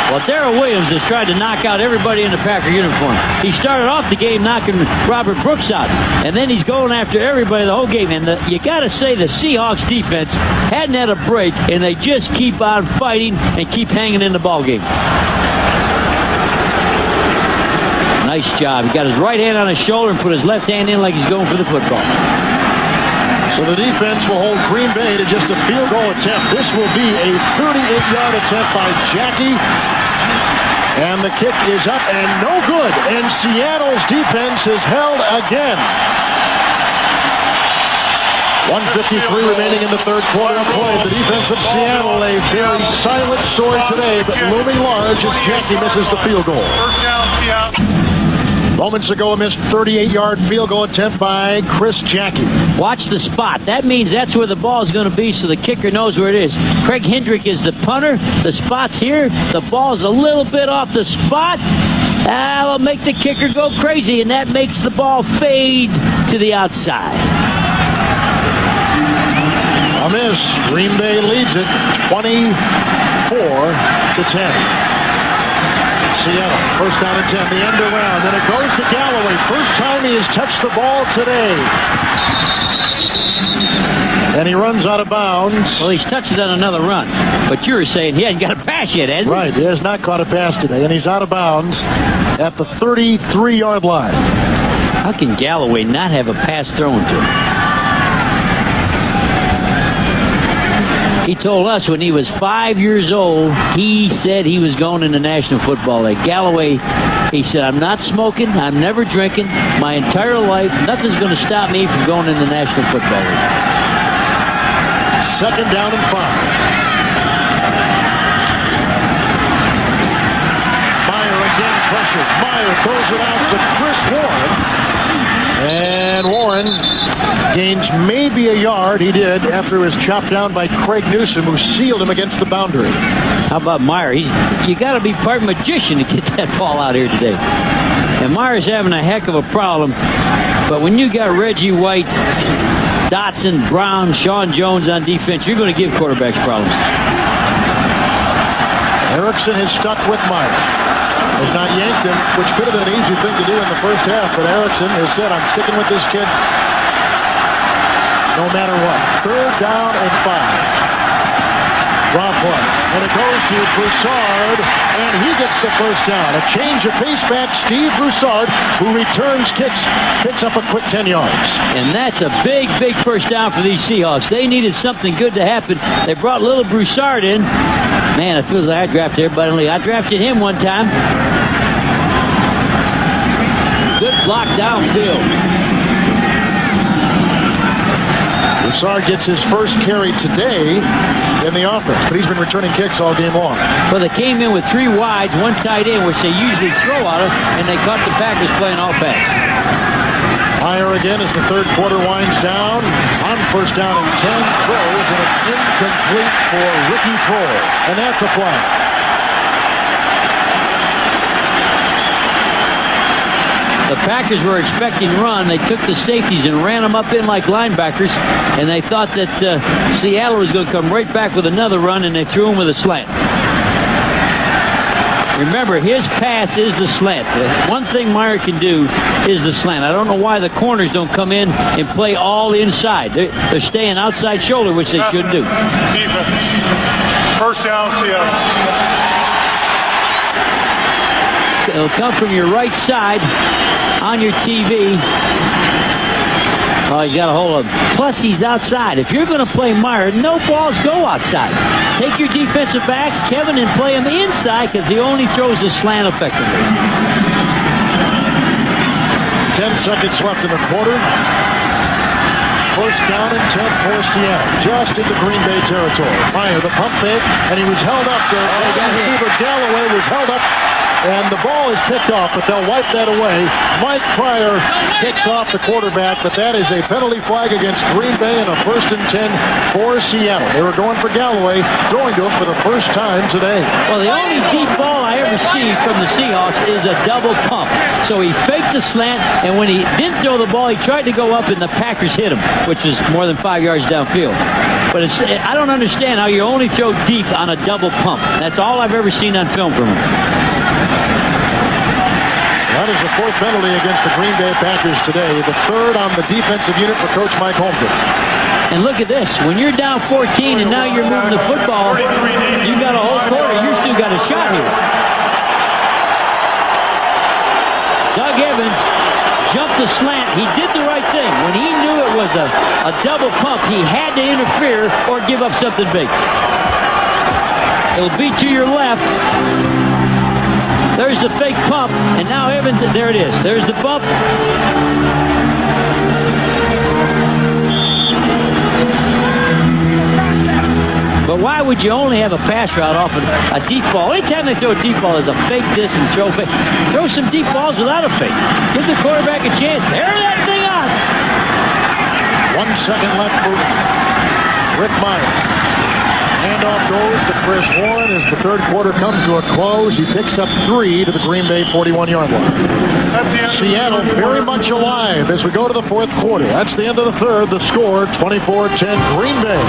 Well, Darrell Williams has tried to knock out everybody in the Packer uniform. He started off the game knocking Robert Brooks out, and then he's going after everybody the whole game. And you got to say the Seahawks defense hadn't had a break, and they just keep on fighting and keep hanging in the ball game. Nice job. He got his right hand on his shoulder and put his left hand in like he's going for the football. So the defense will hold Green Bay to just a field goal attempt. This will be a 38-yard attempt by Jackie. And the kick is up and no good. And Seattle's defense is held again. 1:53 remaining in the third quarter of play. The defense of Seattle, a very silent story today, but looming large as Jackie misses the field goal. First down, Seattle. Moments ago, a missed 38-yard field goal attempt by Chris Jackie. Watch the spot. That means that's where the ball is going to be, so the kicker knows where it is. Craig Hendrick is the punter. The spot's here. The ball's a little bit off the spot. That'll make the kicker go crazy, and that makes the ball fade to the outside. A miss. Green Bay leads it 24-10. Seattle, first down and 10, the end around, and it goes to Galloway. First time he has touched the ball today. And he runs out of bounds. Well, he's touched it on another run. But you were saying he hasn't got a pass yet, has he? Right, he has not caught a pass today, and he's out of bounds at the 33-yard line. How can Galloway not have a pass thrown to him? He told us when he was 5 years old, he said he was going in the National Football League. Galloway, he said, I'm not smoking, I'm never drinking, my entire life, nothing's going to stop me from going in the National Football League. 2nd down and 5. Meyer again pressured. Meyer throws it out to Chris Warren. And Warren gains maybe a yard. He did after he was chopped down by Craig Newsom, who sealed him against the boundary. How about Meyer? You got to be part magician to get that ball out here today. And Meyer's having a heck of a problem. But when you got Reggie White, Dotson, Brown, Sean Jones on defense, you're going to give quarterbacks problems. Erickson has stuck with Meyer. Has not yanked him, which could have been an easy thing to do in the first half, but Erickson has said, I'm sticking with this kid no matter what. 3rd down and 5. Drop one. And it goes to Broussard, and he gets the first down. A change of pace back, Steve Broussard, who returns kicks, picks up a quick 10 yards. And that's a big, big first down for these Seahawks. They needed something good to happen. They brought little Broussard in. Man, it feels like I drafted everybody. I drafted him one time. Good block downfield. Broussard gets his first carry today in the offense, but he's been returning kicks all game long. Well, they came in with 3 wides, 1 tight end, which they usually throw out of, and they caught the Packers playing all pass. Meyer again as the 3rd quarter winds down. On 1st down and 10, throws, and it's incomplete for Ricky Prohl. And that's a flag. The Packers were expecting run. They took the safeties and ran them up in like linebackers, and they thought that Seattle was going to come right back with another run, and they threw him with a slant. Remember, his pass is the slant. One thing Meyer can do is the slant. I don't know why the corners don't come in and play all inside. They're staying outside shoulder, which they should do. Defense. 1st down, Seattle. It'll come from your right side on your TV. Oh, he's got a hold of him. Plus, he's outside. If you're going to play Meyer, no balls go outside. Take your defensive backs, Kevin, and play him inside because he only throws the slant effectively. 10 seconds left in the quarter. 1st down and 10 for Seattle. Just into Green Bay territory. Meyer, the pump fake, and he was held up there. Receiver Galloway was held up. And the ball is picked off, but they'll wipe that away. Mike Pryor kicks off the quarterback, but that is a penalty flag against Green Bay and a 1st and 10 for Seattle. They were going for Galloway, throwing to him for the first time today. Well, the only deep ball I ever see from the Seahawks is a double pump. So he faked the slant, and when he didn't throw the ball, he tried to go up, and the Packers hit him, which is more than 5 yards downfield. But I don't understand how you only throw deep on a double pump. That's all I've ever seen on film from him. That is the 4th penalty against the Green Bay Packers today. The 3rd on the defensive unit for Coach Mike Holmgren. And look at this. When you're down 14 and now you're moving the football, you got a whole quarter. You still got a shot here. Doug Evans jumped the slant. He did the right thing. When he knew it was a double pump, he had to interfere or give up something big. It'll be to your left. There's the fake pump, and now Evans, there it is. There's the bump. But why would you only have a pass route off of a deep ball? Anytime they throw a deep ball, is a fake this and throw fake. Throw some deep balls without a fake. Give the quarterback a chance. Air that thing out. 1 second left for Rick Meyer. Handoff goes to Chris Warren as the 3rd quarter comes to a close. He picks up 3 to the Green Bay 41-yard line. Seattle very much alive as we go to the 4th quarter. That's the end of the 3rd. The score, 24-10 Green Bay.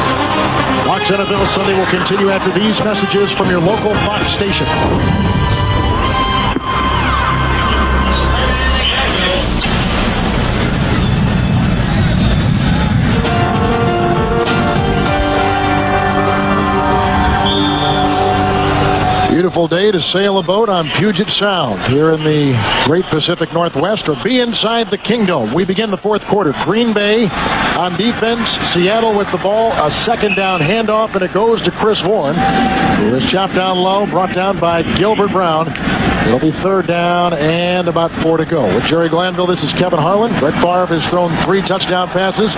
Fox NFL Sunday will continue after these messages from your local Fox station. Beautiful. beautiful day to sail a boat on Puget Sound here in the great Pacific Northwest, or be inside the Kingdom. We begin the fourth quarter. Green Bay on defense. Seattle with the ball. A second down handoff, and it goes to Chris Warren, who is chopped down low, brought down by Gilbert Brown. It'll be third down and about 4 to go. With Jerry Glanville, this is Kevin Harlan. Brett Favre has thrown 3 touchdown passes.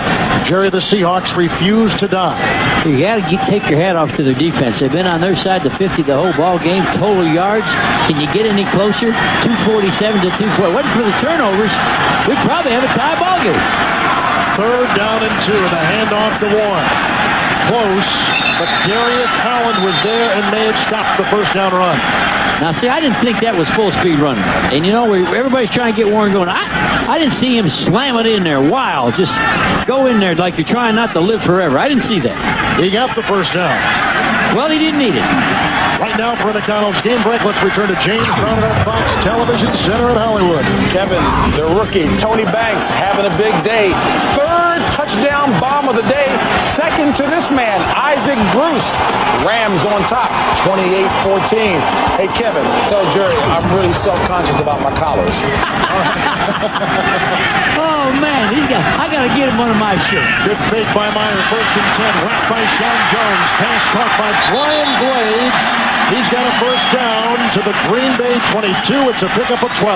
Jerry, the Seahawks refuse to die. You got to take your hat off to their defense. They've been on their side the 50 the whole ball game. Total yards. Can you get any closer? 247 to 240. Wasn't for the turnovers, we'd probably have a tie ball game. Third down and 2, and the handoff to Warren. Close, but Darius Howland was there and may have stopped the first down run. Now, see, I didn't think that was full speed running. And, you know, everybody's trying to get Warren going. I didn't see him slam it in there wild. Just go in there like you're trying not to live forever. I didn't see that. He got the first down. Well, he didn't need it. Right now for McDonald's Game Break, let's return to James Brown at our Fox Television Center in Hollywood. Kevin, the rookie, Tony Banks, having a big day. Third touchdown bomb of the day. Second to this man, Isaac Bruce. Rams on top, 28-14. Hey, Kevin, tell Jerry I'm really self-conscious about my collars. Oh, man, I got to get him one of my shirts. Good fake by Meyer. First and 10. Whacked by Sean Jones. Pass caught by Brian Blades. He's got a first down to the Green Bay 22. It's a pickup of 12.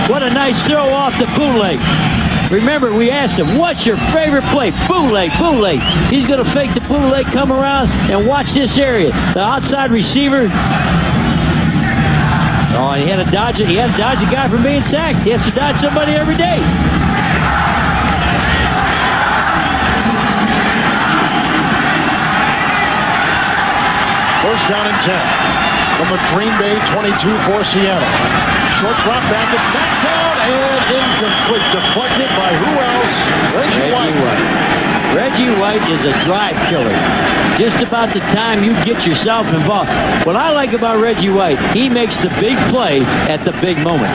What a nice throw off the bootleg. Remember, we asked him, what's your favorite play? Bootleg, bootleg. He's going to fake the bootleg, come around, and watch this area. The outside receiver. Oh, he had to dodge a guy from being sacked. He has to dodge somebody every day. First down and 10 from the Green Bay 22 for Seattle. Short drop back. It's knocked down and incomplete. Deflected by who else? Reggie White. Reggie White is a drive killer. Just about the time you get yourself involved. What I like about Reggie White, he makes the big play at the big moment.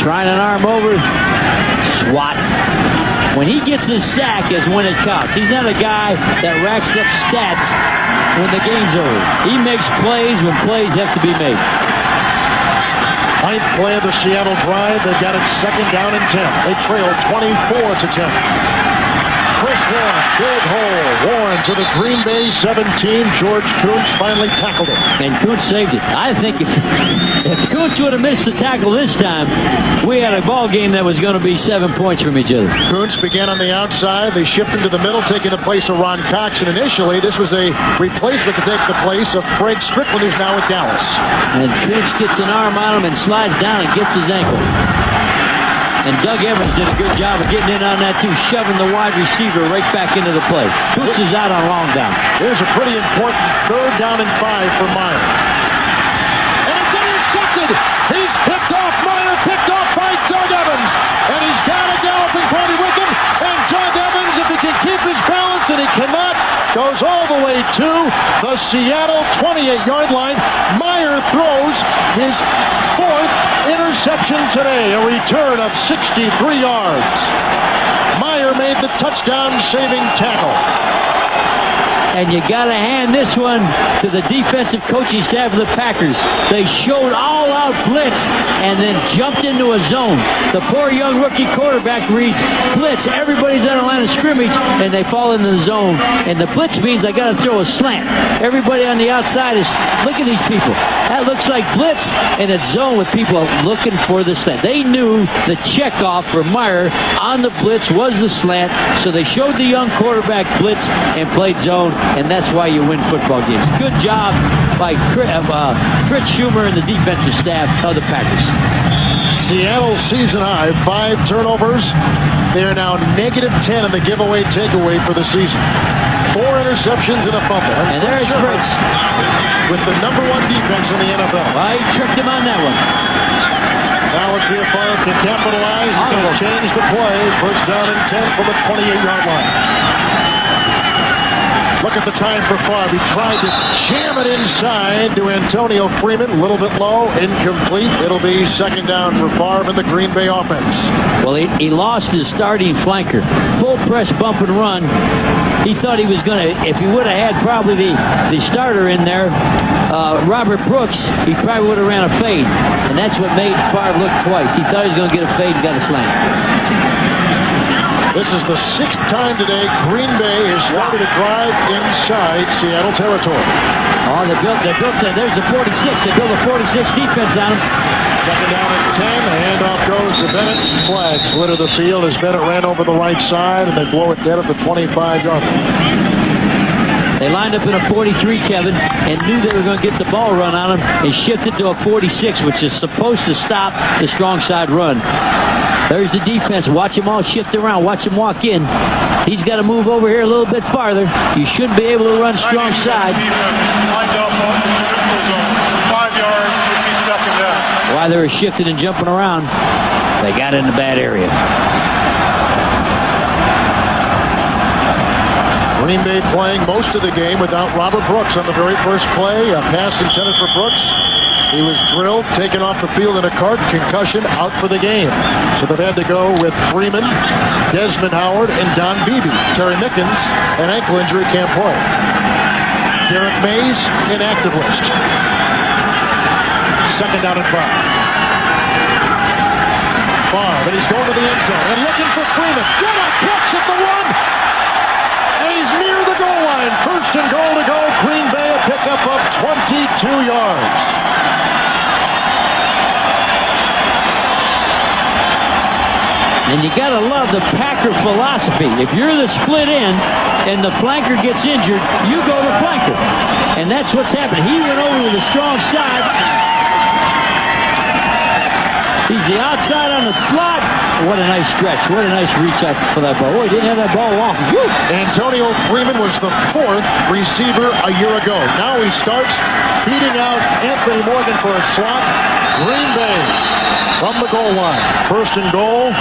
Trying an arm over. SWAT. When he gets his sack is when it counts. He's not a guy that racks up stats when the game's over. He makes plays when plays have to be made. Ninth play of the Seattle drive. They've got it second down and 10. They trail 24-10. Chris Warren, big hole. Warren to the Green Bay 17. George Kuntz finally tackled him. And Kuntz saved it. I think if Kuntz would have missed the tackle this time, we had a ball game that was going to be 7 points from each other. Kuntz began on the outside. They shifted to the middle, taking the place of Ron Cox. And initially, this was a replacement to take the place of Fred Strickland, who's now with Dallas. And Kuntz gets an arm on him and slides down and gets his ankle. And Doug Evans did a good job of getting in on that, too, shoving the wide receiver right back into the play. Kuntz is out on long down. Here's a pretty important third down and 5 for Meyer. And it's intercepted. He's picked off. Meyer picked off by Doug Evans. And he's got a galloping pony with him. And Doug Evans, if he can keep his balance, and he cannot, goes all the way to the Seattle 28-yard line. Meyer throws his 4th interception today, a return of 63 yards. Meyer made the touchdown-saving tackle. And you got to hand this one to the defensive coaching staff of the Packers. They showed all-out blitz and then jumped into a zone. The poor young rookie quarterback reads blitz. Everybody's on the line of scrimmage, and they fall into the zone. And the blitz means they got to throw a slant. Everybody on the outside is, look at these people. That looks like blitz, and it's zone with people looking for the slant. They knew the checkoff for Meyer on the blitz was the slant, so they showed the young quarterback blitz and played zone. And that's why you win football games. Good job by Fritz Schumer and the defensive staff of the Packers. Seattle season high, 5 turnovers. They are now -10 in the giveaway takeaway for the season. 4 interceptions and a fumble. And there's Fritz with the #1 defense in the NFL. Well, he tricked him on that one. Now let's see if Favre can capitalize. He's going to change the play. First down and 10 from the 28-yard line. Look at the time for Favre. He tried to jam it inside to Antonio Freeman. A little bit low, incomplete. It'll be second down for Favre in the Green Bay offense. Well, he lost his starting flanker. Full press bump and run. He thought he was going to, if he would have had probably the starter in there, Robert Brooks, he probably would have ran a fade. And that's what made Favre look twice. He thought he was going to get a fade and got a slant. This is the 6th time today Green Bay has started a drive inside Seattle territory. Oh, they built there's the 46. They built a 46 defense on him. 2nd down and 10. The handoff goes to Bennett. Flags litter the field as Bennett ran over the right side, and they blow it dead at the 25-yard line. They lined up in a 43, Kevin, and knew they were going to get the ball run on them, and shifted to a 46, which is supposed to stop the strong side run. There's the defense. Watch them all shift around. Watch him walk in. He's got to move over here a little bit farther. You should be able to run strong side. Lined up on the neutral zone. 5 yards, repeat 2nd down. While they were shifting and jumping around, they got in the bad area. Green Bay playing most of the game without Robert Brooks on the very first play. A pass intended for Brooks. He was drilled, taken off the field in a cart, concussion, out for the game. So they've had to go with Freeman, Desmond Howard, and Don Beebe. Terry Mickens, an ankle injury, can't play. Derek Mays, inactive list. 2nd down and 5. Favre, and he's going to the end zone and looking for Freeman. What a catch at the 1! And he's near the goal line. 1st and goal to go. Green Bay a pickup of 22 yards. And you got to love the Packer philosophy. If you're the split end and the flanker gets injured, you go to flanker. And that's what's happened. He went over to the strong side. He's the outside on the slot. What a nice stretch. What a nice reach out for that ball. Oh, he didn't have that ball long. Woo! Antonio Freeman was the 4th receiver a year ago. Now he starts beating out Anthony Morgan for a slot. Green Bay from the goal line. 1st and goal.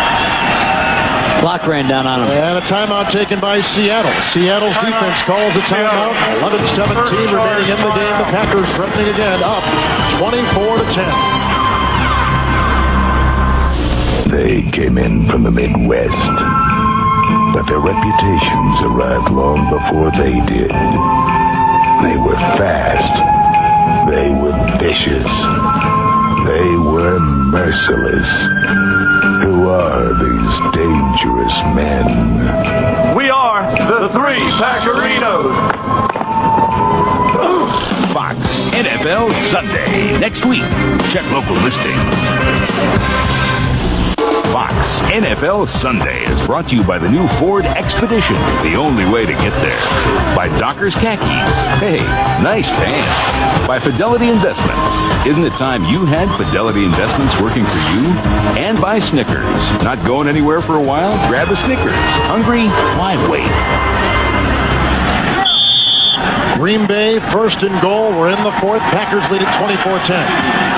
Clock ran down on him. And a timeout taken by Seattle. Seattle's defense calls a timeout. 11-17 remaining in the game. The Packers threatening again, up 24-10. They came in from the Midwest, but their reputations arrived long before they did. They were fast. They were vicious. They were merciless. Who are these dangerous men? We are the 3 Packerinos. Fox NFL Sunday next week. Check local listings. Fox NFL Sunday is brought to you by the new Ford Expedition, the only way to get there. By Dockers Khakis. Hey, nice pants. By Fidelity Investments. Isn't it time you had Fidelity Investments working for you? And by Snickers. Not going anywhere for a while? Grab a Snickers. Hungry? Why wait? Green Bay, 1st and goal. We're in the 4th. Packers lead at 24-10.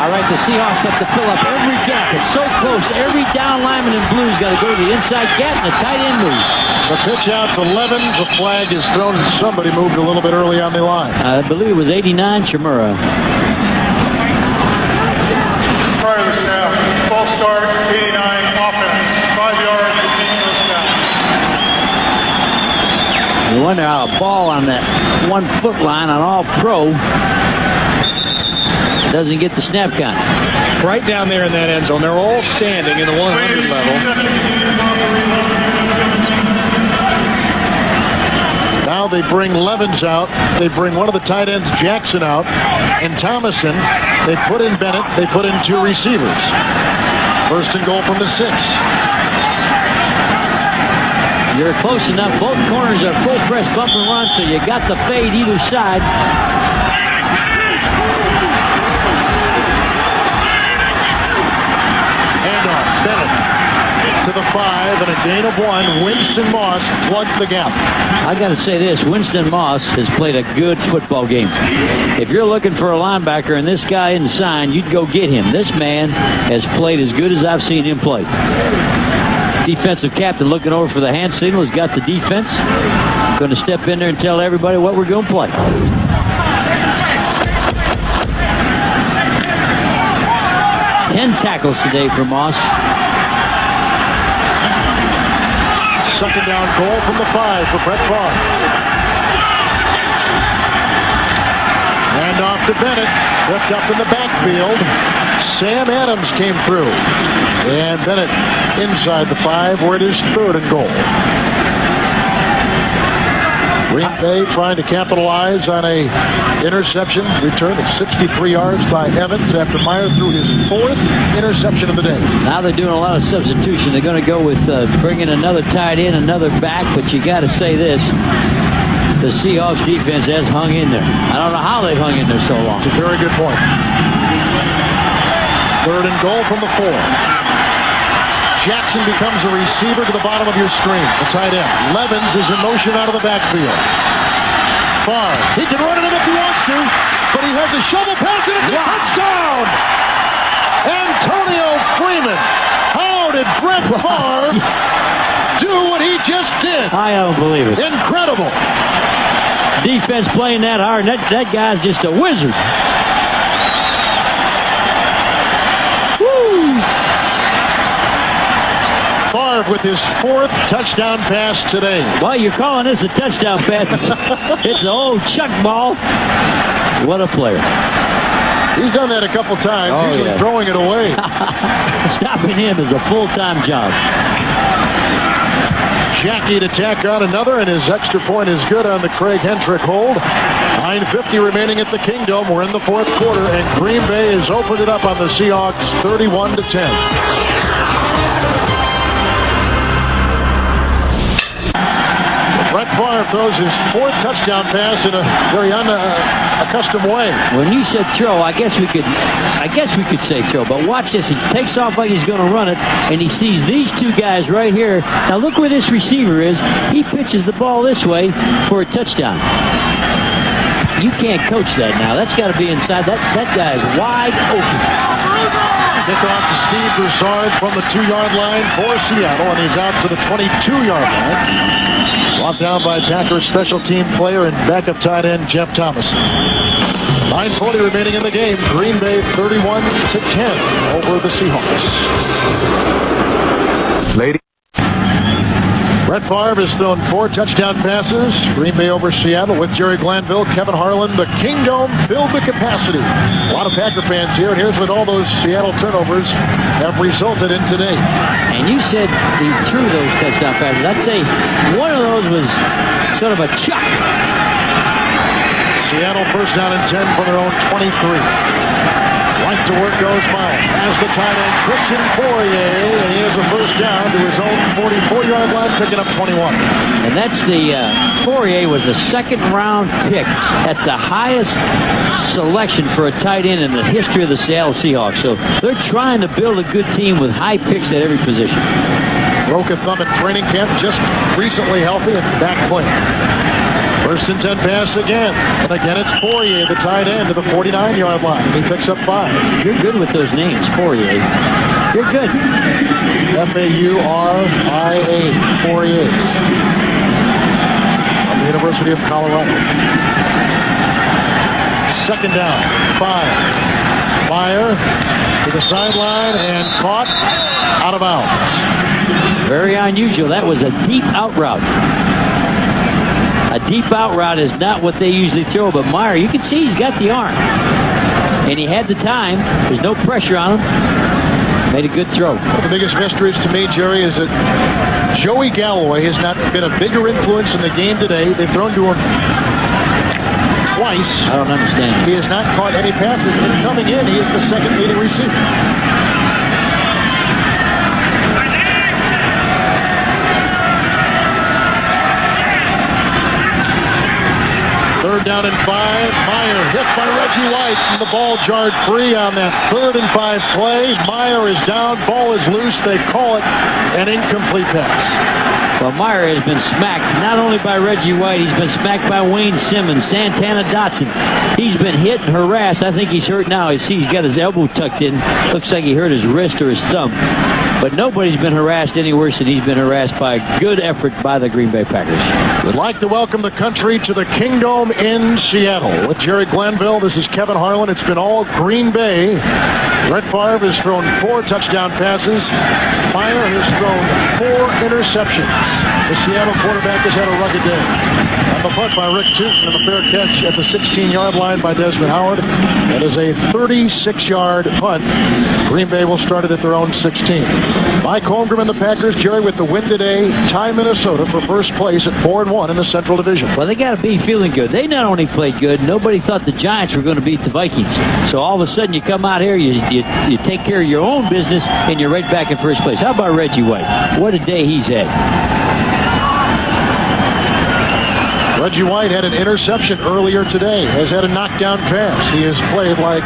All right, the Seahawks have to fill up every gap. It's so close. Every down lineman in blue's got to go to the inside gap, and the tight end moves. The pitch out to Levens. A flag is thrown, and somebody moved a little bit early on the line. I believe it was 89, Chimura. Prior to the snap, false start, 89, offense, 5 yards, repeat 1st down. You wonder how a ball on that 1-foot line on all pro doesn't get the snap count. Right down there in that end zone. They're all standing in the 100 level. Now they bring Levens out. They bring one of the tight ends, Jackson, out. And Thomason, they put in Bennett. They put in 2 receivers. 1st and goal from the 6. You're close enough. Both corners are full press bump and run, so you got the fade either side. Handoff. Bennett to the 5 and a gain of 1. Winston Moss plugged the gap. I got to say this. Winston Moss has played a good football game. If you're looking for a linebacker and this guy isn't signed, you'd go get him. This man has played as good as I've seen him play. Defensive captain looking over for the hand signal. Has got the defense. Going to step in there and tell everybody what we're going to play. Ten tackles today for Moss. second down goal from the 5 for Brett Favre. And off to Bennett, tripped up in the backfield. Sam Adams came through. And Bennett inside the 5 where it is third and goal. Green Bay trying to capitalize on a interception return of 63 yards by Evans after Meyer threw his 4th interception of the day. Now they're doing a lot of substitution. They're going to go with bringing another tight end, another back, but you got to say this. The Seahawks defense has hung in there. I don't know how they've hung in there so long. It's a very good point. Third and goal from the 4. Jackson becomes a receiver to the bottom of your screen. The tight end. Levens is in motion out of the backfield. Favre. He can run it in if he wants to, but he has a shovel pass and it's a touchdown! Antonio Freeman. How did Brett Favre do what he just did? I don't believe it. Incredible. Defense playing that hard. That guy's just a wizard. Favre with his 4th touchdown pass today. Well, you're calling this a touchdown pass. It's an old chuck ball. What a player. He's done that a couple times, usually throwing it away. Stopping him is a full-time job. Jackie to tack on another, and his extra point is good on the Craig Hendrick hold. 9:50 remaining at the Kingdome. We're in the 4th quarter, and Green Bay has opened it up on the Seahawks 31-10. Brett Favre throws his 4th touchdown pass in a very unaccustomed way. When you said throw, I guess we could say throw, but watch this. He takes off like he's going to run it, and he sees these 2 guys right here. Now look where this receiver is. He pitches the ball this way for a touchdown. You can't coach that now. That's got to be inside. That guy is wide open. Kickoff to Steve Broussard from the 2-yard line for Seattle, and he's out to the 22-yard line. Brought down by Packers special team player and backup tight end Jeff Thomas. 9:40 remaining in the game. Green Bay 31-10 over the Seahawks. Lady. Brett Favre has thrown 4 touchdown passes. Green Bay over Seattle with Jerry Glanville, Kevin Harlan. The Kingdome filled to capacity. A lot of Packer fans here, and here's what all those Seattle turnovers have resulted in today. And you said he threw those touchdown passes. I'd say one of those was sort of a chuck. Seattle first down and 10 from their own 23. Right to work goes Meyer. As the tight end, Christian Poirier, and he has a first down to his own 44-yard line, picking up 21. And that's the, Poirier was a 2nd-round pick. That's the highest selection for a tight end in the history of the Seattle Seahawks. So they're trying to build a good team with high picks at every position. Broke a thumb at training camp, just recently healthy and back playing. First and 10 pass again. And again, it's Poirier, the tight end, to the 49-yard line. He picks up 5. You're good with those names, Poirier. You're good. F-A-U-R-I-A, Poirier. From the University of Colorado. Second down, 5. Meyer to the sideline and caught out of bounds. Very unusual. That was a deep out route. A deep out route is not what they usually throw, but Meyer, you can see he's got the arm. And he had the time. There's no pressure on him. Made a good throw. One of the biggest mysteries to me, Jerry, is that Joey Galloway has not been a bigger influence in the game today. They've thrown to him twice. I don't understand. He has not caught any passes, and coming in, he is the 2nd leading receiver. Third down and 5. Meyer hit by Reggie White, and the ball jarred free on that 3rd and 5 play. Meyer is down. Ball is loose. They call it an incomplete pass. Well, Meyer has been smacked not only by Reggie White, he's been smacked by Wayne Simmons, Santana Dotson. He's been hit and harassed. I think he's hurt now. You see he's got his elbow tucked in. Looks like he hurt his wrist or his thumb. But nobody's been harassed any worse than he's been harassed by a good effort by the Green Bay Packers. We'd like to welcome the country to the Kingdome in Seattle. With Jerry Glanville, this is Kevin Harlan. It's been all Green Bay. Brett Favre has thrown 4 touchdown passes. Meyer has thrown 4 interceptions. The Seattle quarterback has had a rugged day. On the punt by Rick Tootin and a fair catch at the 16-yard line by Desmond Howard. That is a 36-yard punt. Green Bay will start it at their own 16. Mike Holmgren and the Packers, Jerry, with the win today, tie Minnesota for first place at 4-1 in the Central Division. Well, they got to be feeling good. They not only played good, nobody thought the Giants were going to beat the Vikings. So all of a sudden you come out here, you take care of your own business, and you're right back in first place. How about Reggie White? What a day he's had. Reggie White had an interception earlier today, has had a knockdown pass. He has played like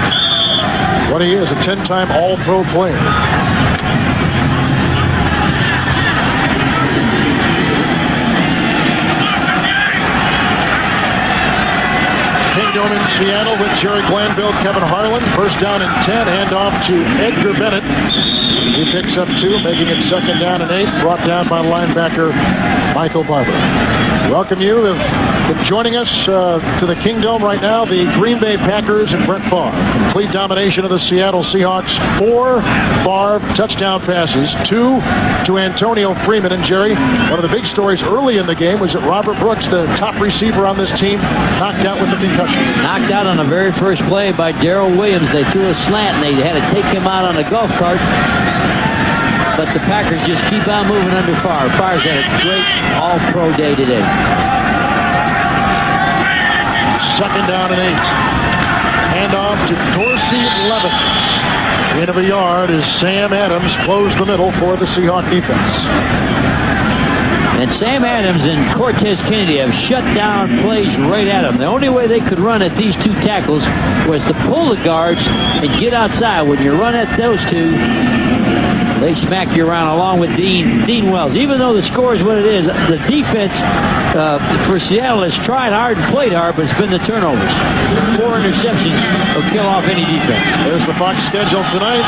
what he is, a 10-time All-Pro player. Kingdom in Seattle with Jerry Glanville, Kevin Harlan. First down and 10, handoff to Edgar Bennett. He picks up 2, making it second down and 8, brought down by linebacker Michael Barber. Welcome you. Have been joining us to the Kingdom right now. The Green Bay Packers and Brett Favre. Complete domination of the Seattle Seahawks. 4 Favre touchdown passes, 2 to Antonio Freeman. And Jerry, one of the big stories early in the game was that Robert Brooks, the top receiver on this team, knocked out with a concussion. Knocked out on the very first play by Darrell Williams. They threw a slant and they had to take him out on a golf cart. But the Packers just keep on moving under Favre. Favre's had a great All-Pro day today. Second down and 8. Handoff to Dorsey Levens. Gain of a yard as Sam Adams closed the middle for the Seahawks defense. And Sam Adams and Cortez Kennedy have shut down plays right at him. The only way they could run at these 2 tackles was to pull the guards and get outside. When you run at those 2, they smack you around along with Dean Wells. Even though the score is what it is, the defense for Seattle has tried hard and played hard, but it's been the turnovers. 4 interceptions will kill off any defense. There's the Fox schedule tonight.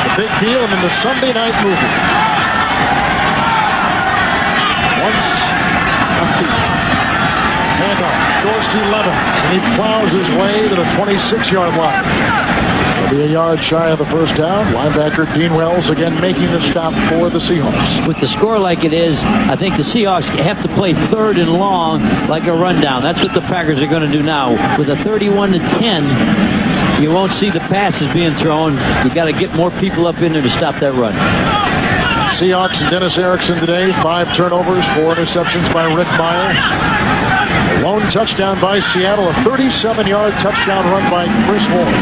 The big deal, and then the Sunday night movie. Once a feet. Handoff. Dorsey Levens, and he plows his way to the 26-yard line. It'll be a yard shy of the first down. Linebacker Dean Wells again making the stop for the Seahawks. With the score like it is, I think the Seahawks have to play 3rd and long like a rundown. That's what the Packers are going to do now. With a 31-10, you won't see the passes being thrown. You got to get more people up in there to stop that run. Seahawks and Dennis Erickson today. 5 turnovers, 4 interceptions by Rick Meyer. A lone touchdown by Seattle. A 37-yard touchdown run by Chris Ward.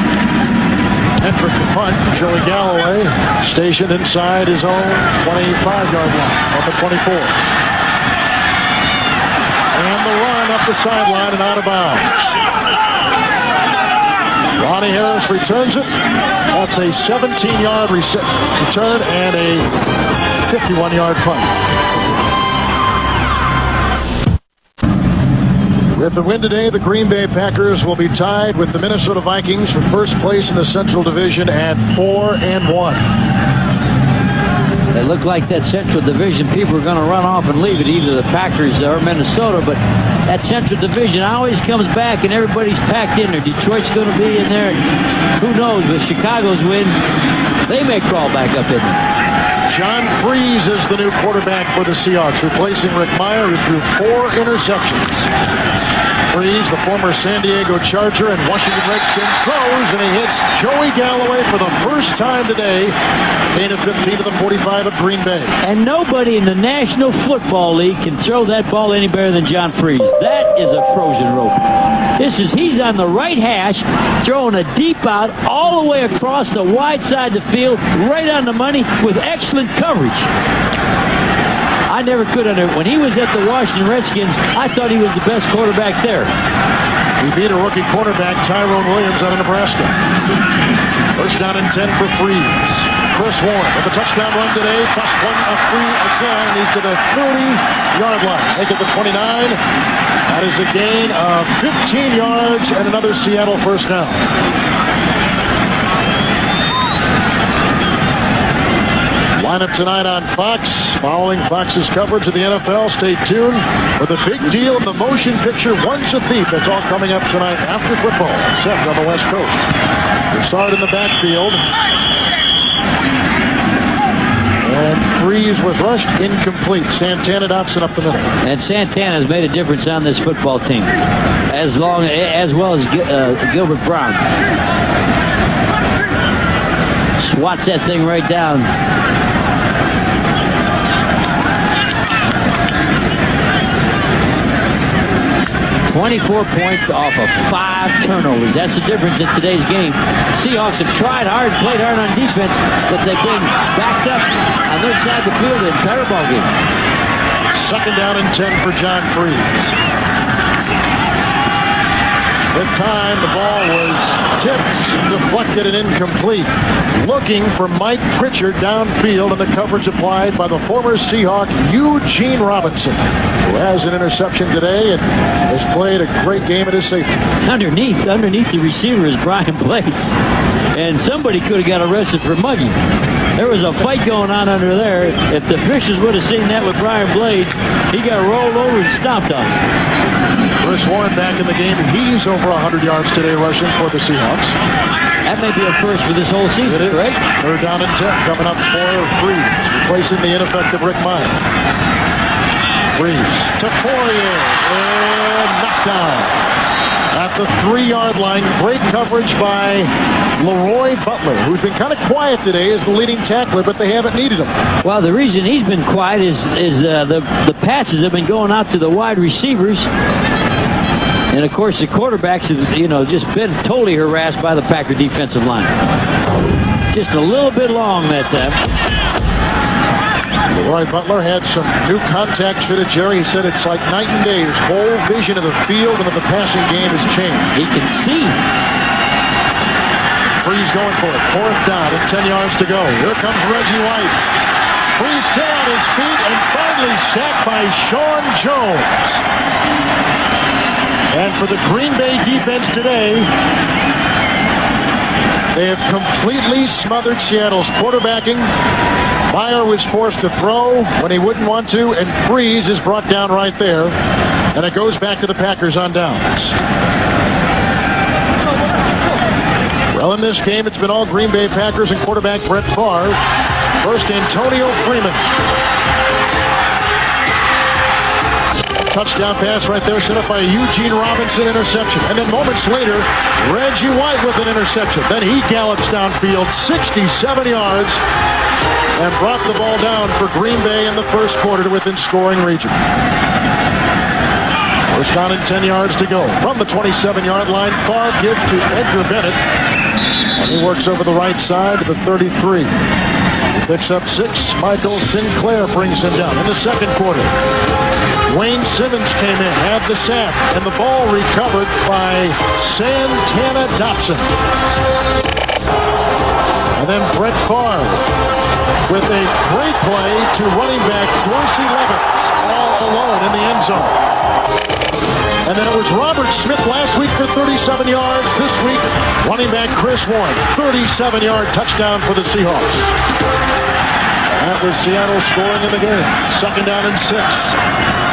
Entering the punt, Joey Galloway stationed inside his own 25-yard line on the 24. And the run up the sideline and out of bounds. Ronnie Harris returns it. That's a 17-yard return and a 51-yard punt. With the win today, the Green Bay Packers will be tied with the Minnesota Vikings for first place in the Central Division at 4-1. It looked like that Central Division people are going to run off and leave it, either the Packers or Minnesota, but that Central Division always comes back and everybody's packed in there. Detroit's going to be in there, and who knows, with Chicago's win, they may crawl back up in there. John Freeze is the new quarterback for the Seahawks, replacing Rick Meyer, who threw 4 interceptions. Freeze, the former San Diego Charger and Washington Redskin, throws, and he hits Joey Galloway for the first time today. Gain of 15 to the 45 of Green Bay. And nobody in the National Football League can throw that ball any better than John Freeze. That is a frozen rope. He's on the right hash, throwing a deep out all the way across the wide side of the field, right on the money with excellent coverage. I never could when he was at the Washington Redskins, I thought he was the best quarterback there. He beat a rookie quarterback, Tyrone Williams, out of Nebraska. First down and 10 for Freeze. Chris Warren with a touchdown run today. Plus one free again, and he's to the 30-yard line. Make it the 29. That is a gain of 15 yards and another Seattle first down. Lineup tonight on Fox. Following Fox's coverage of the NFL, stay tuned for the big deal of the motion picture Once a Thief. That's all coming up tonight after football, set on the West Coast. Broussard in the backfield. And Freeze was rushed, incomplete. Santana Dotson up the middle. And Santana has made a difference on this football team, as well as Gilbert Brown. Swats that thing right down. 24 points off of 5 turnovers. That's the difference in today's game. Seahawks have tried hard, played hard on defense, but they've been backed up on their side of the field the entire ball game. 2nd down and 10 for John Freeze. The time the ball was tipped, deflected, and incomplete. Looking for Mike Pritchard downfield, and the coverage applied by the former Seahawk Eugene Robinson, who has an interception today and has played a great game at his safety. Underneath the receiver is Brian Blades, and somebody could have got arrested for mugging. There was a fight going on under there. If the officials would have seen that with Brian Blades, he got rolled over and stomped on. Chris Warren back in the game. He's over 100 yards today rushing for the Seahawks. That may be a first for this whole season, right? 3rd down and 10 coming up for Freeze, replacing the ineffective Rick Miles. Freeze to Fourier and knocked down at the 3-yard line. Great coverage by Leroy Butler, who's been kind of quiet today as the leading tackler, but they haven't needed him. Well, the reason he's been quiet is the passes have been going out to the wide receivers. And, of course, the quarterbacks have, just been totally harassed by the Packer defensive line. Just a little bit long that time. Leroy Butler had some new contacts fitted. Jerry, he said it's like night and day. His whole vision of the field and of the passing game has changed. He can see. Freeze going for it. 4th down and 10 yards to go. Here comes Reggie White. Freeze still on his feet and finally sacked by Sean Jones. And for the Green Bay defense today, they have completely smothered Seattle's quarterbacking. Meyer was forced to throw when he wouldn't want to, and Freeze is brought down right there. And it goes back to the Packers on downs. Well, in this game, it's been all Green Bay Packers and quarterback Brett Favre. First, Antonio Freeman. Touchdown pass right there, set up by a Eugene Robinson interception. And then moments later, Reggie White with an interception. Then he gallops downfield 67 yards and brought the ball down for Green Bay in the first quarter to within scoring region. First down and 10 yards to go. From the 27-yard line, Favre gives to Edgar Bennett. And he works over the right side to the 33. He picks up 6. Michael Sinclair brings him down in the second quarter. Wayne Simmons came in, had the sack, and the ball recovered by Santana Dotson. And then Brett Favre with a great play to running back Dorsey Levens, all alone in the end zone. And then it was Robert Smith last week for 37 yards. This week, running back Chris Warren, 37-yard touchdown for the Seahawks. That was Seattle scoring in the game. 2nd down and 6.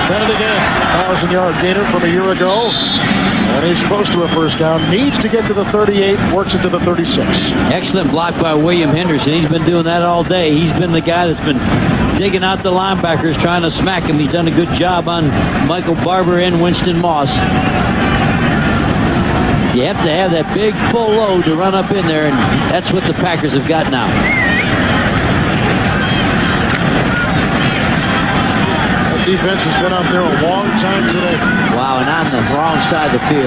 Bennett again, 1,000-yard gainer from a year ago. And he's close to a first down. Needs to get to the 38, works it to the 36. Excellent block by William Henderson. He's been doing that all day. He's been the guy that's been digging out the linebackers, trying to smack him. He's done a good job on Michael Barber and Winston Moss. You have to have that big full load to run up in there, and that's what the Packers have got now. Defense has been out there a long time today. Wow, and on the wrong side of the field.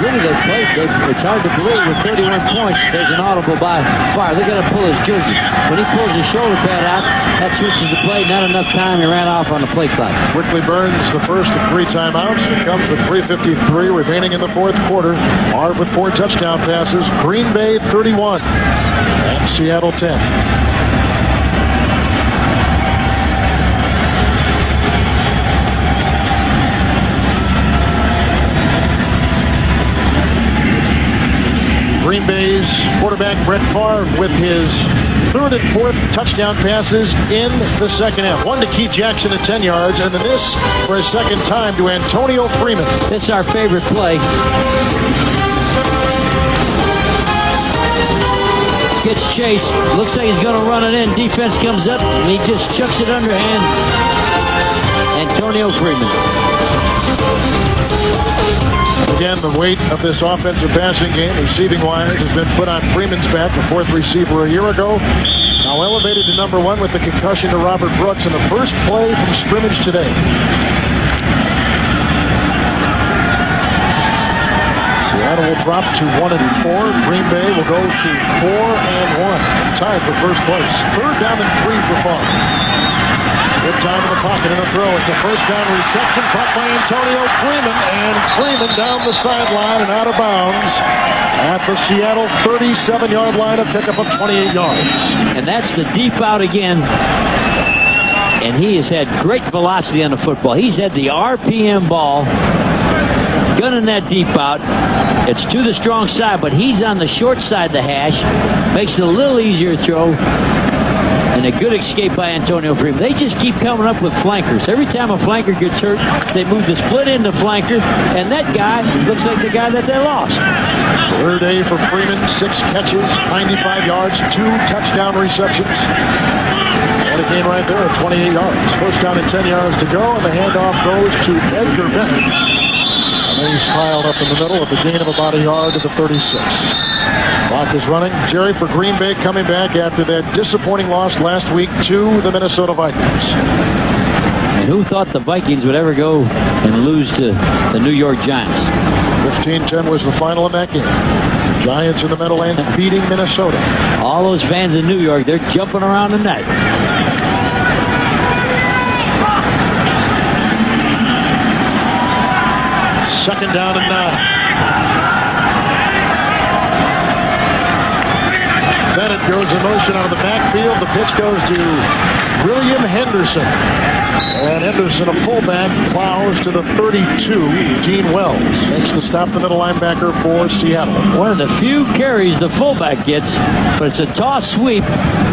Really, they played. It's hard to believe with 31 points, there's an audible by Favre. They're going to pull his jersey. When he pulls his shoulder pad out, that switches the play. Not enough time. He ran off on the play clock. Quickly burns the first of 3 timeouts. It comes with 3:53 remaining in the fourth quarter. Favre with 4 touchdown passes. Green Bay 31 and Seattle 10. Green Bay's quarterback Brett Favre with his 3rd and 4th touchdown passes in the second half. One to Keith Jackson at 10 yards, and then this for his second time to Antonio Freeman. It's our favorite play. Gets chased. Looks like he's going to run it in. Defense comes up, and he just chucks it underhand. Antonio Freeman. Again, the weight of this offensive passing game, receiving-wise, has been put on Freeman's back, the fourth receiver a year ago. Now elevated to number 1 with the concussion to Robert Brooks in the first play from scrimmage today. Seattle will drop to 1-4. Green Bay will go to 4-1. Tied for first place. Third down and 3 for Favre. Good time in the pocket in the throw. It's a first down reception caught by Antonio Freeman. And Freeman down the sideline and out of bounds at the Seattle 37-yard line, a pickup of 28 yards. And that's the deep out again. And he has had great velocity on the football. He's had the RPM ball. Gunning that deep out. It's to the strong side, but he's on the short side of the hash. Makes it a little easier to throw. And a good escape by Antonio Freeman. They just keep coming up with flankers. Every time a flanker gets hurt, they move the split end to flanker, and that guy looks like the guy that they lost. Third day for Freeman, 6 catches, 95 yards, 2 touchdown receptions. What a game right there at 28 yards. First down and 10 yards to go, and the handoff goes to Edgar Bennett. And then he's piled up in the middle with a gain of about a yard to the 36. Clock is running. Jerry, for Green Bay coming back after that disappointing loss last week to the Minnesota Vikings. And who thought the Vikings would ever go and lose to the New York Giants? 15-10 was the final in that game. Giants in the Meadowlands beating Minnesota. All those fans in New York, they're jumping around tonight. Second down and 9. Bennett goes in motion out of the backfield. The pitch goes to William Henderson. And Henderson, a fullback, plows to the 32. Dean Wells makes the stop, the middle linebacker for Seattle. One of the few carries the fullback gets, but it's a toss sweep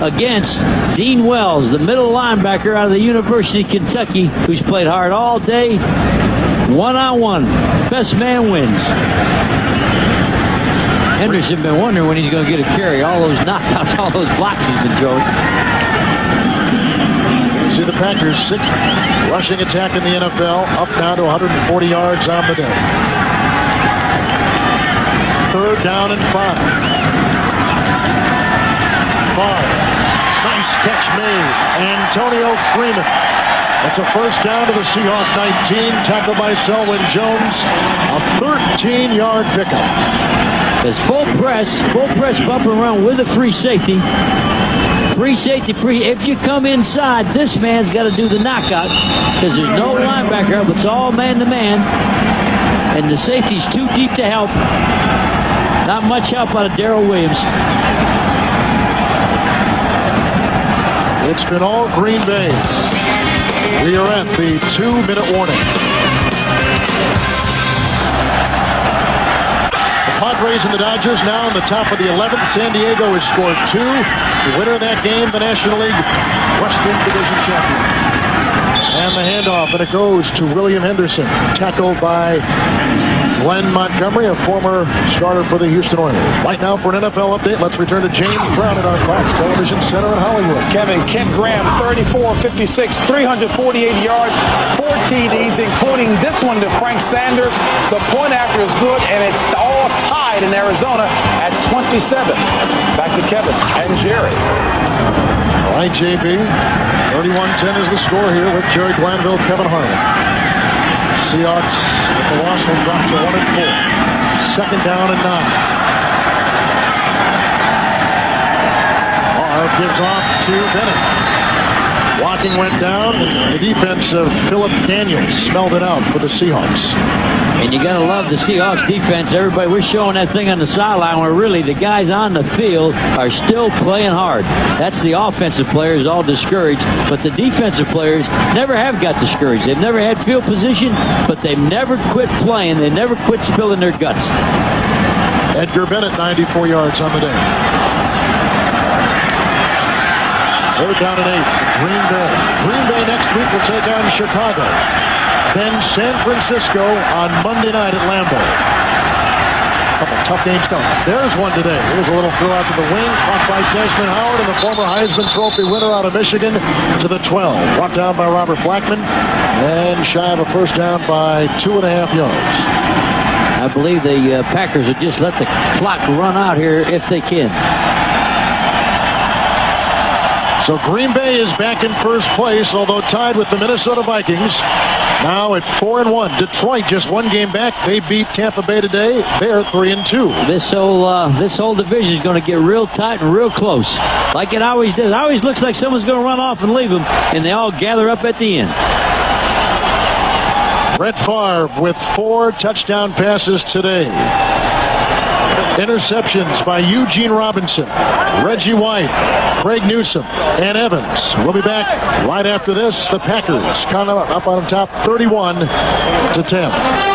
against Dean Wells, the middle linebacker out of the University of Kentucky, who's played hard all day. One-on-one. Best man wins. Henderson been wondering when he's going to get a carry. All those knockouts, all those blocks he's been throwing. You see the Packers' 6th rushing attack in the NFL, up now to 140 yards on the day. Third down and 5. Nice catch made. Antonio Freeman. That's a first down to the Seahawks 19, tackled by Selwyn Jones. A 13-yard pickup. It's full press bump and run with a free safety. Free safety, free. If you come inside, this man's got to do the knockout because there's no linebacker up. It's all man-to-man. And the safety's too deep to help. Not much help out of Darrell Williams. It's been all Green Bay. We are at the 2-minute warning. The Padres and the Dodgers now in the top of the 11th. San Diego has scored 2. The winner of that game, the National League Western Division champion. And the handoff, and it goes to William Henderson, tackled by Glenn Montgomery, a former starter for the Houston Oilers. Right now for an NFL update, let's return to James Brown at our Fox Television Center in Hollywood. Kevin, Kent Graham, 34-56, 348 yards, 4 TDs, including this one to Frank Sanders. The point after is good, and it's all tied in Arizona at 27. Back to Kevin and Jerry. All right, JB. 31-10 is the score here with Jerry Glanville, Kevin Harlan. Seahawks, with the loss, will drop to 1-4. Second down and 9. Barr gives off to Bennett. Blocking went down, and the defense of Philip Daniels smelled it out for the Seahawks. And you got to love the Seahawks defense. Everybody, we're showing that thing on the sideline where really the guys on the field are still playing hard. That's the offensive players all discouraged, but the defensive players never have got discouraged. They've never had field position, but they've never quit playing. They never quit spilling their guts. Edgar Bennett, 94 yards on the day. Third down and 8. Green Bay. Green Bay next week will take on Chicago. Then San Francisco on Monday night at Lambeau. couple tough games coming. There's one today. Here's a little throw out to the wing, caught by Desmond Howard, and the former Heisman Trophy winner out of Michigan to the 12. Brought down by Robert Blackman, and shy of a first down by 2.5 yards. I believe the Packers would just let the clock run out here if they can. So Green Bay is back in first place, although tied with the Minnesota Vikings. Now at 4-1. Detroit just one game back. They beat Tampa Bay today. They're 3-2. This whole division is going to get real tight and real close, like it always does. It always looks like someone's going to run off and leave them, and they all gather up at the end. Brett Favre with 4 touchdown passes today. Interceptions by Eugene Robinson, Reggie White, Craig Newsome, and Evans. We'll be back right after this. The Packers kind of up on top 31-10.